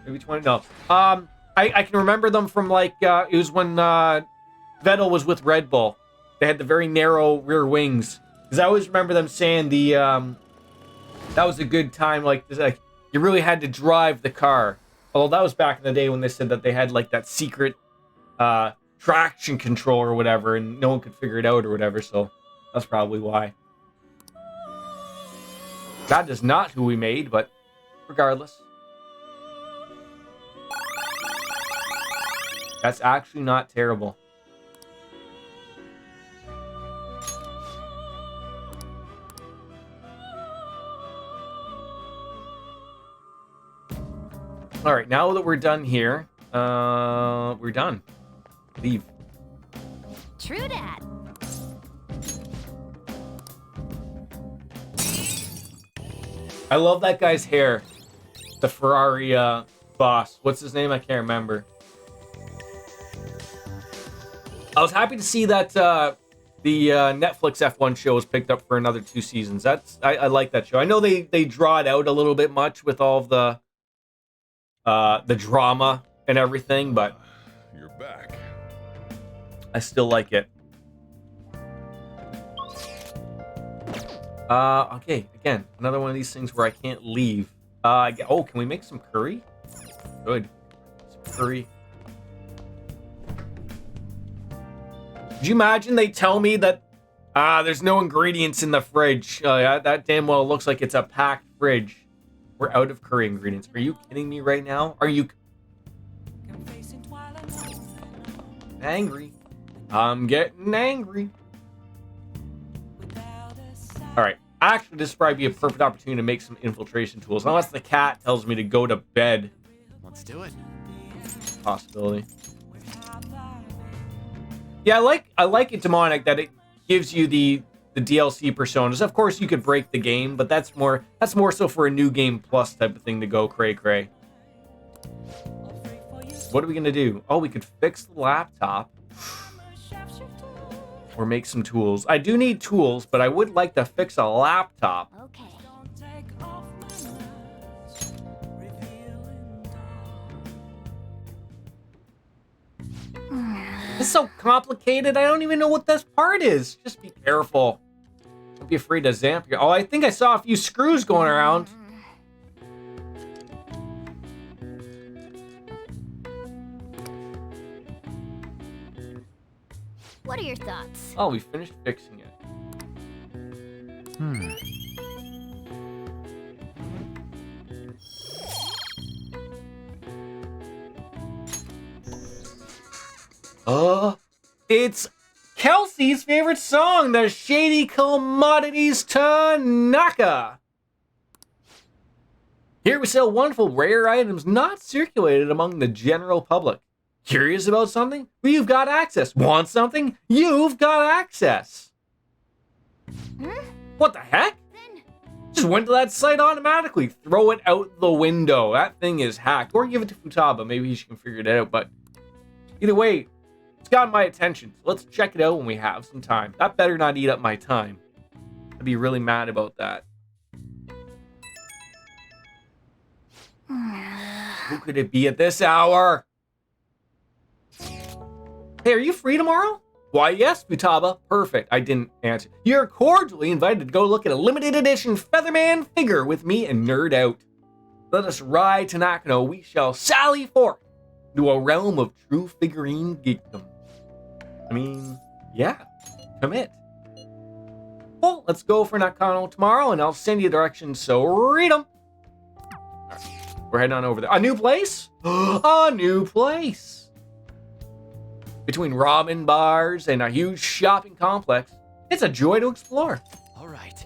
maybe 20. No, I can remember them from like it was when Vettel was with Red Bull. They had the very narrow rear wings. Because I always remember them saying that was a good time. Like you really had to drive the car. Although that was back in the day when they said that they had like that secret traction control or whatever, and no one could figure it out or whatever. So that's probably why. That is not who we made, but regardless. That's actually not terrible. All right, now that we're done here, we're done. Leave. True dat. I love that guy's hair. The Ferrari boss. What's his name? I can't remember. I was happy to see that the Netflix F1 show was picked up for another 2 seasons. I like that show. I know they draw it out a little bit much with all of the drama and everything, but You're back. I still like it. Okay, again, another one of these things where I can't leave. Oh, can we make some curry? Good. Some curry. Could you imagine they tell me that there's no ingredients in the fridge? That damn well looks like it's a packed fridge. We're out of curry ingredients. Are you kidding me right now? Are you angry? I'm getting angry. All right. Actually, this would probably be a perfect opportunity to make some infiltration tools. Unless the cat tells me to go to bed. Let's do it. Possibility. Yeah, I like it, Demonic, that it gives you the DLC personas. Of course, you could break the game, but that's more so for a new game plus type of thing to go cray cray. What are we gonna do? Oh, we could fix the laptop. Or make some tools. I do need tools, but I would like to fix a laptop. Okay. It's so complicated. I don't even know what this part is. Just be careful. Don't be afraid to zamp your... Oh, I think I saw a few screws going around. What are your thoughts? Oh, we finished fixing it. It's Kelsey's favorite song, the Shady Commodities Tanaka. Here we sell wonderful rare items not circulated among the general public. Curious about something? Well, you've got access. Want something? You've got access. What the heck? Just went to that site automatically. Throw it out the window. That thing is hacked. Or give it to Futaba. Maybe she can figure it out. But either way, it's got my attention. So let's check it out when we have some time. That better not eat up my time. I'd be really mad about that. Who could it be at this hour? Hey, are you free tomorrow? Why, yes, Futaba. Perfect. I didn't answer. You're cordially invited to go look at a limited edition Featherman figure with me and nerd out. Let us ride to Nakano. We shall sally forth to a realm of true figurine geekdom. I mean, yeah, commit. Well, let's go for Nakano tomorrow, and I'll send you directions, so read them. Right, we're heading on over there. A new place? A new place. Between ramen bars and a huge shopping complex, it's a joy to explore. All right.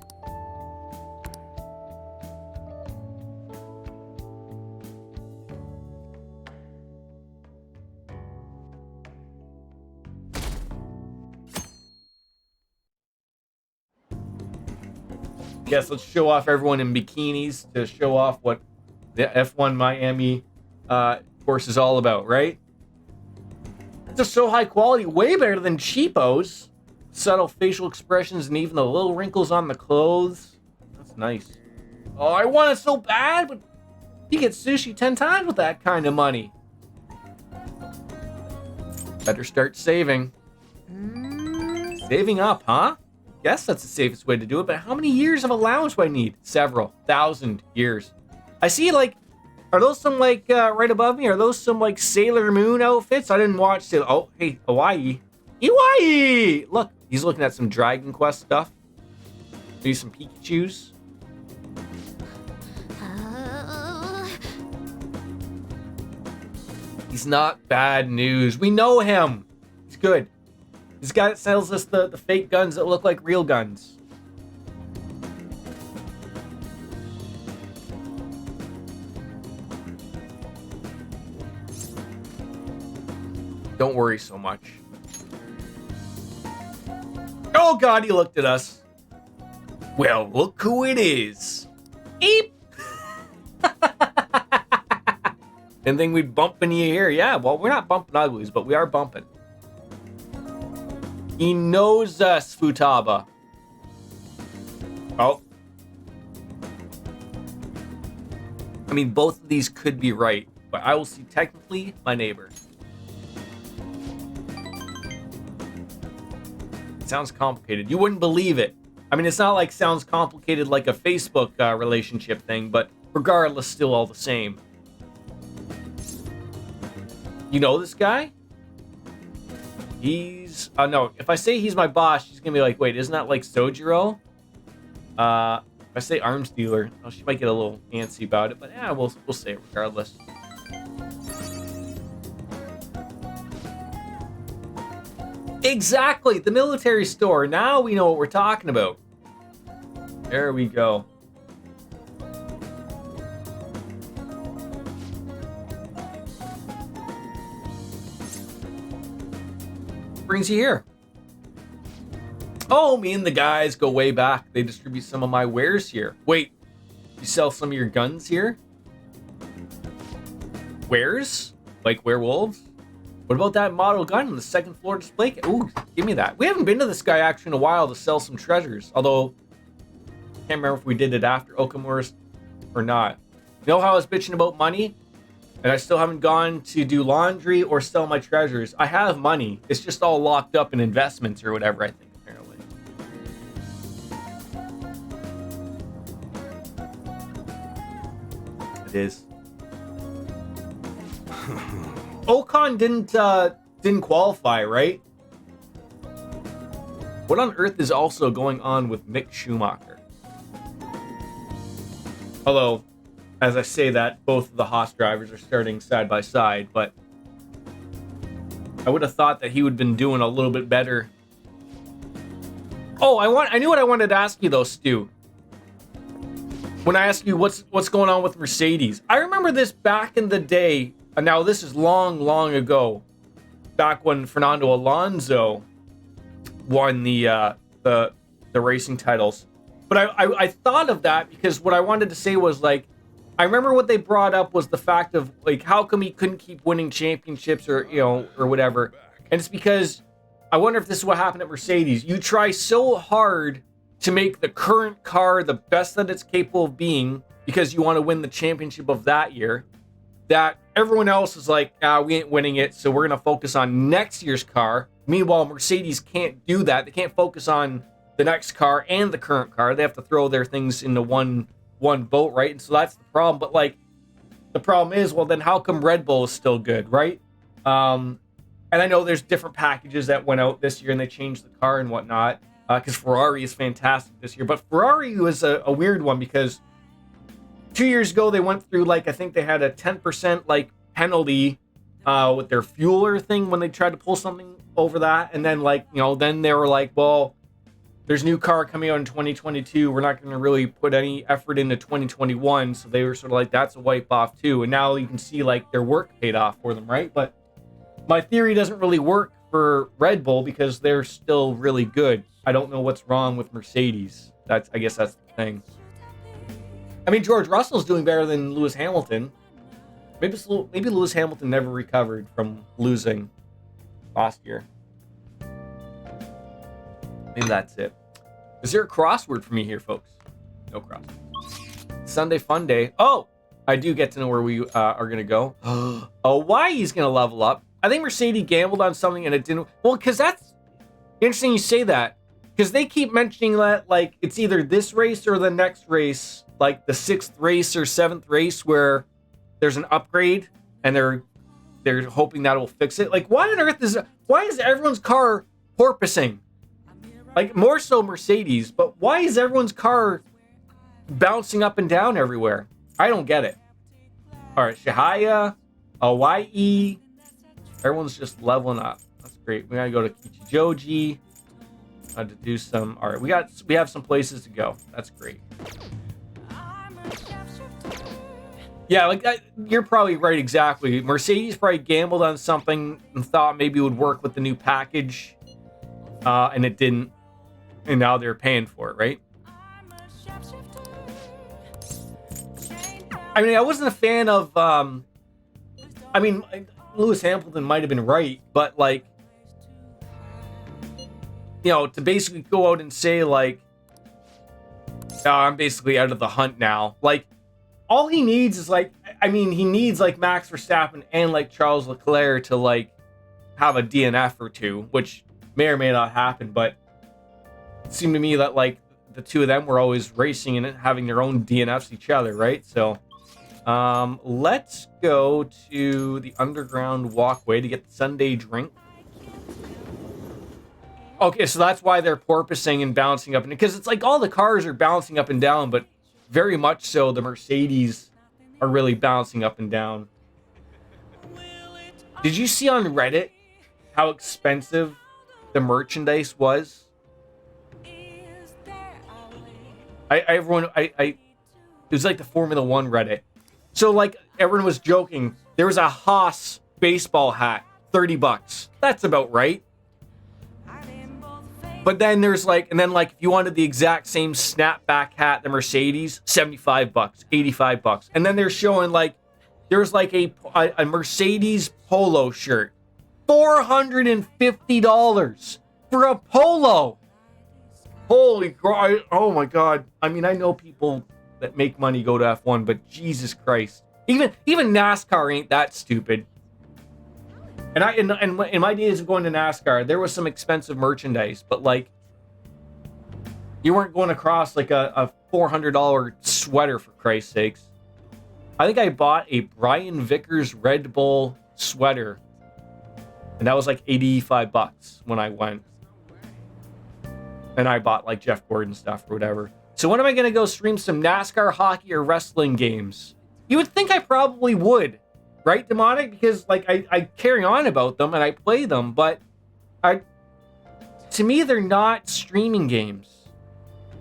Yes, let's show off everyone in bikinis to show off what the F1 Miami course is all about, right? It's just so high quality, way better than cheapos. Subtle facial expressions and even the little wrinkles on the clothes. That's nice. Oh, I want it so bad, but you get sushi 10 times with that kind of money. Better start saving. Saving up, huh? Guess that's the safest way to do it, but how many years of allowance do I need? Several. 1,000 years. I see, like, are those some, like, right above me? Are those some, like, Sailor Moon outfits? I didn't watch Sailor... Oh, hey, Hawaii. Hawaii! Look, he's looking at some Dragon Quest stuff. Maybe some Pikachus. He's not bad news. We know him. He's good. This guy that sells us the fake guns that look like real guns. Don't worry so much. Oh God, he looked at us. Well, look who it is. Eep. Didn't think we'd bump into you here. Yeah, well, we're not bumping uglies, but we are bumping. He knows us, Futaba. Oh. I mean, both of these could be right, but I will see technically my neighbor. It sounds complicated. You wouldn't believe it. I mean, it's not like sounds complicated like a Facebook relationship thing, but regardless, still all the same. You know this guy? He's... no, if I say he's my boss, she's gonna be like, wait, isn't that like Sojiro? If I say arms dealer, oh, she might get a little antsy about it, but yeah, we'll say it regardless. Exactly, the military store. Now we know what we're talking about. There we go. Brings you here. Oh, me and the guys go way back. They distribute some of my wares here. Wait, you sell some of your guns here? Wares? Like werewolves? What about that model gun on the second floor display? Ooh, give me that. We haven't been to this guy actually in a while to sell some treasures. Although, can't remember if we did it after Okamura's or not. You know how I was bitching about money? And I still haven't gone to do laundry or sell my treasures. I have money. It's just all locked up in investments or whatever, I think, apparently. It is. Ocon didn't qualify, right? What on earth is also going on with Mick Schumacher? Although, as I say that, both of the Haas drivers are starting side by side, but I would have thought that he would have been doing a little bit better. Oh, I knew what I wanted to ask you though, Stu. When I asked you what's going on with Mercedes, I remember this back in the day. Now this is long ago, back when Fernando Alonso won the racing titles. But I thought of that because what I wanted to say was like, I remember what they brought up was the fact of like, how come he couldn't keep winning championships or, you know, or whatever. And it's because I wonder if this is what happened at Mercedes. You try so hard to make the current car the best that it's capable of being because you want to win the championship of that year, that everyone else is like, we ain't winning it, so we're going to focus on next year's car. Meanwhile, Mercedes can't do that. They can't focus on the next car and the current car. They have to throw their things into one boat, right? And so that's the problem. But like, the problem is, well, then how come Red Bull is still good, right? And I know there's different packages that went out this year and they changed the car and whatnot, because Ferrari is fantastic this year. But Ferrari was a weird one because 2 years ago they went through like, I think they had a 10% like penalty with their fueler thing when they tried to pull something over that. And then like, you know, then they were like, well, there's a new car coming out in 2022. We're not going to really put any effort into 2021. So they were sort of like, that's a wipe off too. And now you can see like their work paid off for them, right? But my theory doesn't really work for Red Bull because they're still really good. I don't know what's wrong with Mercedes. I guess that's the thing. I mean, George Russell's doing better than Lewis Hamilton. Maybe Lewis Hamilton never recovered from losing last year. Maybe that's it. Is there a crossword for me here, folks? No crossword. Sunday fun day. Oh, I do get to know where we are going to go. Oh, why he's going to level up. I think Mercedes gambled on something and it didn't. Well, because that's interesting you say that. Because they keep mentioning that, like, it's either this race or the next race, like the 6th race or 7th race where there's an upgrade and they're hoping that will fix it. Like, why on earth why is everyone's car porpoising? Like, more so Mercedes, but why is everyone's car bouncing up and down everywhere? I don't get it. All right, Shihaya, Hawaii, everyone's just leveling up. That's great. We gotta go to Kichijoji to do some. All right, we have some places to go. That's great. Yeah, like you're probably right. Exactly. Mercedes probably gambled on something and thought maybe it would work with the new package, and it didn't. And now they're paying for it, right? I mean, I wasn't a fan of. I mean, Lewis Hamilton might have been right, but like, you know, to basically go out and say like, oh, I'm basically out of the hunt now. Like, all he needs is like, I mean, he needs like Max Verstappen and like Charles Leclerc to like have a DNF or two, which may or may not happen, but it seemed to me that like the two of them were always racing and having their own DNFs each other, right? So let's go to the underground walkway to get the Sunday drink. Okay, so that's why they're porpoising and bouncing up, and because it's like all the cars are bouncing up and down, but very much so the Mercedes are really bouncing up and down. Did you see on Reddit how expensive the merchandise was? It was like the Formula One Reddit. So like everyone was joking. There was a Haas baseball hat, $30. That's about right. But then there's like, and then like if you wanted the exact same snapback hat, the Mercedes, $75, $85. And then they're showing like, there was like a Mercedes polo shirt, $450 for a polo. Holy God. Oh my God. I mean, I know people that make money go to F1, but Jesus Christ. Even NASCAR ain't that stupid. And in my days of going to NASCAR, there was some expensive merchandise, but like, you weren't going across like a $400 sweater for Christ's sakes. I think I bought a Brian Vickers Red Bull sweater, and that was like $85 when I went. And I bought like Jeff Gordon stuff or whatever. So when am I going to go stream some NASCAR, hockey, or wrestling games? You would think I probably would. Right, Demonic? Because like I carry on about them and I play them, but to me they're not streaming games.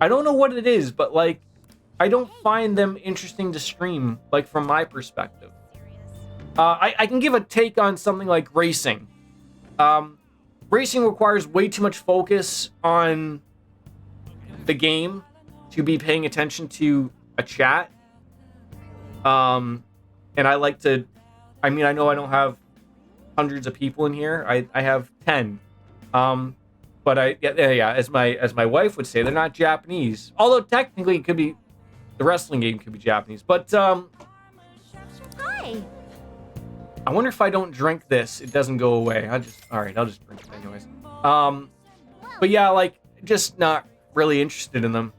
I don't know what it is, but like I don't find them interesting to stream, like from my perspective. I can give a take on something like racing. Racing requires way too much focus on the game to be paying attention to a chat. And I like to. I mean, I know I don't have hundreds of people in here. I have 10. But as my wife would say, they're not Japanese. Although technically it could be, the wrestling game could be Japanese. But Hi. I wonder if I don't drink this, it doesn't go away. I'll just drink it anyways. But yeah, like just not really interested in them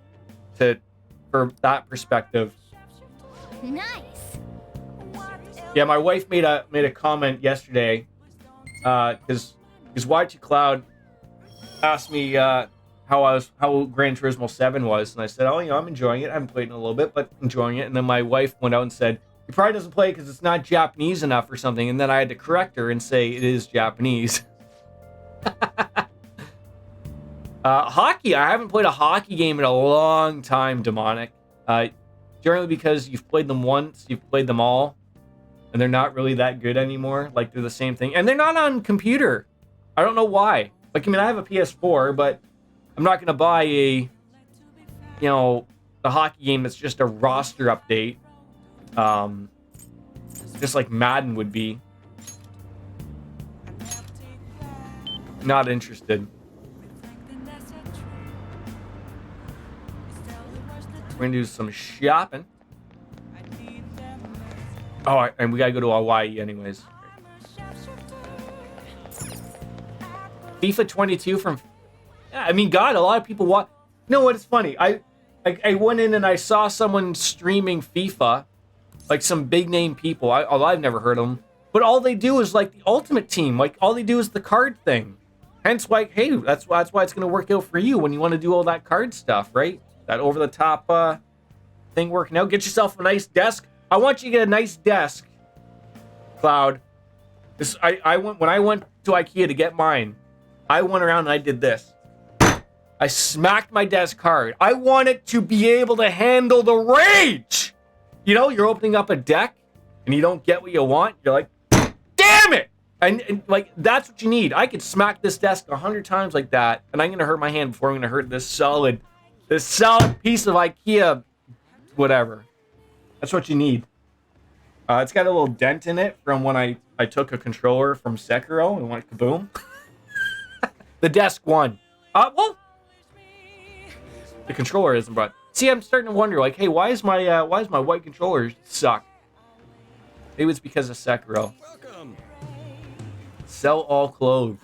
for that perspective. Nice. Yeah, my wife made a comment yesterday, because YT Cloud asked me how Gran Turismo 7 was, and I said, oh, I'm enjoying it. I haven't played it in a little bit, but enjoying it. And then my wife went out and said, he probably doesn't play it because it's not Japanese enough or something. And then I had to correct her and say it is Japanese. Hockey, I haven't played a hockey game in a long time, Demonic. Generally because you've played them once, you've played them all. And they're not really that good anymore. Like, they're the same thing. And they're not on computer. I don't know why. Like, I mean, I have a PS4, but I'm not going to buy a hockey game that's just a roster update. Just like Madden would be. Not interested. We're going to do some shopping. Oh, and we gotta go to Hawaii anyways. FIFA 22 from... Yeah, I mean, God, a lot of people watch... You know what, it's funny. I went in and I saw someone streaming FIFA. Like some big name people. I've never heard of them. But all they do is like the Ultimate Team. Like all they do is the card thing. Hence why, hey, that's why it's gonna work out for you when you want to do all that card stuff, right? That over-the-top thing working out. Get yourself a nice desk. I want you to get a nice desk, Cloud. When I went to IKEA to get mine, I went around and I did this. I smacked my desk hard. I want it to be able to handle the rage. You know, you're opening up a deck and you don't get what you want. You're like, damn it! And like, that's what you need. I could smack this desk 100 times like that, and I'm going to hurt my hand before I'm going to hurt this solid piece of IKEA whatever. That's what you need. It's got a little dent in it from when I took a controller from Sekiro and went kaboom. The desk won. Well, the controller isn't, but see, I'm starting to wonder, like, hey, why is my white controller suck? Maybe it's because of Sekiro. Welcome. Sell all clothes.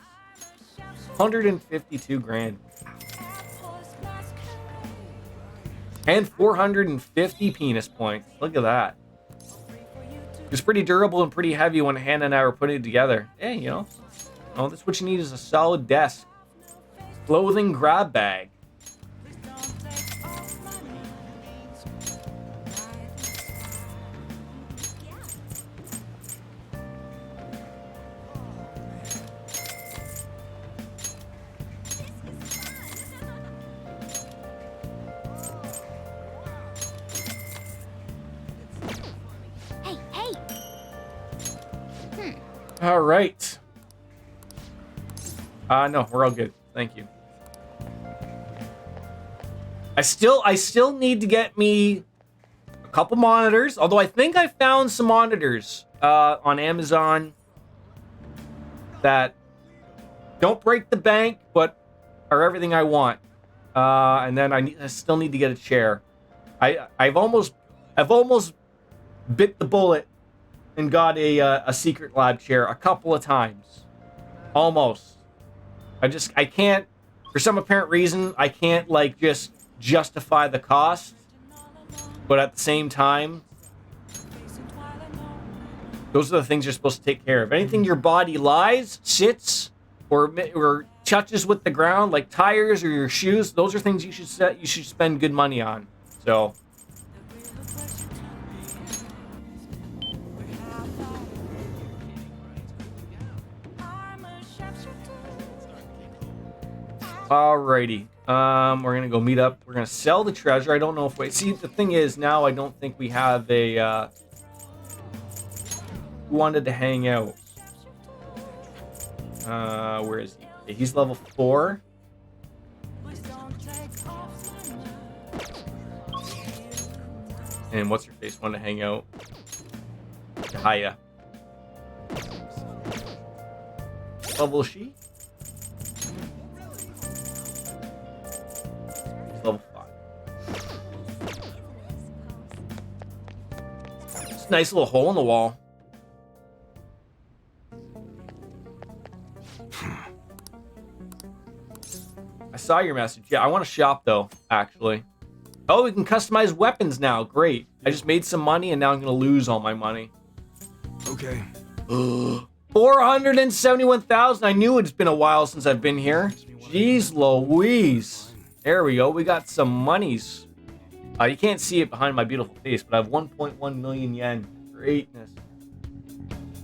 152 grand. And 450 penis points. Look at that. It's pretty durable and pretty heavy when Hannah and I were putting it together. Hey, that's what you need is a solid desk. Clothing grab bag. Hey, hey! All right. No, we're all good. Thank you. I still need to get me a couple monitors, although I think I found some monitors on Amazon that don't break the bank but are everything I want. And then I still need to get a chair. I've almost bit the bullet and got a secret lab chair a couple of times. Almost. I can't, for some apparent reason, I can't like just justify the cost, but at the same time, those are the things you're supposed to take care of. Anything your body lies, sits, or touches with the ground, like tires or your shoes, those are things you should spend good money on. So. Alrighty. We're gonna go meet up. We're gonna sell the treasure. I don't know if we see. The thing is, now I don't think we have a. Who wanted to hang out? Where is he? He's level 4. And what's her face? Want to hang out? Hiya. Level is she? Level 5. It's a nice little hole in the wall. I saw your message. Yeah, I want to shop though, actually. Oh, we can customize weapons now. Great. I just made some money and now I'm going to lose all my money. Okay. 471,000. I knew it's been a while since I've been here. Jeez Louise. There we go. We got some monies. You can't see it behind my beautiful face, but I have 1.1 million yen. Greatness.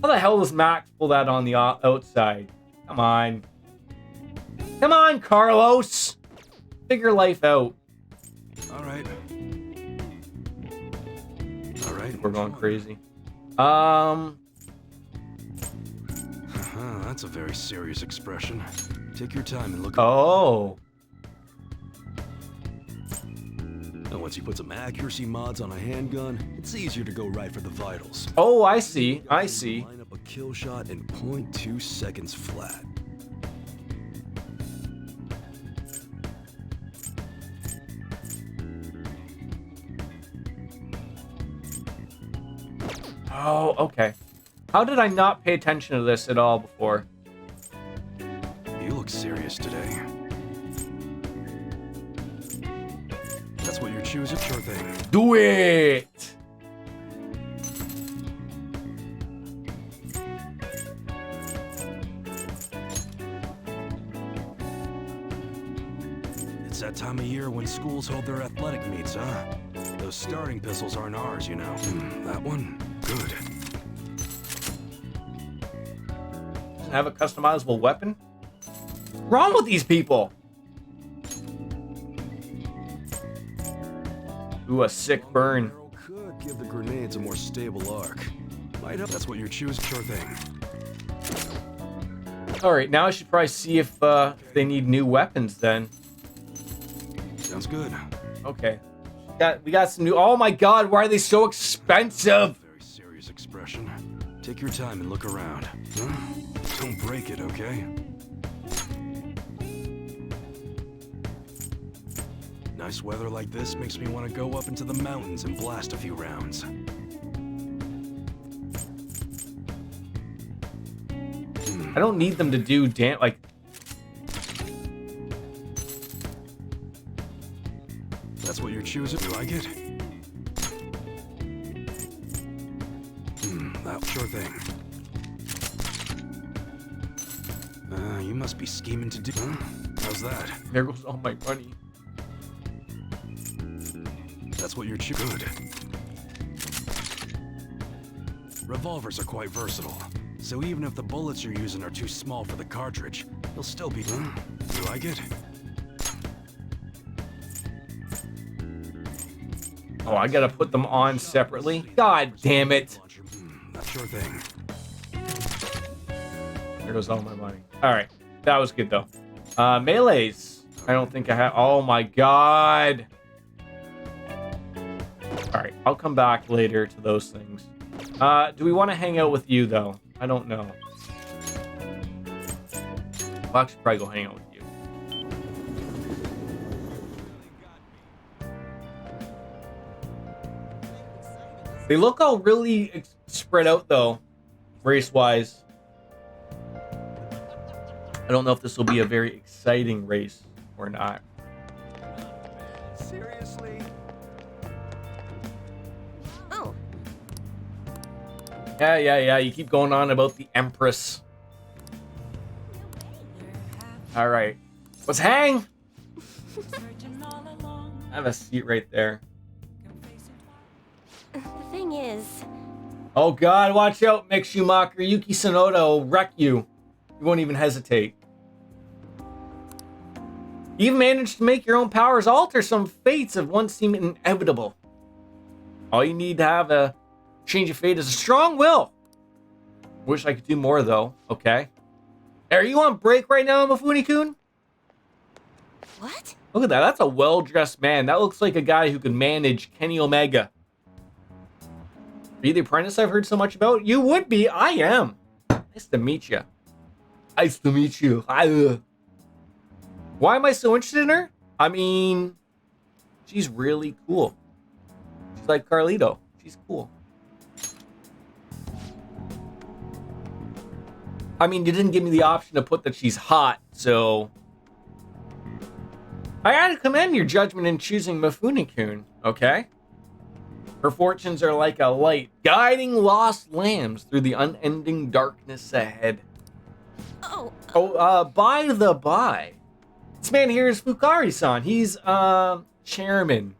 How the hell does Max pull that on the outside? Come on. Come on, Carlos. Figure life out. All right. We're going crazy. That's a very serious expression. Take your time and look. Oh. And once you put some accuracy mods on a handgun, it's easier to go right for the vitals. Oh, I see. I see. Line up a kill shot in 0.2 seconds flat. Oh, okay. How did I not pay attention to this at all before? You look serious today. That's what you're choosing? Sure thing. Do it! It's that time of year when schools hold their athletic meets, huh? Those starting pistols aren't ours, you know. That one? Good. Doesn't have a customizable weapon? What's wrong with these people? Ooh, a sick burn. Could give the grenades a more stable arc. Might help. That's what you're choosing. Sure thing. All right, now I should probably see if they need new weapons then. Sounds good. Okay. We got some new. Oh my God! Why are they so expensive? Very serious expression. Take your time and look around. Huh? Don't break it, okay? Nice weather like this makes me want to go up into the mountains and blast a few rounds. I don't need them to do like. That's what you're choosing. You like it? That sure thing. You must be scheming to do. Huh? How's that? There goes all my money. That's what you're good. Revolvers are quite versatile, so even if the bullets you're using are too small for the cartridge, they'll still be... You like it? Oh, I gotta put them on separately? God damn it. Sure thing. There goes all my money. Alright, that was good though. Melees. I don't think I have... Oh my god. Alright, I'll come back later to those things. Do we want to hang out with you though? I don't know. I'll actually probably go hang out with you. They look all really spread out though, race-wise. I don't know if this will be a very exciting race or not. Seriously? Oh, Yeah. You keep going on about the Empress. All right. Let's hang. I have a seat right there. the thing is, Oh God, watch out, Mick Schumacher. Yuki Tsunoda will wreck you. You won't even hesitate. You even managed to make your own powers alter some fates of once seemed inevitable. All you need to have a change of fate is a strong will. Wish I could do more though. Okay. Are you on break right now, Mifune-kun? what? Look at that. That's a well-dressed man. That looks like a guy who could manage Kenny Omega. Are you the apprentice I've heard so much about? You would be. I am. Nice to meet you. Nice to meet you. Why am I so interested in her? I mean, she's really cool. She's like Carlito. She's cool. I mean, you didn't give me the option to put that she's hot, so... I gotta commend your judgment in choosing Mifune-kun, okay? Her fortunes are like a light, guiding lost lambs through the unending darkness ahead. By the by, this man here is Fukari-san. He's, chairman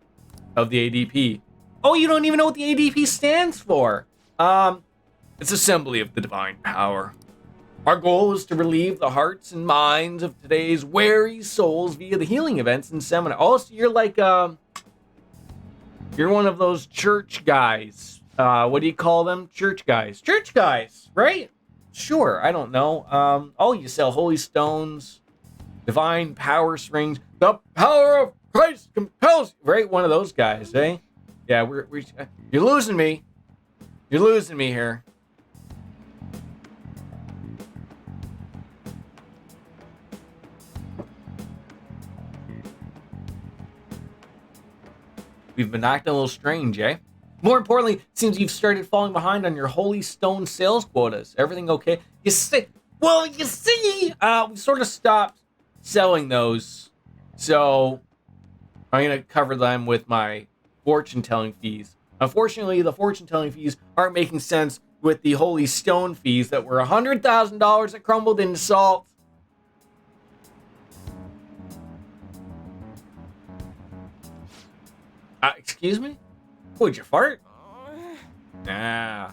of the ADP. Oh, you don't even know what the ADP stands for. It's Assembly of the Divine Power. Our goal is to relieve the hearts and minds of today's weary souls via the healing events and seminars. Oh, so you're like, you're one of those church guys. What do you call them? Church guys. Church guys, right? Sure, I don't know. Oh, you sell holy stones, divine power springs. The power of Christ compels you. Right? One of those guys, eh? Yeah, you're losing me. You're losing me here. We've been acting a little strange, eh? More importantly, it seems you've started falling behind on your holy stone sales quotas. Everything okay? You see, we sort of stopped selling those. So I'm going to cover them with my fortune-telling fees. Unfortunately, the fortune-telling fees aren't making sense with the holy stone fees that were $100,000 that crumbled into salt. Excuse me? Would you fart? Nah.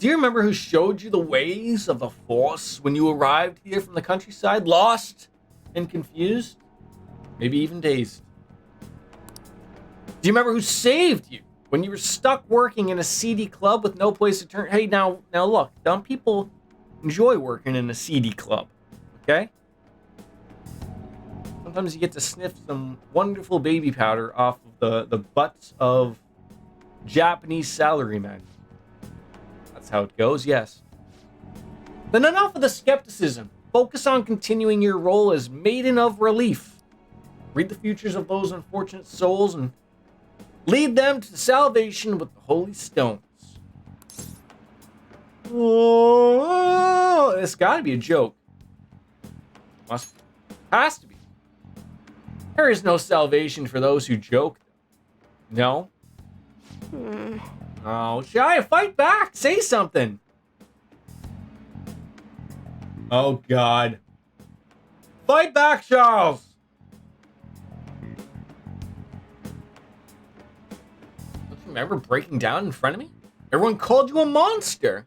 Do you remember who showed you the ways of the Force when you arrived here from the countryside? Lost and confused? Maybe even dazed. Do you remember who saved you when you were stuck working in a seedy club with no place to turn? Hey, now look, dumb people enjoy working in a seedy club, okay? Sometimes you get to sniff some wonderful baby powder off of the butts of Japanese salarymen. That's how it goes, yes. Then enough of the skepticism. Focus on continuing your role as Maiden of Relief. Read the futures of those unfortunate souls and lead them to salvation with the Holy Stones. Oh, it's gotta be a joke. Has to be. There is no salvation for those who joke. No? Oh, Shy, fight back! Say something! Oh, God. Fight back, Charles! Don't you remember breaking down in front of me? Everyone called you a monster.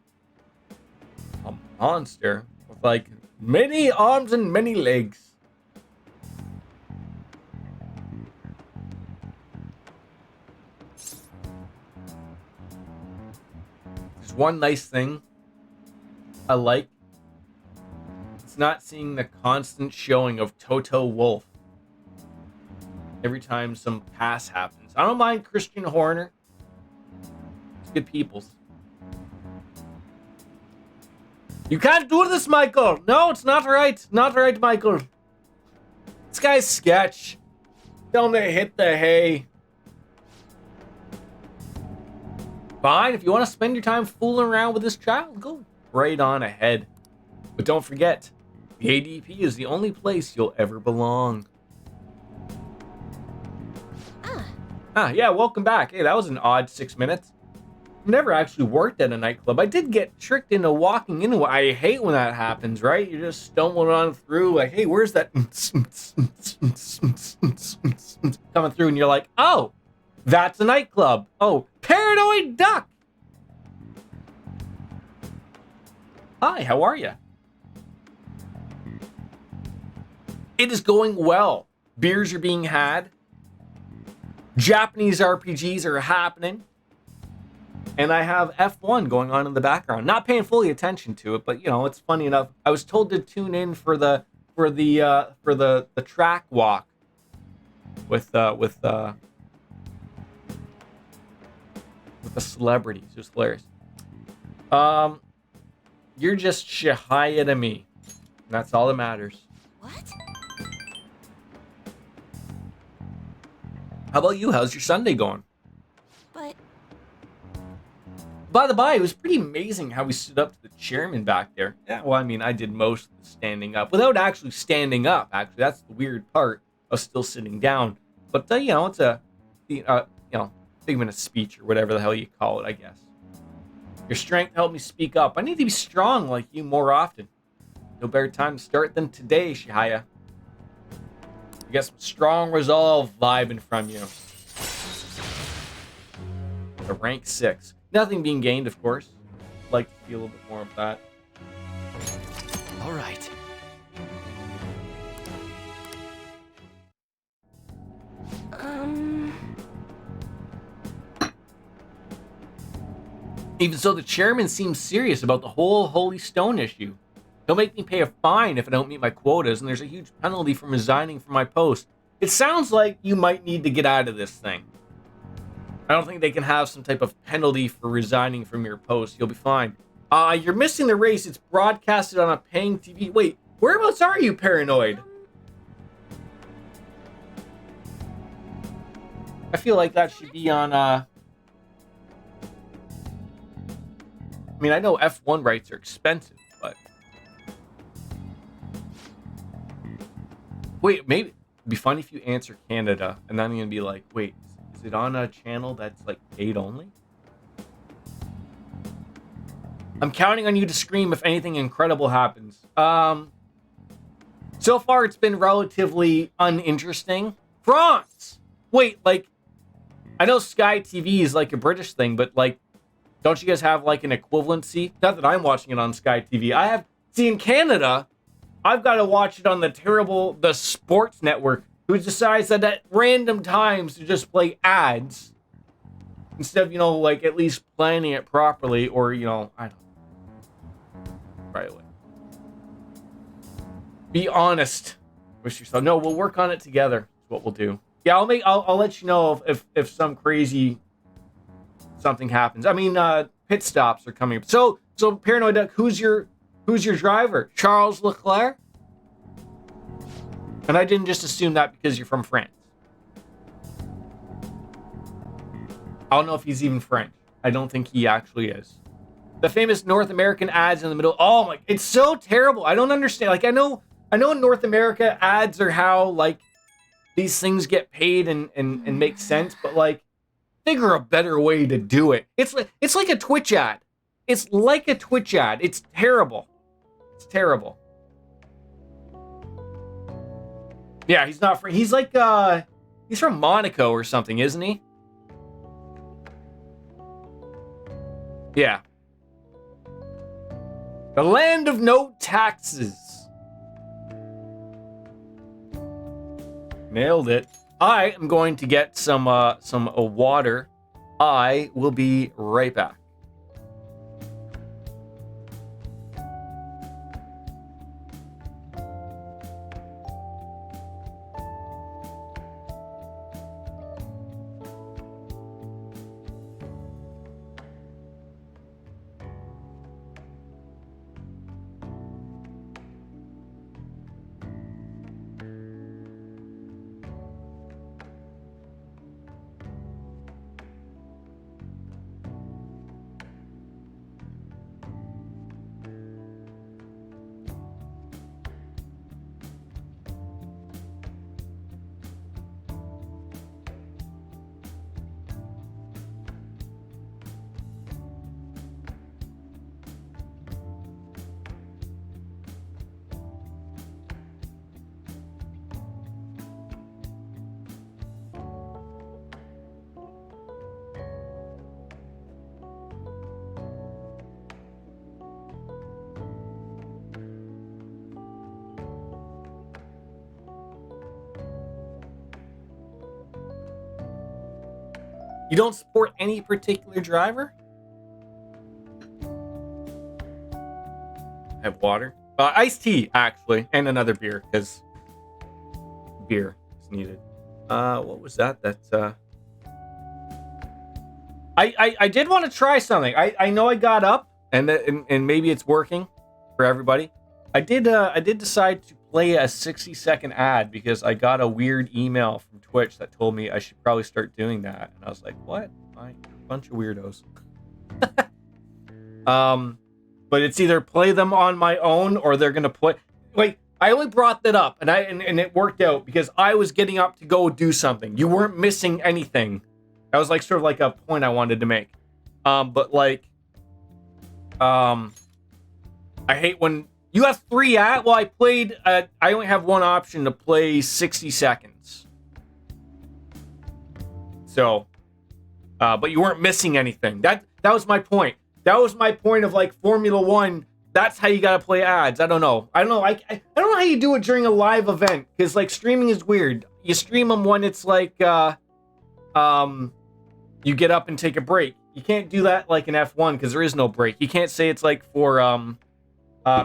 A monster with like many arms and many legs. There's one nice thing I like. It's not seeing the constant showing of Toto Wolf every time some pass happens. I don't mind Christian Horner. It's good peoples. You can't do this, Michael. No, it's not right. Not right, Michael. This guy's sketch. Tell him to hit the hay. Fine, if you want to spend your time fooling around with this child, go right on ahead. But don't forget, the ADP is the only place you'll ever belong. Yeah, welcome back. Hey, that was an odd 6 minutes. I've never actually worked at a nightclub. I did get tricked into walking into it. I hate when that happens, right? You're just stumbling on through, like, hey, where's that? Coming through, and you're like, oh, that's a nightclub. Oh, Paranoid Duck. Hi, how are you? It is going well. Beers are being had. Japanese RPGs are happening. And I have F1 going on in the background. Not paying fully attention to it, but you know, it's funny enough. I was told to tune in for the track walk with the celebrities. It was hilarious. You're just Shihaya to me. And that's all that matters. What? How about you? How's your Sunday going? But By the by, it was pretty amazing how we stood up to the chairman back there. Yeah, well, I mean, I did most of the standing up without actually standing up. Actually, that's the weird part of still sitting down. But you know, it's a figment of speech or whatever the hell you call it, I guess. Your strength helped me speak up. I need to be strong like you more often. No better time to start than today, Shihaya. You got some strong resolve vibing from you. A rank 6. Nothing being gained, of course. I'd like to see a little bit more of that. All right. Even so, the chairman seems serious about the whole Holy Stone issue. He'll make me pay a fine if I don't meet my quotas, and there's a huge penalty from resigning from my post. It sounds like you might need to get out of this thing. I don't think they can have some type of penalty for resigning from your post. You'll be fine. You're missing the race. It's broadcasted on a paying TV. Wait, whereabouts are you, Paranoid? I feel like that should be on, I mean, I know F1 rights are expensive, but... Wait, maybe... It'd be funny if you answer Canada, and then I'm gonna be like, wait, is it on a channel that's, like, paid only? I'm counting on you to scream if anything incredible happens. So far, it's been relatively uninteresting. France! Wait, like... I know Sky TV is, like, a British thing, but, like... Don't you guys have, like, an equivalency? Not that I'm watching it on Sky TV. See, in Canada, I've got to watch it on the sports network, who decides that at random times to just play ads instead of, you know, like, at least planning it properly, or, you know, I don't know. Right away. Be honest with yourself. No, we'll work on it together. Is what we'll do. Yeah, I'll let you know if some crazy something happens. I mean, pit stops are coming up. So Paranoid Duck, who's your driver? Charles Leclerc? And I didn't just assume that because you're from France. I don't know if he's even French. I don't think he actually is. The famous North American ads in the middle. Oh my, it's so terrible. I don't understand. Like, I know in North America ads are how, like, these things get paid and make sense, but, like, figure a better way to do it. It's like a Twitch ad. It's like a Twitch ad. It's terrible. It's terrible. Yeah, he's not. He's like he's from Monaco or something, isn't he? Yeah. The land of no taxes. Nailed it. I am going to get some water. I will be right back. You don't support any particular driver? I have water. Iced tea, actually, and another beer, because beer is needed. What was that? I did want to try something. I know I got up, and maybe it's working for everybody. I did decide to play a 60-second ad because I got a weird email from Twitch that told me I should probably start doing that, and I was like, "What? You're a bunch of weirdos." But it's either play them on my own or they're gonna play. Wait, I only brought that up, and it worked out because I was getting up to go do something. You weren't missing anything. That was like sort of like a point I wanted to make. But like, I hate when you have 3 at. Well, I played. I only have one option to play 60 seconds. So, but you weren't missing anything. That was my point. That was my point of like Formula One. That's how you gotta play ads. I don't know. I don't know how you do it during a live event because like streaming is weird. You stream them when it's like you get up and take a break. You can't do that like in F1 because there is no break. You can't say it's like for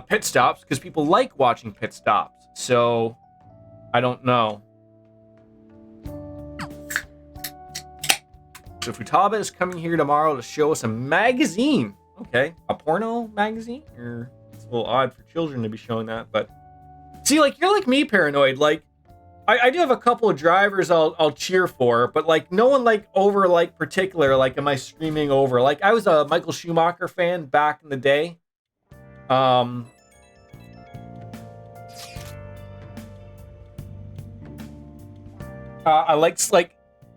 pit stops because people like watching pit stops. So I don't know. So Futaba is coming here tomorrow to show us a magazine. Okay, a porno magazine? Or it's a little odd for children to be showing that, but see, like you're like me, paranoid. Like I do have a couple of drivers I'll cheer for, but like no one like over like particular. Like am I streaming over? Like I was a Michael Schumacher fan back in the day. I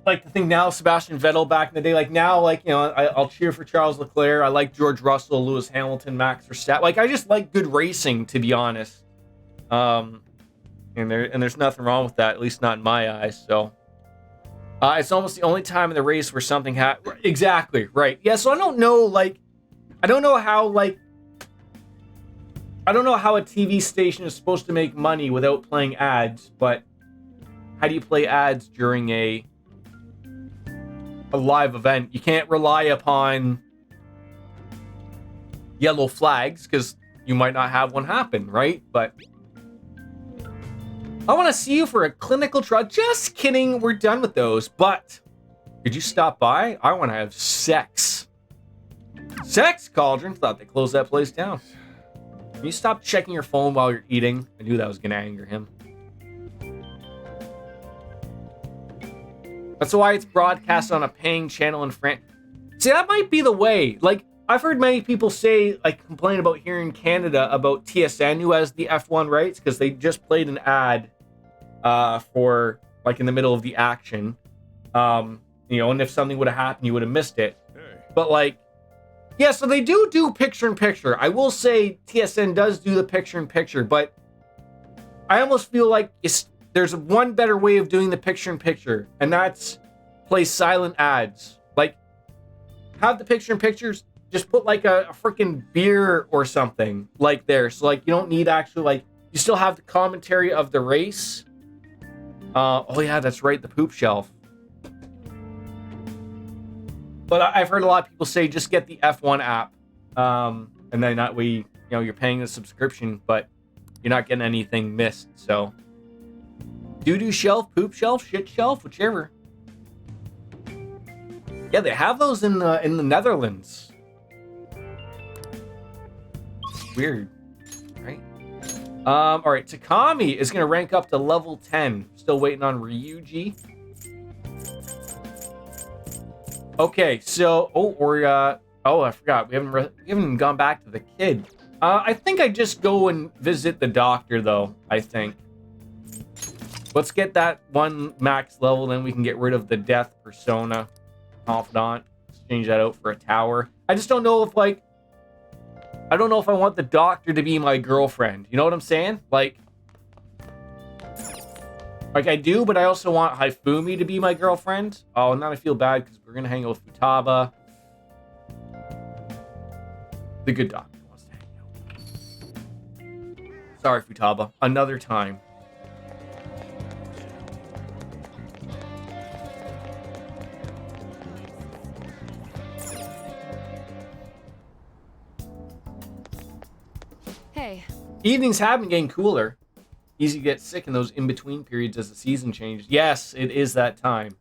like the thing now, Sebastian Vettel back in the day. Like now, like, you know, I'll cheer for Charles Leclerc. I like George Russell, Lewis Hamilton, Max Verstappen. Like I just like good racing, to be honest. And there's nothing wrong with that, at least not in my eyes. So it's almost the only time in the race where something happened. Exactly right. Yeah. So I don't know how a TV station is supposed to make money without playing ads, but how do you play ads during a live event? You can't rely upon yellow flags because you might not have one happen, right? But I want to see you for a clinical trial. Just kidding, we're done with those. But could you stop by? I want to have sex. Sex, Cauldron. Thought they closed that place down. Can you stop checking your phone while you're eating? I knew that was going to anger him. That's why it's broadcast on a paying channel in France. See, that might be the way. Like, I've heard many people say, like, complain about here in Canada about TSN, who has the F1 rights, because they just played an ad for, like, in the middle of the action. You know, and if something would have happened, you would have missed it. But, like, yeah, so they do picture-in-picture. I will say TSN does do the picture-in-picture, but I almost feel like there's one better way of doing the picture-in-picture, and that's play silent ads. Like, have the picture-in-pictures, just put like a freaking beer or something like there. So like you don't need actually like, you still have the commentary of the race. Oh yeah, that's right, the poop shelf. But I've heard a lot of people say just get the F1 app. And then that way, you know, you're paying a subscription, but you're not getting anything missed. So doo-doo shelf, poop shelf, shit shelf, whichever. Yeah, they have those in the Netherlands. Weird, right? All right, Takami is gonna rank up to level 10. Still waiting on Ryuji. Okay, so I forgot we haven't even gone back to the kid. I think I just go and visit the doctor though. I think. Let's get that one max level, then we can get rid of the death persona confidant. Let's change that out for a tower. I just don't know if like. I don't know if I want the doctor to be my girlfriend. You know what I'm saying? Like I do, but I also want Haifumi to be my girlfriend. Oh, and now I feel bad because we're going to hang out with Futaba. The good doctor wants to hang out. Sorry, Futaba. Another time. Hey. Evenings have been getting cooler. Easy to get sick in those in-between periods as the season changed. Yes, it is that time.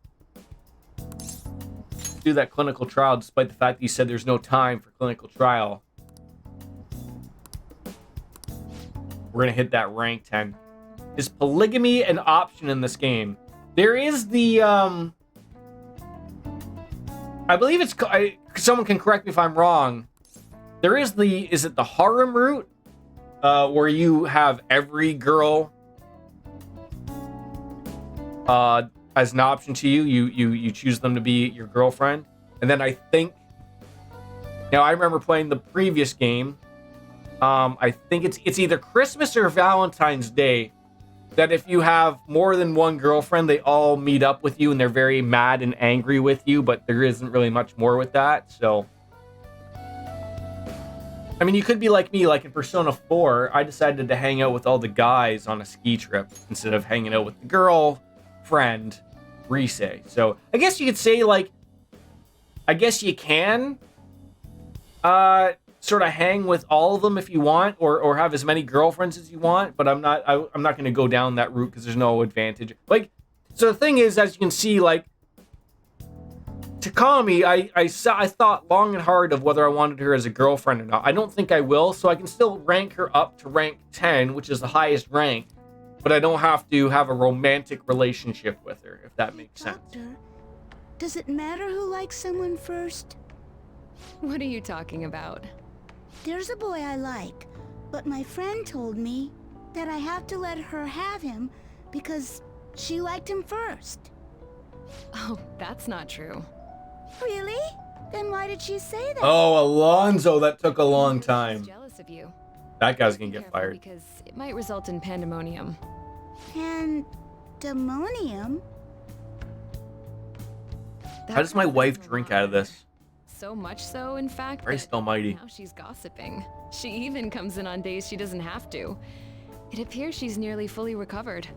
Do that clinical trial despite the fact that you said there's no time for clinical trial. We're going to hit that rank 10. Is polygamy an option in this game? There is the, I believe it's, someone can correct me if I'm wrong. There is the, is it the harem route? Where you have every girl as an option to you. You choose them to be your girlfriend. And then I think, now I remember playing the previous game. I think it's either Christmas or Valentine's Day that if you have more than one girlfriend, they all meet up with you and they're very mad and angry with you, but there isn't really much more with that. So I mean, you could be like me, like in Persona 4, I decided to hang out with all the guys on a ski trip instead of hanging out with the girlfriend, Rise. So I guess you could say, like, I guess you can sort of hang with all of them if you want, or have as many girlfriends as you want, but I'm not going to go down that route because there's no advantage. Like, so the thing is, as you can see, like, Takami, I thought long and hard of whether I wanted her as a girlfriend or not. I don't think I will, so I can still rank her up to rank 10, which is the highest rank, but I don't have to have a romantic relationship with her, if that makes sense. Doctor, does it matter who likes someone first? What are you talking about? There's a boy I like, but my friend told me that I have to let her have him because she liked him first. Oh, that's not true. Really? Then why did she say that? Oh, Alonzo, that took a long She's time. jealous of you. That guy's gonna Be get careful fired. because it might result in pandemonium. Pandemonium? How does my wife drink out of this? So much so, in fact, Christ that almighty. now she's gossiping. She even comes in on days she doesn't have to. It appears she's nearly fully recovered.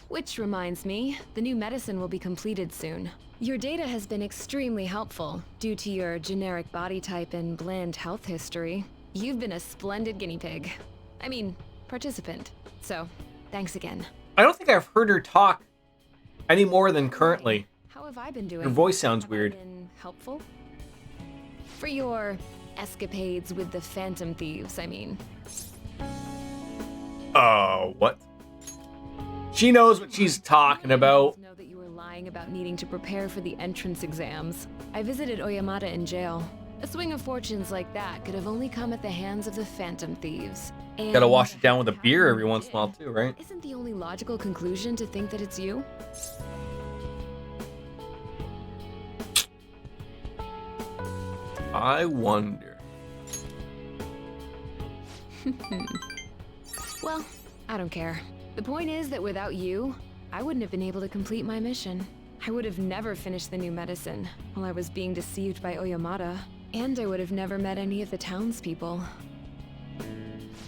Which reminds me, the new medicine will be completed soon. Your data has been extremely helpful due to your generic body type and bland health history. You've been a splendid guinea pig. I mean, participant. So, thanks again. I don't think I've heard her talk any more than currently. How have I been doing? Her voice sounds Have I weird. been helpful? For your escapades with the Phantom Thieves, I mean. Oh, what? She knows what she's talking about. Know that you were lying about needing to prepare for the entrance exams. I visited Oyamada in jail. A swing of fortunes like that could have only come at the hands of the Phantom Thieves. And Gotta wash it down with a beer every once in a while too, right? Isn't the only logical conclusion to think that it's you? I wonder. Well, I don't care. The point is that without you, I wouldn't have been able to complete my mission. I would have never finished the new medicine while I was being deceived by Oyamata, and I would have never met any of the townspeople.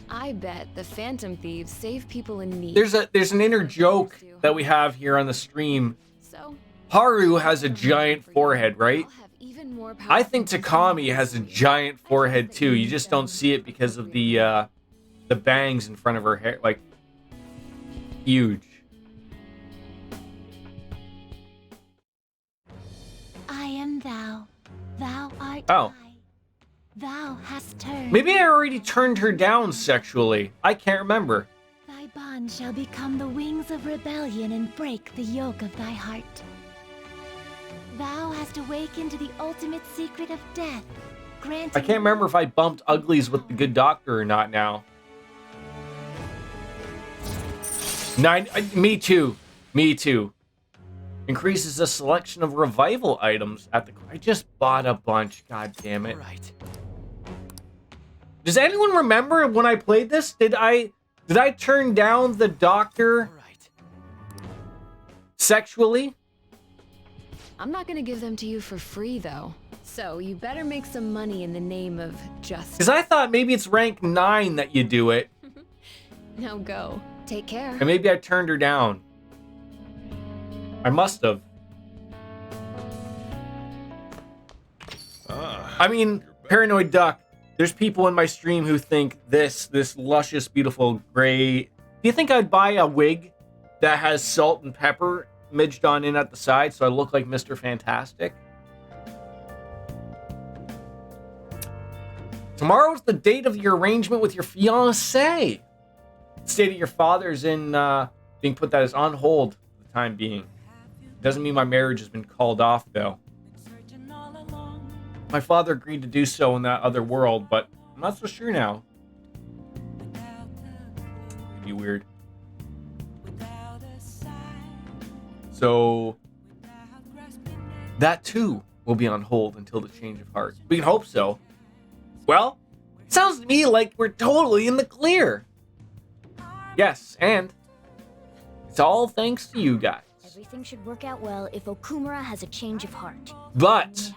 I bet the Phantom Thieves save people in need. There's an inner joke that we have here on the stream. So, Haru has a giant forehead, right? I think Takami has a giant forehead too. You just don't see it because of the bangs in front of her hair, like huge. I am thou. Thou art Oh. I. Thou hast turned. Maybe I already turned her down sexually. I can't remember. Thy bond shall become the wings of rebellion and break the yoke of thy heart. Thou hast awakened to the ultimate secret of death. I can't remember if I bumped uglies with the good doctor or not now. Me too. Me too. Increases the selection of revival items at the... I just bought a bunch. God damn it. Right. Does anyone remember when I played this? Did I turn down the doctor sexually? I'm not gonna give them to you for free, though. So you better make some money in the name of justice. Because I thought maybe it's rank 9 that you do it. Now go. Take care. And maybe I turned her down. I must have. I mean, Paranoid Duck, there's people in my stream who think this luscious, beautiful gray... Do you think I'd buy a wig that has salt and pepper midged on in at the side so I look like Mr. Fantastic? Tomorrow's the date of your arrangement with your fiancé. The state of your father's in being put that is on hold for the time being. Doesn't mean my marriage has been called off, though. My father agreed to do so in that other world, but I'm not so sure now. It'd be weird. So, that too will be on hold until the change of heart. We can hope so. Well, it sounds to me like we're totally in the clear. Yes, and it's all thanks to you guys. Everything should work out well if Okumura has a change of heart. But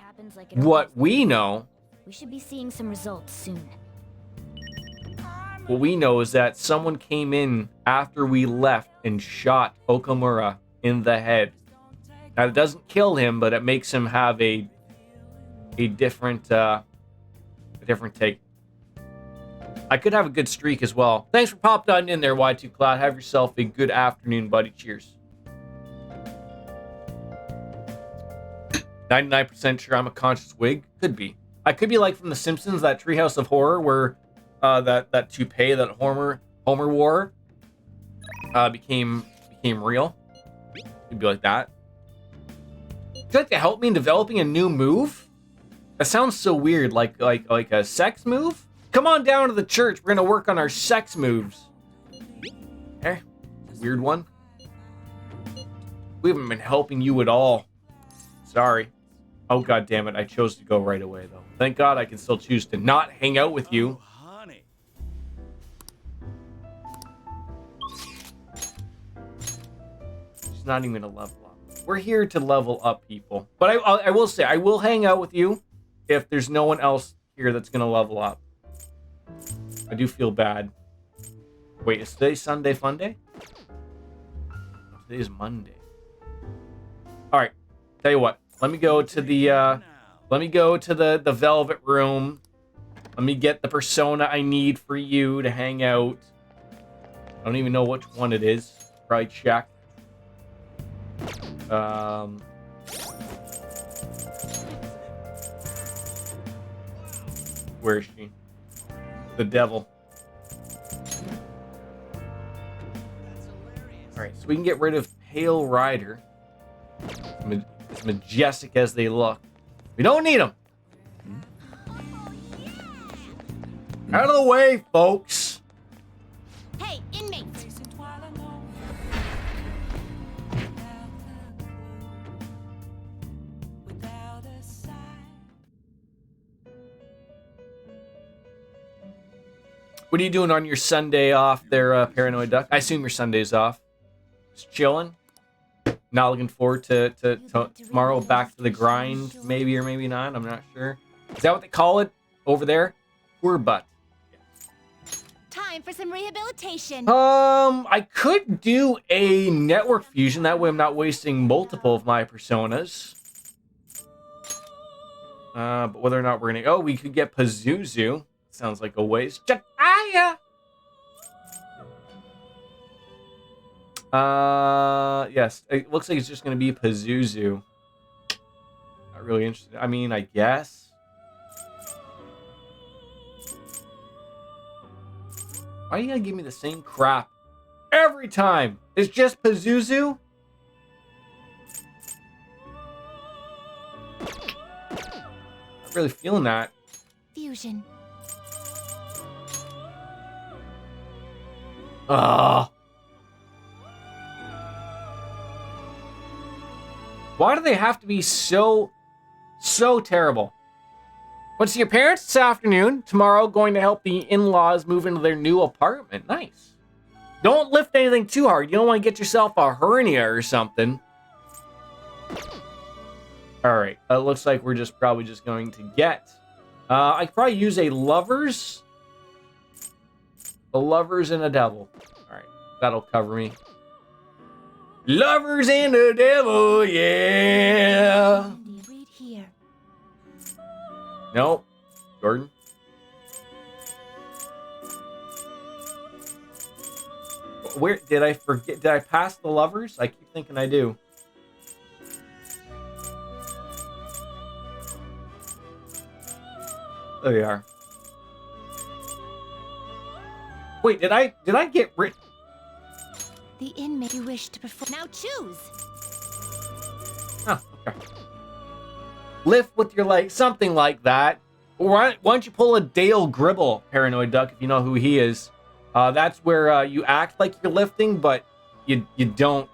what we know, we should be seeing some results soon. What we know is that someone came in after we left and shot Okumura in the head. Now it doesn't kill him, but it makes him have a different take. I could have a good streak as well. Thanks for popping on in there, Y2 Cloud. Have yourself a good afternoon, buddy. Cheers. 99% sure I'm a conscious wig. Could be. I could be like from The Simpsons, that Treehouse of Horror, where that toupee that Homer wore became real. Could be like that. Would you like to help me in developing a new move? That sounds so weird, like a sex move. Come on down to the church. We're gonna work on our sex moves. Eh, weird one. We haven't been helping you at all. Sorry. Oh, god damn it. I chose to go right away, though. Thank God I can still choose to not hang out with you. Oh, honey. She's not even a level up. We're here to level up, people. But I will say, I will hang out with you if there's no one else here that's going to level up. I do feel bad. Wait, is today Sunday Fun Day? No, today is Monday. Alright. Tell you what. Let me go to the the Velvet Room. Let me get the persona I need for you to hang out. I don't even know which one it is. Probably check. Where is she? The devil. Alright, so we can get rid of Pale Rider. As majestic as they look. We don't need them. Out of the way, folks. Hey, inmate! What are you doing on your Sunday off there, Paranoid Duck? I assume your Sunday's off. Just chilling. Not looking forward to tomorrow. Back to the grind, maybe or maybe not. I'm not sure. Is that what they call it over there? Poor butt. Time for some rehabilitation. I could do a network fusion. That way I'm not wasting multiple of my personas. But whether or not we're gonna... Oh, we could get Pazuzu. Sounds like a waste. Jakaya! Yes. It looks like it's just gonna be Pazuzu. Not really interested. I mean, I guess. Why are you gonna give me the same crap every time? It's just Pazuzu? Not really feeling that. Fusion. Ugh. Why do they have to be so terrible? Went to see your parents this afternoon. Tomorrow, going to help the in-laws move into their new apartment. Nice. Don't lift anything too hard. You don't want to get yourself a hernia or something. All right. It looks like we're probably just going to get... I could probably use a lovers. A lovers and a devil. All right. That'll cover me. Lovers and a devil, yeah. Read here. Nope. Jordan. Where did I forget? Did I pass the lovers? I keep thinking I do. There they are. Wait, did I get rid? The inmate you wish to perform. Now choose. Oh, okay. Lift with your leg, something like that. Or why don't you pull a Dale Gribble, Paranoid Duck, if you know who he is. That's where you act like you're lifting, but you don't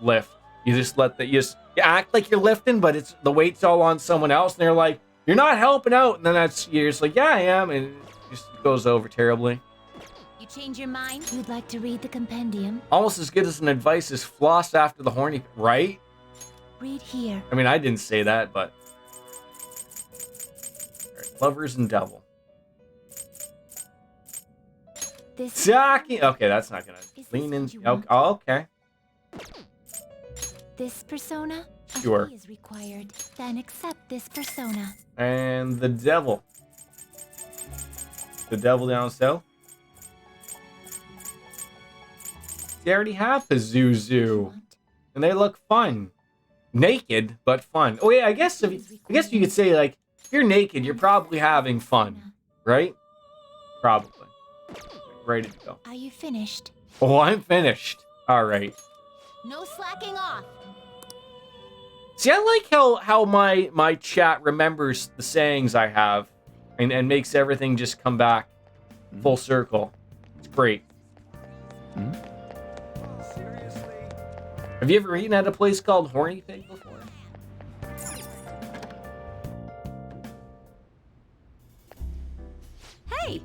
lift. You just you act like you're lifting, but it's the weight's all on someone else, and they're like, "You're not helping out," and then you're just like, "Yeah, I am," and it just goes over terribly. You change your mind? You'd like to read the compendium? Almost as good as an advice as floss after the horny, right? Read here. I mean, I didn't say that, but all right, lovers and devil. Saki. Okay, that's not gonna lean in. Oh, okay. This persona? Sure. A fee is required. Then accept this persona. And the devil. The devil down south. They already have Pazuzu, and they look fun. Naked, but fun. Oh yeah, I guess you could say, like, if you're naked, you're probably having fun, right? Probably. Ready to go. Are you finished? Oh, I'm finished. All right. No slacking off. See, I like how my chat remembers the sayings I have, and makes everything just come back full circle. It's great. Have you ever eaten at a place called Horny Pig before? Hey!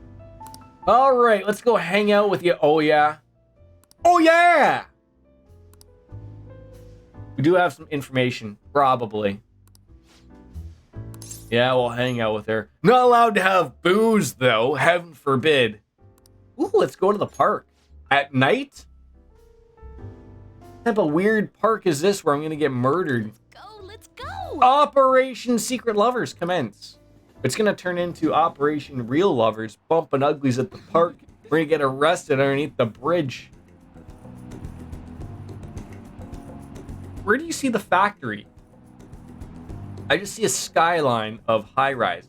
All right, let's go hang out with you. Oh, yeah. Oh, yeah! We do have some information, probably. Yeah, we'll hang out with her. Not allowed to have booze, though. Heaven forbid. Ooh, let's go to the park. At night? What type of weird park is this where I'm gonna get murdered? Let's go! Operation Secret Lovers commence. It's gonna turn into Operation Real Lovers, bumping uglies at the park. We're gonna get arrested underneath the bridge. Where do you see the factory? I just see a skyline of high rises.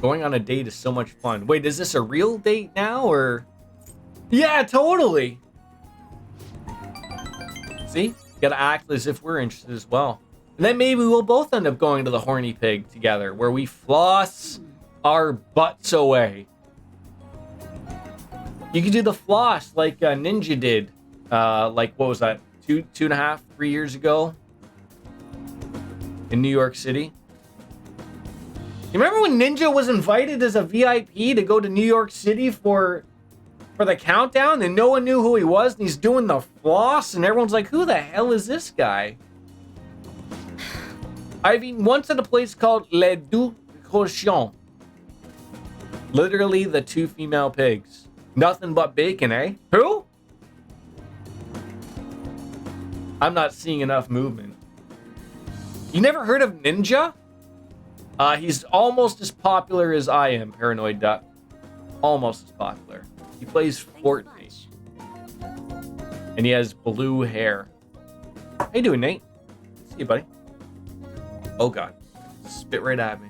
Going on a date is so much fun. Wait, is this a real date now, or? Yeah, totally. See? Gotta act as if we're interested as well. And then maybe we'll both end up going to the Horny Pig together, where we floss our butts away. You could do the floss like Ninja did. Like, what was that? 2.5, 3 years ago? In New York City. You remember when Ninja was invited as a VIP to go to New York City for the countdown, and no one knew who he was, and he's doing the floss, and everyone's like, who the hell is this guy? I've eaten once at a place called Les Deux Cochons. Literally the 2 female pigs. Nothing but bacon, eh? Who? I'm not seeing enough movement. You never heard of Ninja? He's almost as popular as I am, Paranoid Duck. Almost as popular. He plays Fortnite. And he has blue hair. How you doing, Nate? See you, buddy. Oh, God. Spit right at me.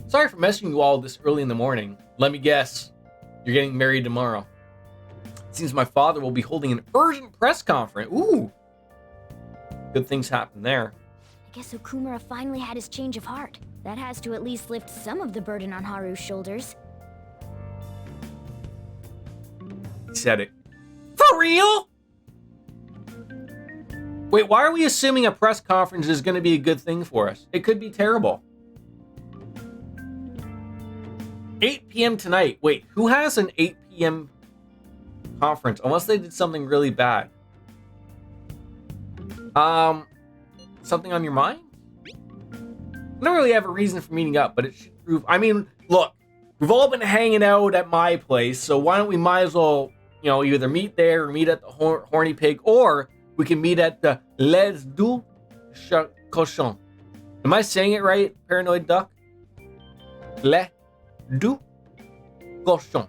Sorry for messaging you all this early in the morning. Let me guess. You're getting married tomorrow. It seems my father will be holding an urgent press conference. Ooh. Good things happen there. I guess Okumura finally had his change of heart. That has to at least lift some of the burden on Haru's shoulders. He said it. For real? Wait, why are we assuming a press conference is going to be a good thing for us? It could be terrible. 8 p.m. tonight. Wait, who has an 8 p.m. conference? Unless they did something really bad. Something on your mind? I don't really have a reason for meeting up, but it should prove... I mean, look, we've all been hanging out at my place, so why don't we might as well, you know, either meet there or meet at the Horny Pig, or we can meet at the Les Deux Cochons. Am I saying it right, Paranoid Duck? Les Deux Cochons.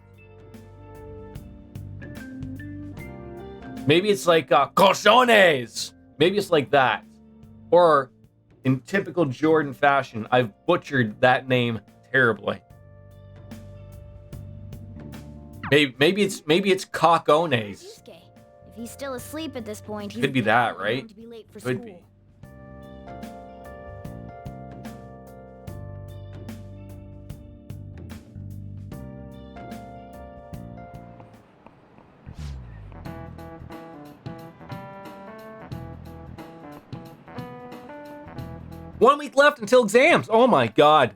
Maybe it's like cochones. Maybe it's like that. Or in typical Jordan fashion, I've butchered that name terribly. Maybe it's cocones. If he's still asleep at this point, he's could be that, right? To be late for Could school. be. One week left until exams. Oh my god.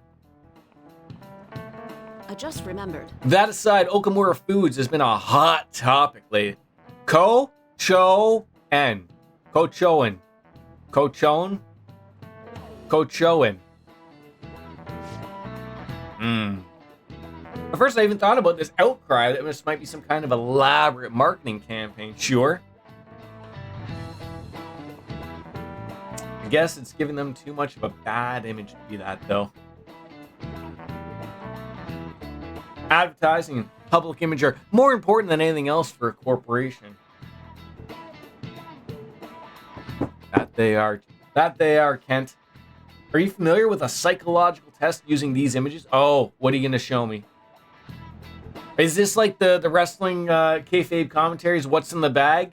I just remembered. That aside, Okamura Foods has been a hot topic lately. Ko-cho-en. Ko-cho-en. Ko-cho-en? Ko-cho-en. At first, I even thought about this outcry that this might be some kind of elaborate marketing campaign. Sure. I guess it's giving them too much of a bad image to be that, though. Advertising and public image are more important than anything else for a corporation. That they are, Kent. Are you familiar with a psychological test using these images? Oh, what are you going to show me? Is this like the wrestling kayfabe commentaries, what's in the bag?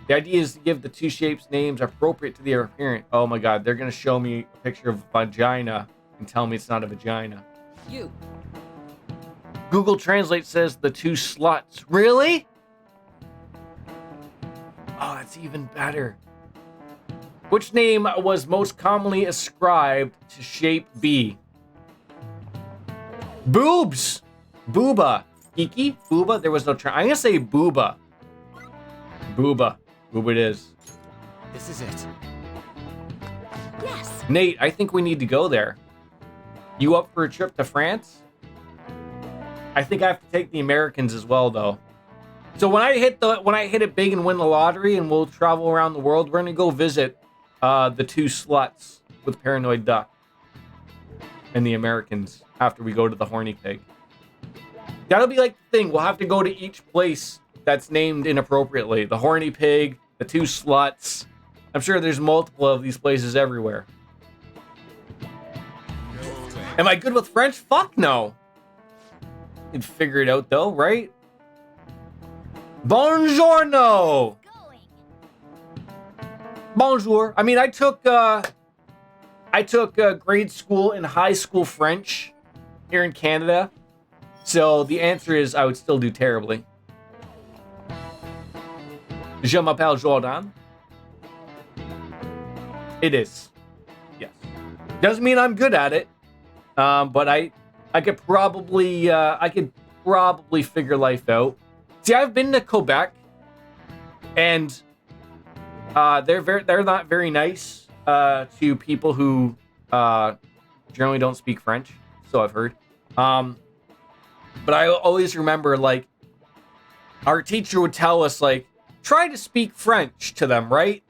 The idea is to give the two shapes names appropriate to their appearance. Oh my god, they're going to show me a picture of vagina and tell me it's not a vagina. You. Google Translate says the two sluts. Really? Oh, that's even better. Which name was most commonly ascribed to shape B? Boobs. Booba. Kiki? Booba? There was no I'm going to say booba. Booba. Booba it is. This is it. Yes. Nate, I think we need to go there. You up for a trip to France? I think I have to take the Americans as well, though. So when I hit it big and win the lottery, and we'll travel around the world, we're gonna go visit the two sluts with Paranoid Duck and the Americans after we go to the Horny Pig. That'll be like the thing. We'll have to go to each place that's named inappropriately. The Horny Pig, the two sluts. I'm sure there's multiple of these places everywhere. Am I good with French? Fuck no. You'd figure it out though, right? Buongiorno. Bonjour. I mean, I took grade school and high school French here in Canada. So the answer is I would still do terribly. Je m'appelle Jordan. It is. Yes. Doesn't mean I'm good at it. But I could probably figure life out. See, I've been to Quebec, and they're not very nice to people who generally don't speak French. So I've heard. But I always remember, like, our teacher would tell us, like, try to speak French to them, right?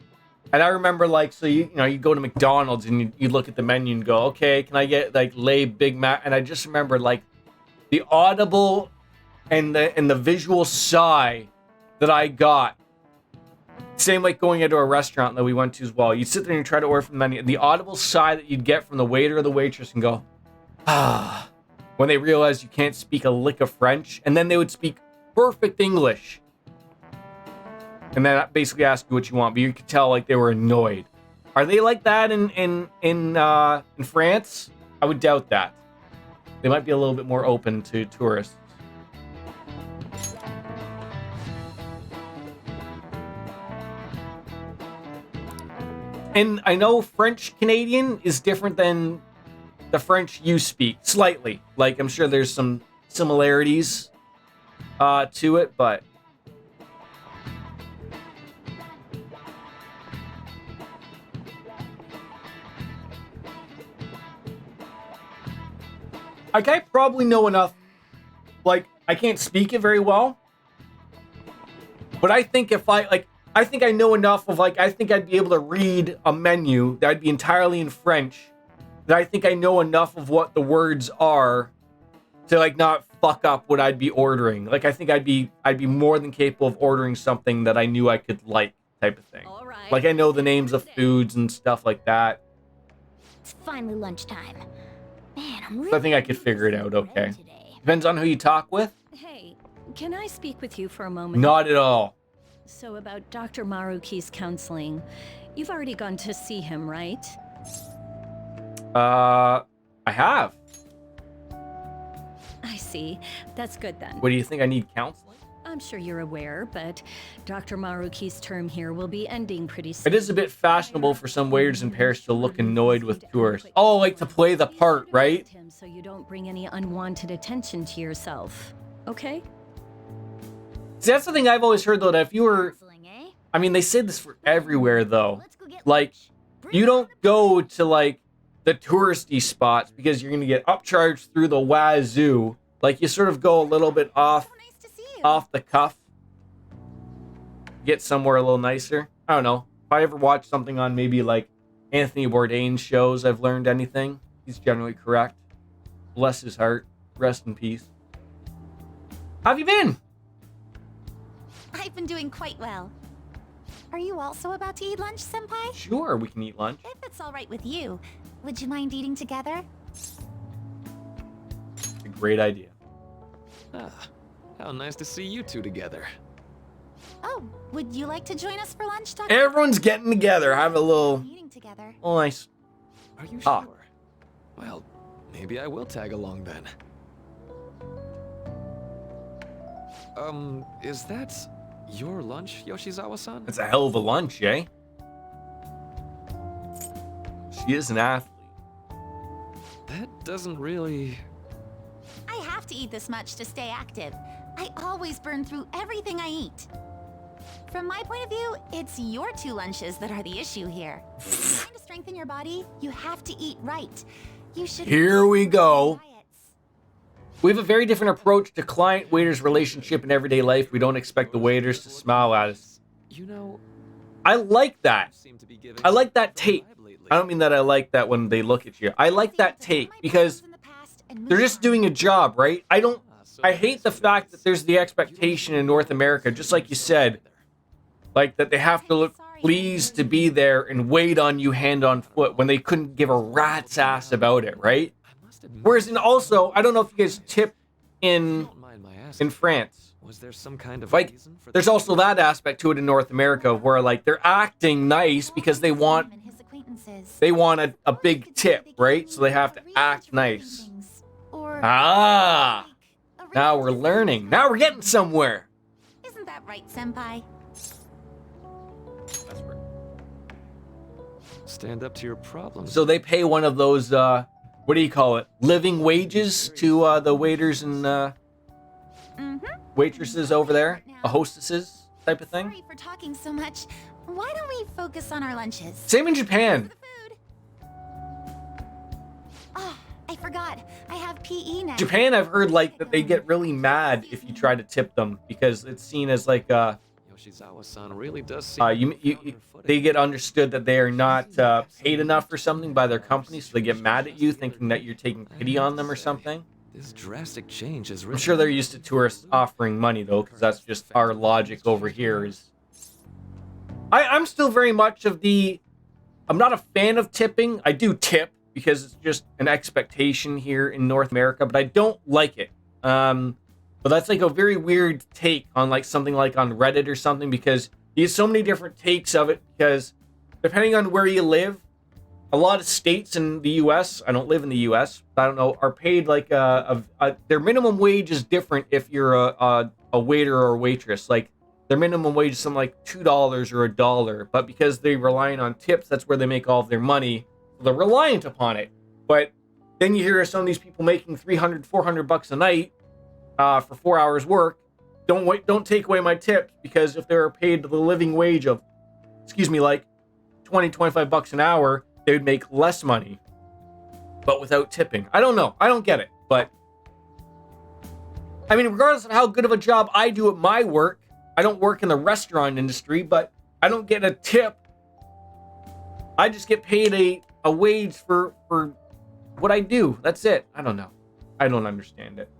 And I remember, like, so you go to McDonald's and you look at the menu and go, okay, can I get, like, lay Big Mac? And I just remember, like, the audible and the visual sigh that I got. Same like going into a restaurant that we went to as well. You sit there and you try to order from the menu. The audible sigh that you'd get from the waiter or the waitress and go, ah, when they realize you can't speak a lick of French. And then they would speak perfect English. And then basically ask you what you want. But you could tell, like, they were annoyed. Are they like that in France? I would doubt that. They might be a little bit more open to tourists. And I know French Canadian is different than the French you speak, slightly. Like, I'm sure there's some similarities to it, but like, I probably know enough. Like, I can't speak it very well, but I think if I think I know enough of, like, I think I'd be able to read a menu that'd be entirely in French, that I think I know enough of what the words are to, like, not fuck up what I'd be ordering. Like, I think I'd be more than capable of ordering something that I knew I could like, type of thing. All right. Like, I know the names of foods and stuff like that. It's finally lunchtime. Man, I'm really So I think I could figure it out okay. today. Depends on who you talk with. Hey, can I speak with you for a moment? Not at all. So about Dr. Maruki's counseling, you've already gone to see him, right? I have. I see. That's good then. What do you think? I need counseling? I'm sure you're aware, but Dr. Maruki's term here will be ending pretty soon. It is a bit fashionable for some waiters in Paris to look annoyed with tourists. Oh, like to play the part, right? So you don't bring any unwanted attention to yourself, okay? See, that's the thing I've always heard, though, that if you were... I mean, they say this for everywhere, though. Like, you don't go to, like, the touristy spots because you're going to get upcharged through the wazoo. Like, you sort of go a little bit off the cuff. Get somewhere a little nicer. I don't know. If I ever watch something on maybe, like, Anthony Bourdain's shows, I've learned anything. He's generally correct. Bless his heart. Rest in peace. How have you been? I've been doing quite well. Are you also about to eat lunch, Senpai? Sure, we can eat lunch. If it's all right with you, would you mind eating together? It's a great idea. Ah, how nice to see you two together. Oh, would you like to join us for lunch, Dr.? Everyone's getting together. Have a little... Eating together. Oh, nice. Are you Ah. sure? Well, maybe I will tag along then. Is that your lunch, Yoshizawa-san? That's a hell of a lunch, eh? She is an athlete. That doesn't really... I have to eat this much to stay active. I always burn through everything I eat. From my point of view, it's your two lunches that are the issue here. If you're trying to strengthen your body, you have to eat right. You should... Here we go. We have a very different approach to client-waiters relationship in everyday life. We don't expect the waiters to smile at us. You know... I like that. I like that take. I don't mean that I like that when they look at you. I like that take because they're just doing a job, right? I hate the fact that there's the expectation in North America, just like you said, like that they have to look pleased to be there and wait on you hand on foot when they couldn't give a rat's ass about it, right? Whereas, and also, I don't know if you guys tip in France. Was there some kind of like, there's also that aspect to it in North America where, like, they're acting nice because they want a big tip, right? So they have to act nice. Ah, now we're learning. Now we're getting somewhere. Isn't that right, Senpai? Stand up to your problems. So they pay one of those, what do you call it? Living wages to the waiters and waitresses over there? Hostesses type of thing? Sorry for talking so much. Why don't we focus on our lunches? Same in Japan. Oh, I forgot. I have PE next. Japan, I've heard like that they get really mad if you try to tip them because it's seen as like Yoshizawa-san really does seem they get understood that they are not paid enough for something by their company, so they get mad at you thinking that you're taking pity on them or something. This drastic change is really... I'm sure they're used to tourists offering money though, because that's just our logic over here. Is I'm still very much of the... I'm not a fan of tipping. I do tip because it's just an expectation here in North America, but I don't like it. But that's like a very weird take on like something like on Reddit or something, because you get so many different takes of it, because depending on where you live, a lot of states in the U.S., I don't live in the U.S., but I don't know, are paid like their minimum wage is different if you're a waiter or a waitress. Like their minimum wage is something like $2 or $1, but because they're relying on tips, that's where they make all of their money. They're reliant upon it. But then you hear some of these people making $300-400 a night for 4 hours work. Don't take away my tips, because if they were paid the living wage of, like $20-25 an hour, they would make less money, but without tipping. I don't know. I don't get it. But I mean, regardless of how good of a job I do at my work, I don't work in the restaurant industry, but I don't get a tip. I just get paid a wage for what I do. That's it. I don't know. I don't understand it.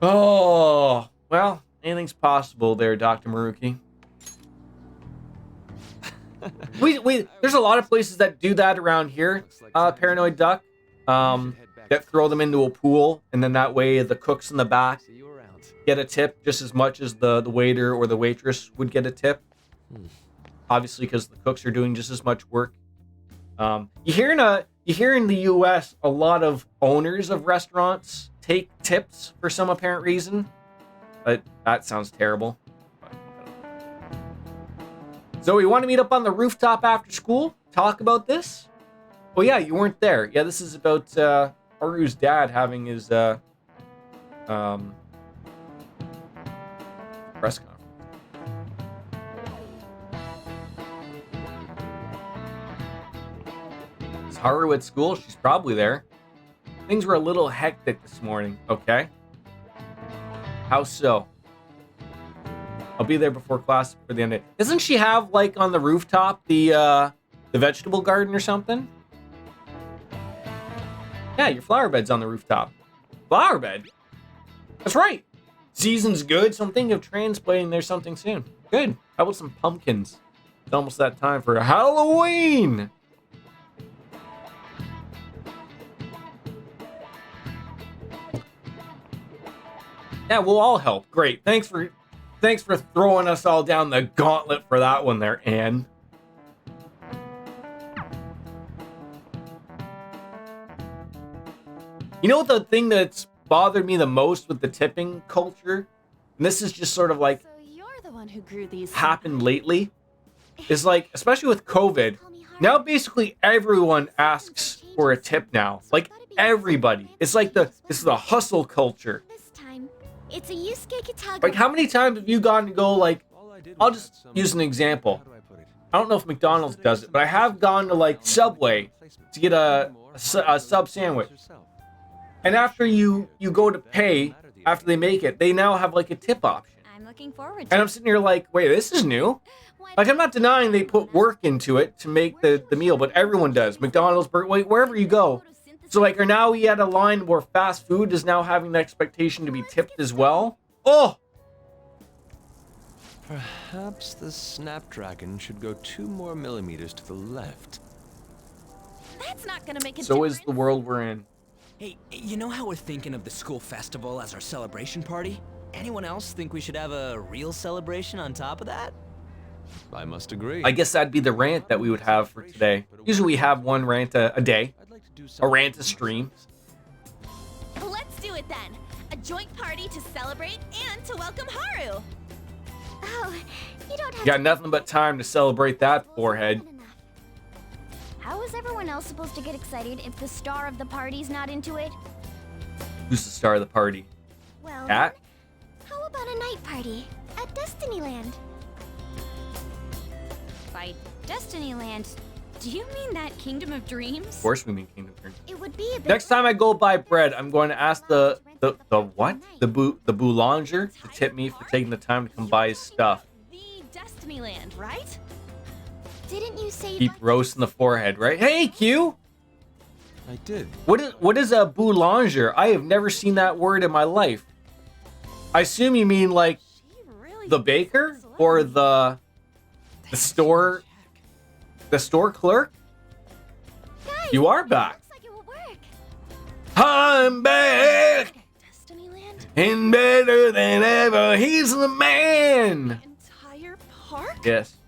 Oh, well, anything's possible there, Dr. Maruki. There's a lot of places that do that around here, Paranoid Duck, that throw them into a pool, and then that way the cooks in the back get a tip just as much as the waiter or the waitress would get a tip. Obviously, because the cooks are doing just as much work. You hear in the U.S. a lot of owners of restaurants take tips for some apparent reason, but that sounds terrible. Zoe, you want to meet up on the rooftop after school? Talk about this? Oh yeah, you weren't there. Yeah, this is about Haru's dad having his press conference. Is Haru at school? She's probably there. Things were a little hectic this morning, okay? How so? I'll be there before class for the end of it. Doesn't she have, like, on the rooftop, the vegetable garden or something? Yeah, your flower bed's on the rooftop. Flower bed? That's right. Season's good, so I'm thinking of transplanting there something soon. Good. How about some pumpkins? It's almost that time for Halloween! Yeah, we'll all help. Great. Thanks for throwing us all down the gauntlet for that one there, Anne. You know what the thing that's bothered me the most with the tipping culture, and this is just sort of like So you're the one who grew these. happened lately, is like, especially with COVID, now basically everyone asks for a tip now. Like everybody. It's like this is the hustle culture. This time, it's a Yusuke Kitaga. Like, how many times have you gotten to go, like, I'll just use an example. I don't know if McDonald's does it, but I have gone to, like, Subway to get a sub sandwich. And after you go to pay, after they make it, they now have, like, a tip option. I'm looking forward to And I'm sitting here like, wait, this is new? Like, I'm not denying they put work into it to make the meal, but everyone does. McDonald's, wherever you go. So, like, are now we at a line where fast food is now having the expectation to be tipped as well? Oh! Perhaps the Snapdragon should go 2 more millimeters to the left. That's not gonna make a So difference. is the world we're in. Hey, you know how we're thinking of the school festival as our celebration party? Anyone else think we should have a real celebration on top of that? I must agree. I guess that'd be the rant that we would have for today. Usually we have one rant a day. A rant a stream. Let's do it then. A joint party to celebrate and to welcome Haru. Oh, you don't have Got nothing but time to celebrate that forehead. How is everyone else supposed to get excited if the star of the party's not into it? Who's the star of the party? Well, Cat? how about a night party at Destinyland? By Destinyland, do you mean that Kingdom of Dreams? Of course we mean Kingdom Dreams. It would be a bit Next time I go buy bread, I'm going to ask the what? The boulanger to tip me for taking the time to come buy his stuff. The Destinyland, right? Didn't you say Keep roasting the forehead, right? Hey, Q! I did. What is a boulanger? I have never seen that word in my life. I assume you mean like the baker or the store clerk? Guys, You are back. looks like it will work. I'm back Destinyland? and better than ever. He's the man. Entire park? Yes.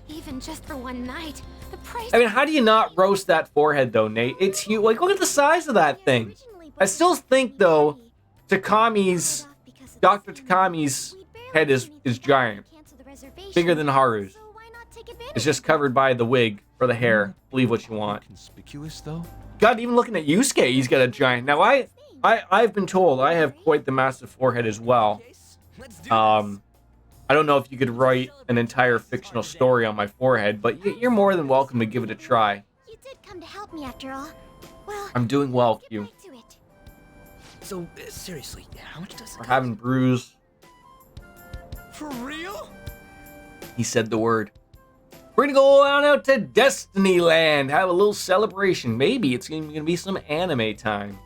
Even just for one night, the price. I mean, how do you not roast that forehead though, Nate? It's huge. Like, look at the size of that thing. I still think though, Dr. Takami's head is giant, bigger than Haru's. It's just covered by the wig or the hair. Believe what you want. Conspicuous though? God, even looking at Yusuke, he's got a giant. Now I've been told I have quite the massive forehead as well. I don't know if you could write an entire fictional story on my forehead, but you're more than welcome to give it a try. You did come to help me after all. Well, I'm doing well, Q. right to it. So, seriously, how much does it We're cost? having brews. For real? He said the word. We're gonna go on out to Destinyland, have a little celebration. Maybe it's gonna be some anime time.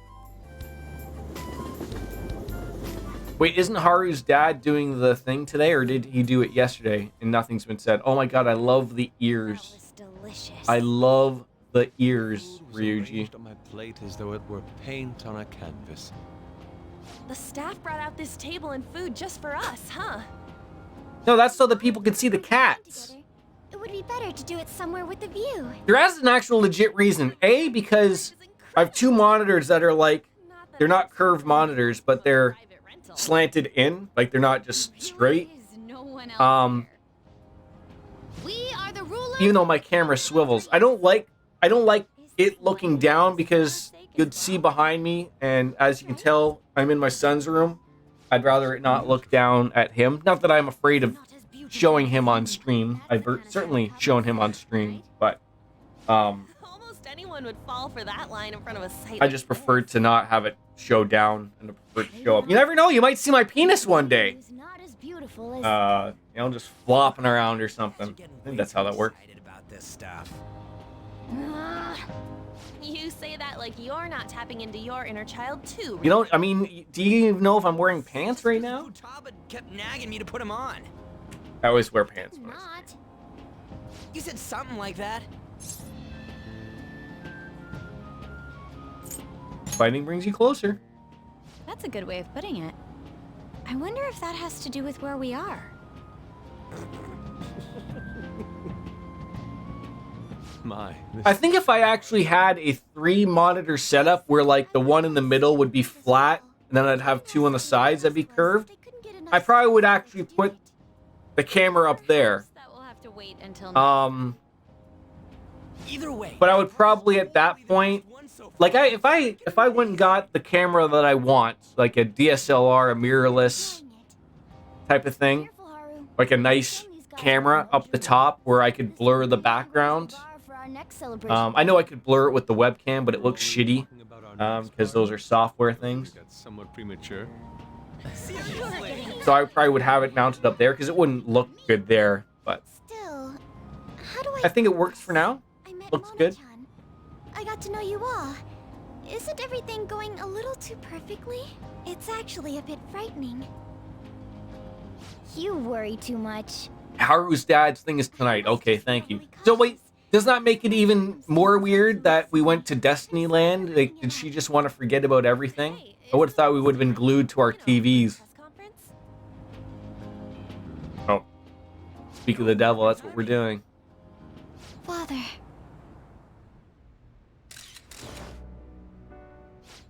Wait, isn't Haru's dad doing the thing today, or did he do it yesterday and nothing's been said? Oh my god, I love the ears. Delicious. I love the ears, Ryuji. Arranged on my plate as though it were paint on a canvas. The staff brought out this table and food just for us, huh? No, that's so that people can see the cats. It would be better to do it somewhere with a view. There has an actual legit reason. A, because I have two monitors that are like, they're not curved monitors, but they're slanted in, like they're not just straight. We are the rulers. Even though my camera swivels, I don't like it looking down because you'd see behind me, and as you can tell, I'm in my son's room. I'd rather it not look down at him. Not that I'm afraid of showing him on stream. I've certainly shown him on stream, but Almost anyone would fall for that line in front of a sight. I just prefer to not have it show down and to prefer to show up. You never know, you might see my penis one day. It's not as beautiful as Just flopping around or something. I think that's how that works. About this stuff. You say that like you're not tapping into your inner child too. You know, I mean, do you even know if I'm wearing pants right now? Taba kept nagging me to put them on. I always wear pants when I not. You said something like that. Fighting brings you closer. That's a good way of putting it. I wonder if that has to do with where we are. My. I think if I actually had a 3-monitor setup where like the one in the middle would be flat and then I'd have 2 on the sides that'd be curved, I probably would actually put the camera up there. That will have to wait until Either way. But I would probably at that point, like if I went and got the camera that I want, like a DSLR, a mirrorless type of thing, like a nice camera up the top where I could blur the background. I know I could blur it with the webcam, but it looks shitty because those are software things. That's somewhat premature. So I probably would have it mounted up there because it wouldn't look good there. But Still, how do I think it works for now. Looks good. I got to know you all. Isn't everything going a little too perfectly? It's actually a bit frightening. You worry too much. Haru's dad's thing is tonight. Okay, thank you. So wait, does that make it even more weird that we went to Destinyland? Like, did she just want to forget about everything? I would have thought we would have been glued to our TVs. Oh. Speak of the devil, that's what we're doing. Father.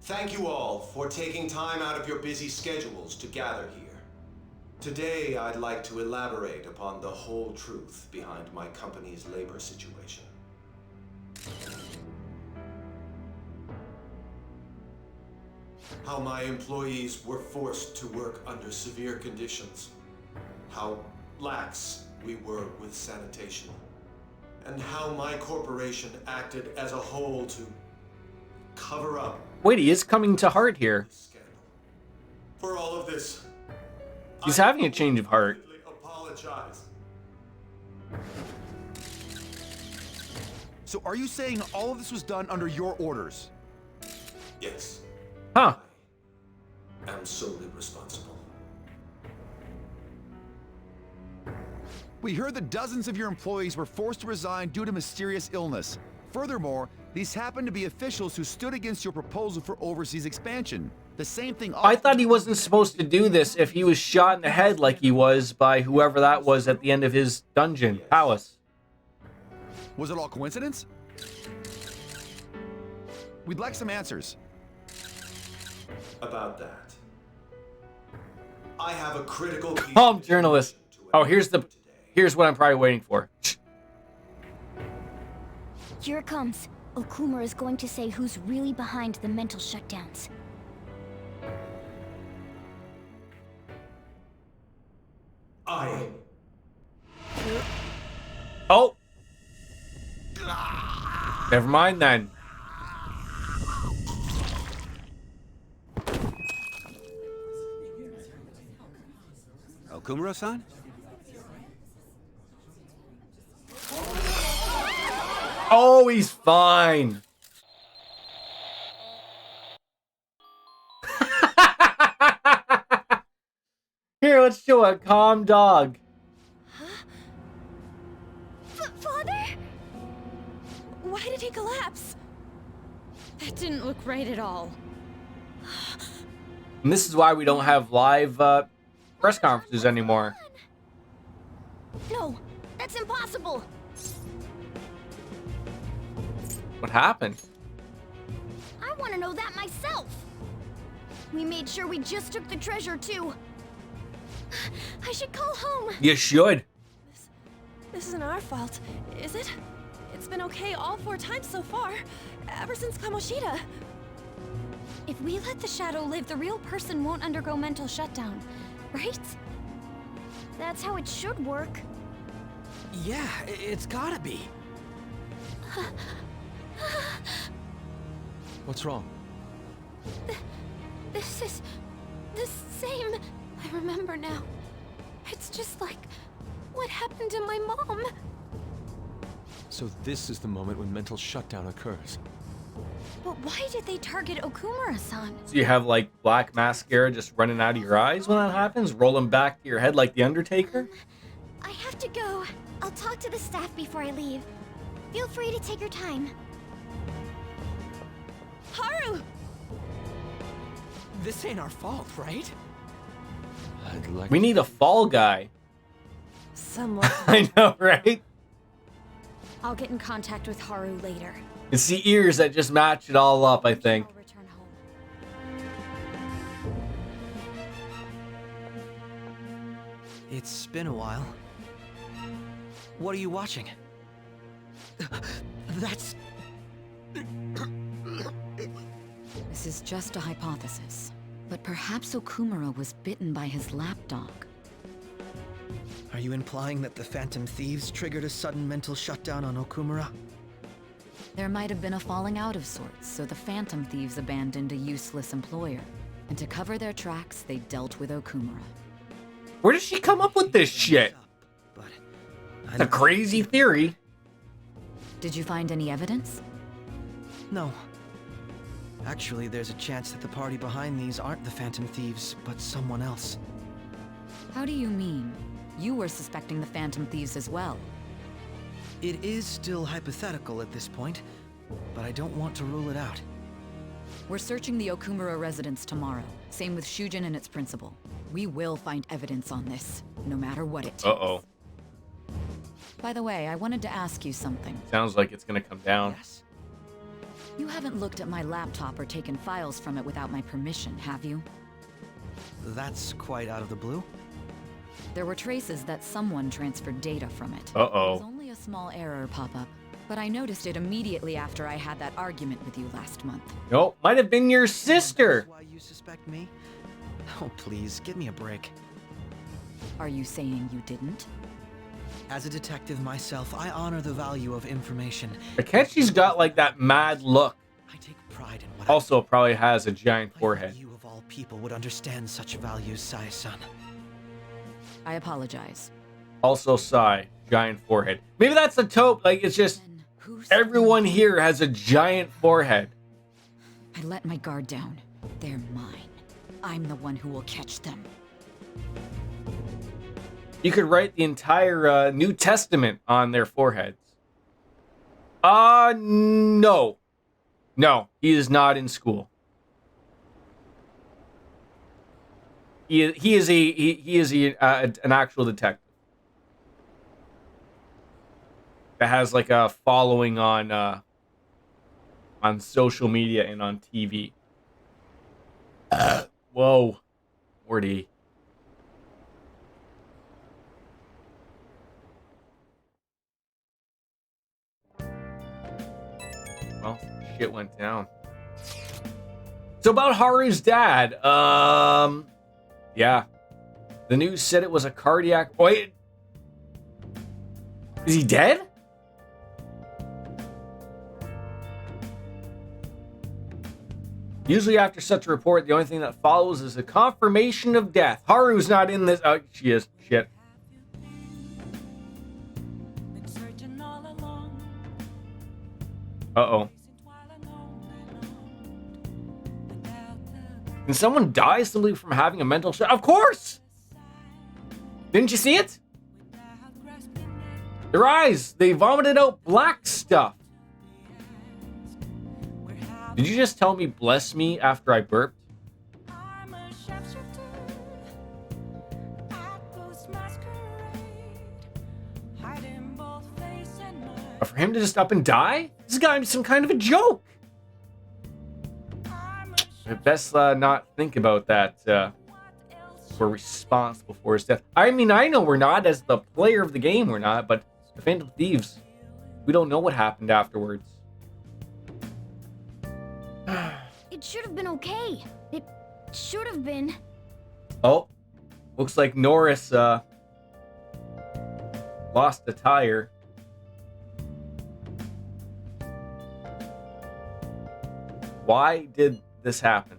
Thank you all for taking time out of your busy schedules to gather here. Today, I'd like to elaborate upon the whole truth behind my company's labor situation. How my employees were forced to work under severe conditions. How lax we were with sanitation. And how my corporation acted as a whole to cover up. Wait, he is coming to heart here. For all of this, He's having a change of heart. apologize. So are you saying all of this was done under your orders? Yes. Huh. I am solely responsible. We heard that dozens of your employees were forced to resign due to mysterious illness. Furthermore, these happened to be officials who stood against your proposal for overseas expansion. The same thing. I thought he wasn't supposed to do this if he was shot in the head like he was by whoever that was at the end of his dungeon palace. Was it all coincidence? We'd like some answers. About that. I have a critical piece Calm, journalist. Oh, here's what I'm probably waiting for. Here it comes. Okumura is going to say who's really behind the mental shutdowns. Oh. Never mind then. Okumura-san? Oh, he's fine. Here, let's show a calm dog. Father? Why did he collapse? That didn't look right at all. And this is why we don't have live press conferences anymore. No, that's impossible. What happened? I want to know that myself. We made sure we just took the treasure too. I should call home. You should. This isn't our fault, is it? It's been okay all 4 times so far, ever since Kamoshida. If we let the shadow live, the real person won't undergo mental shutdown, right? That's how it should work. Yeah, it's gotta be. What's wrong? This is the same. I remember now. It's just like what happened to my mom. So this is the moment when mental shutdown occurs. But why did they target Okumura-san? So you have like black mascara just running out of your eyes when that happens, rolling back to your head like the Undertaker? I have to go. I'll talk to the staff before I leave. Feel free to take your time. Haru! This ain't our fault, right? We need a fall guy. Someone. I know, right? I'll get in contact with Haru later. It's the ears that just match it all up, I think. It's been a while. What are you watching? That's... This is just a hypothesis, but perhaps Okumura was bitten by his lapdog. Are you implying that the Phantom Thieves triggered a sudden mental shutdown on Okumura? There might have been a falling out of sorts, so the Phantom Thieves abandoned a useless employer. And to cover their tracks, they dealt with Okumura. Where did she come up with this shit? It's a crazy theory. Did you find any evidence? No. Actually, there's a chance that the party behind these aren't the Phantom Thieves, but someone else. How do you mean? You were suspecting the Phantom Thieves as well. It is still hypothetical at this point, but I don't want to rule it out. We're searching the Okumura residence tomorrow. Same with Shujin and its principal. We will find evidence on this, no matter what it takes. Uh-oh. By the way, I wanted to ask you something. Sounds like it's gonna come down. Yes? You haven't looked at my laptop or taken files from it without my permission, have you? That's quite out of the blue. There were traces that someone transferred data from it. Uh-oh. There was only a small error pop up. but I noticed it immediately after I had that argument with you last month. Nope, might have been your sister. Why you suspect me? Oh, please, give me a break. Are you saying you didn't? As a detective myself, I honor the value of information. Akechi's got like that mad look. I take pride in what Also probably has a giant forehead. you of all people would understand such values, Sai-san. I apologize. Also Sai, giant forehead. Maybe that's a taupe, like it's just everyone here has a giant forehead. I let my guard down. They're mine. I'm the one who will catch them. You could write the entire New Testament on their foreheads. No. No, he is not in school. He is an actual detective that has like a following on social media and on TV. Whoa, Morty. Well, shit went down. So about Haru's dad, yeah. The news said it was a cardiac... Wait. Is he dead? Usually after such a report, the only thing that follows is a confirmation of death. Haru's not in this... Oh, she is. Shit. Uh-oh. Can someone die simply from having a mental shut? Of course! Didn't you see it? Their eyes, they vomited out black stuff. Did you just tell me bless me after I burped? But for him to just up and die? This has got to be some kind of a joke. I best not think about that. We're responsible for his death. I mean, I know we're not. As the player of the game, we're not. But the Phantom Thieves, we don't know what happened afterwards. It should have been okay. It should have been. Oh, looks like Norris lost a tire. Why did this happen?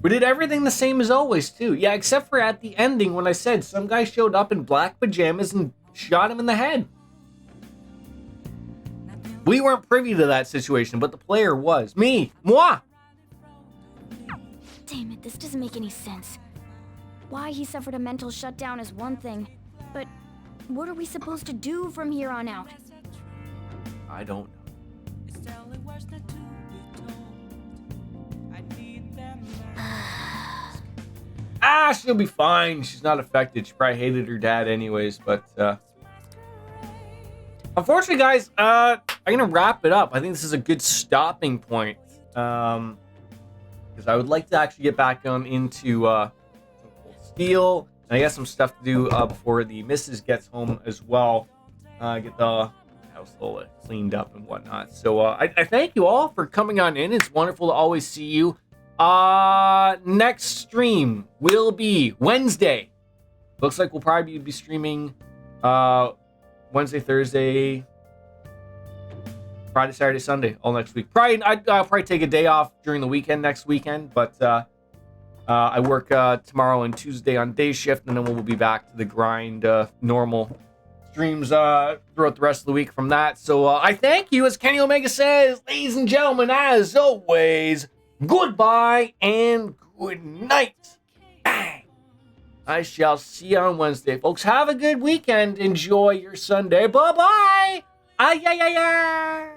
We did everything the same as always, too. Yeah, except for at the ending when I said some guy showed up in black pajamas and shot him in the head. We weren't privy to that situation, but the player was. Me. Moi. Damn it, this doesn't make any sense. Why he suffered a mental shutdown is one thing, but what are we supposed to do from here on out? I don't know. She'll be fine. She's not affected. She probably hated her dad anyways, but unfortunately, guys, I'm gonna wrap it up. I think this is a good stopping point. Because I would like to actually get back into some Cold Steel. And I got some stuff to do before the missus gets home as well. Get the house all cleaned up and whatnot. So I thank you all for coming on in. It's wonderful to always see you. Next stream will be Wednesday. Looks like we'll probably be streaming Wednesday, Thursday, Friday, Saturday, Sunday, all next week. I'll probably take a day off during the weekend next weekend, but I work tomorrow and Tuesday on day shift, and then we'll be back to the grind, normal streams throughout the rest of the week from that. So I thank you, as Kenny Omega says, ladies and gentlemen, as always, goodbye and good night. Bang. I shall see you on Wednesday, folks. Have a good weekend. Enjoy your Sunday. Bye-bye. Ay, ay, ay, ay.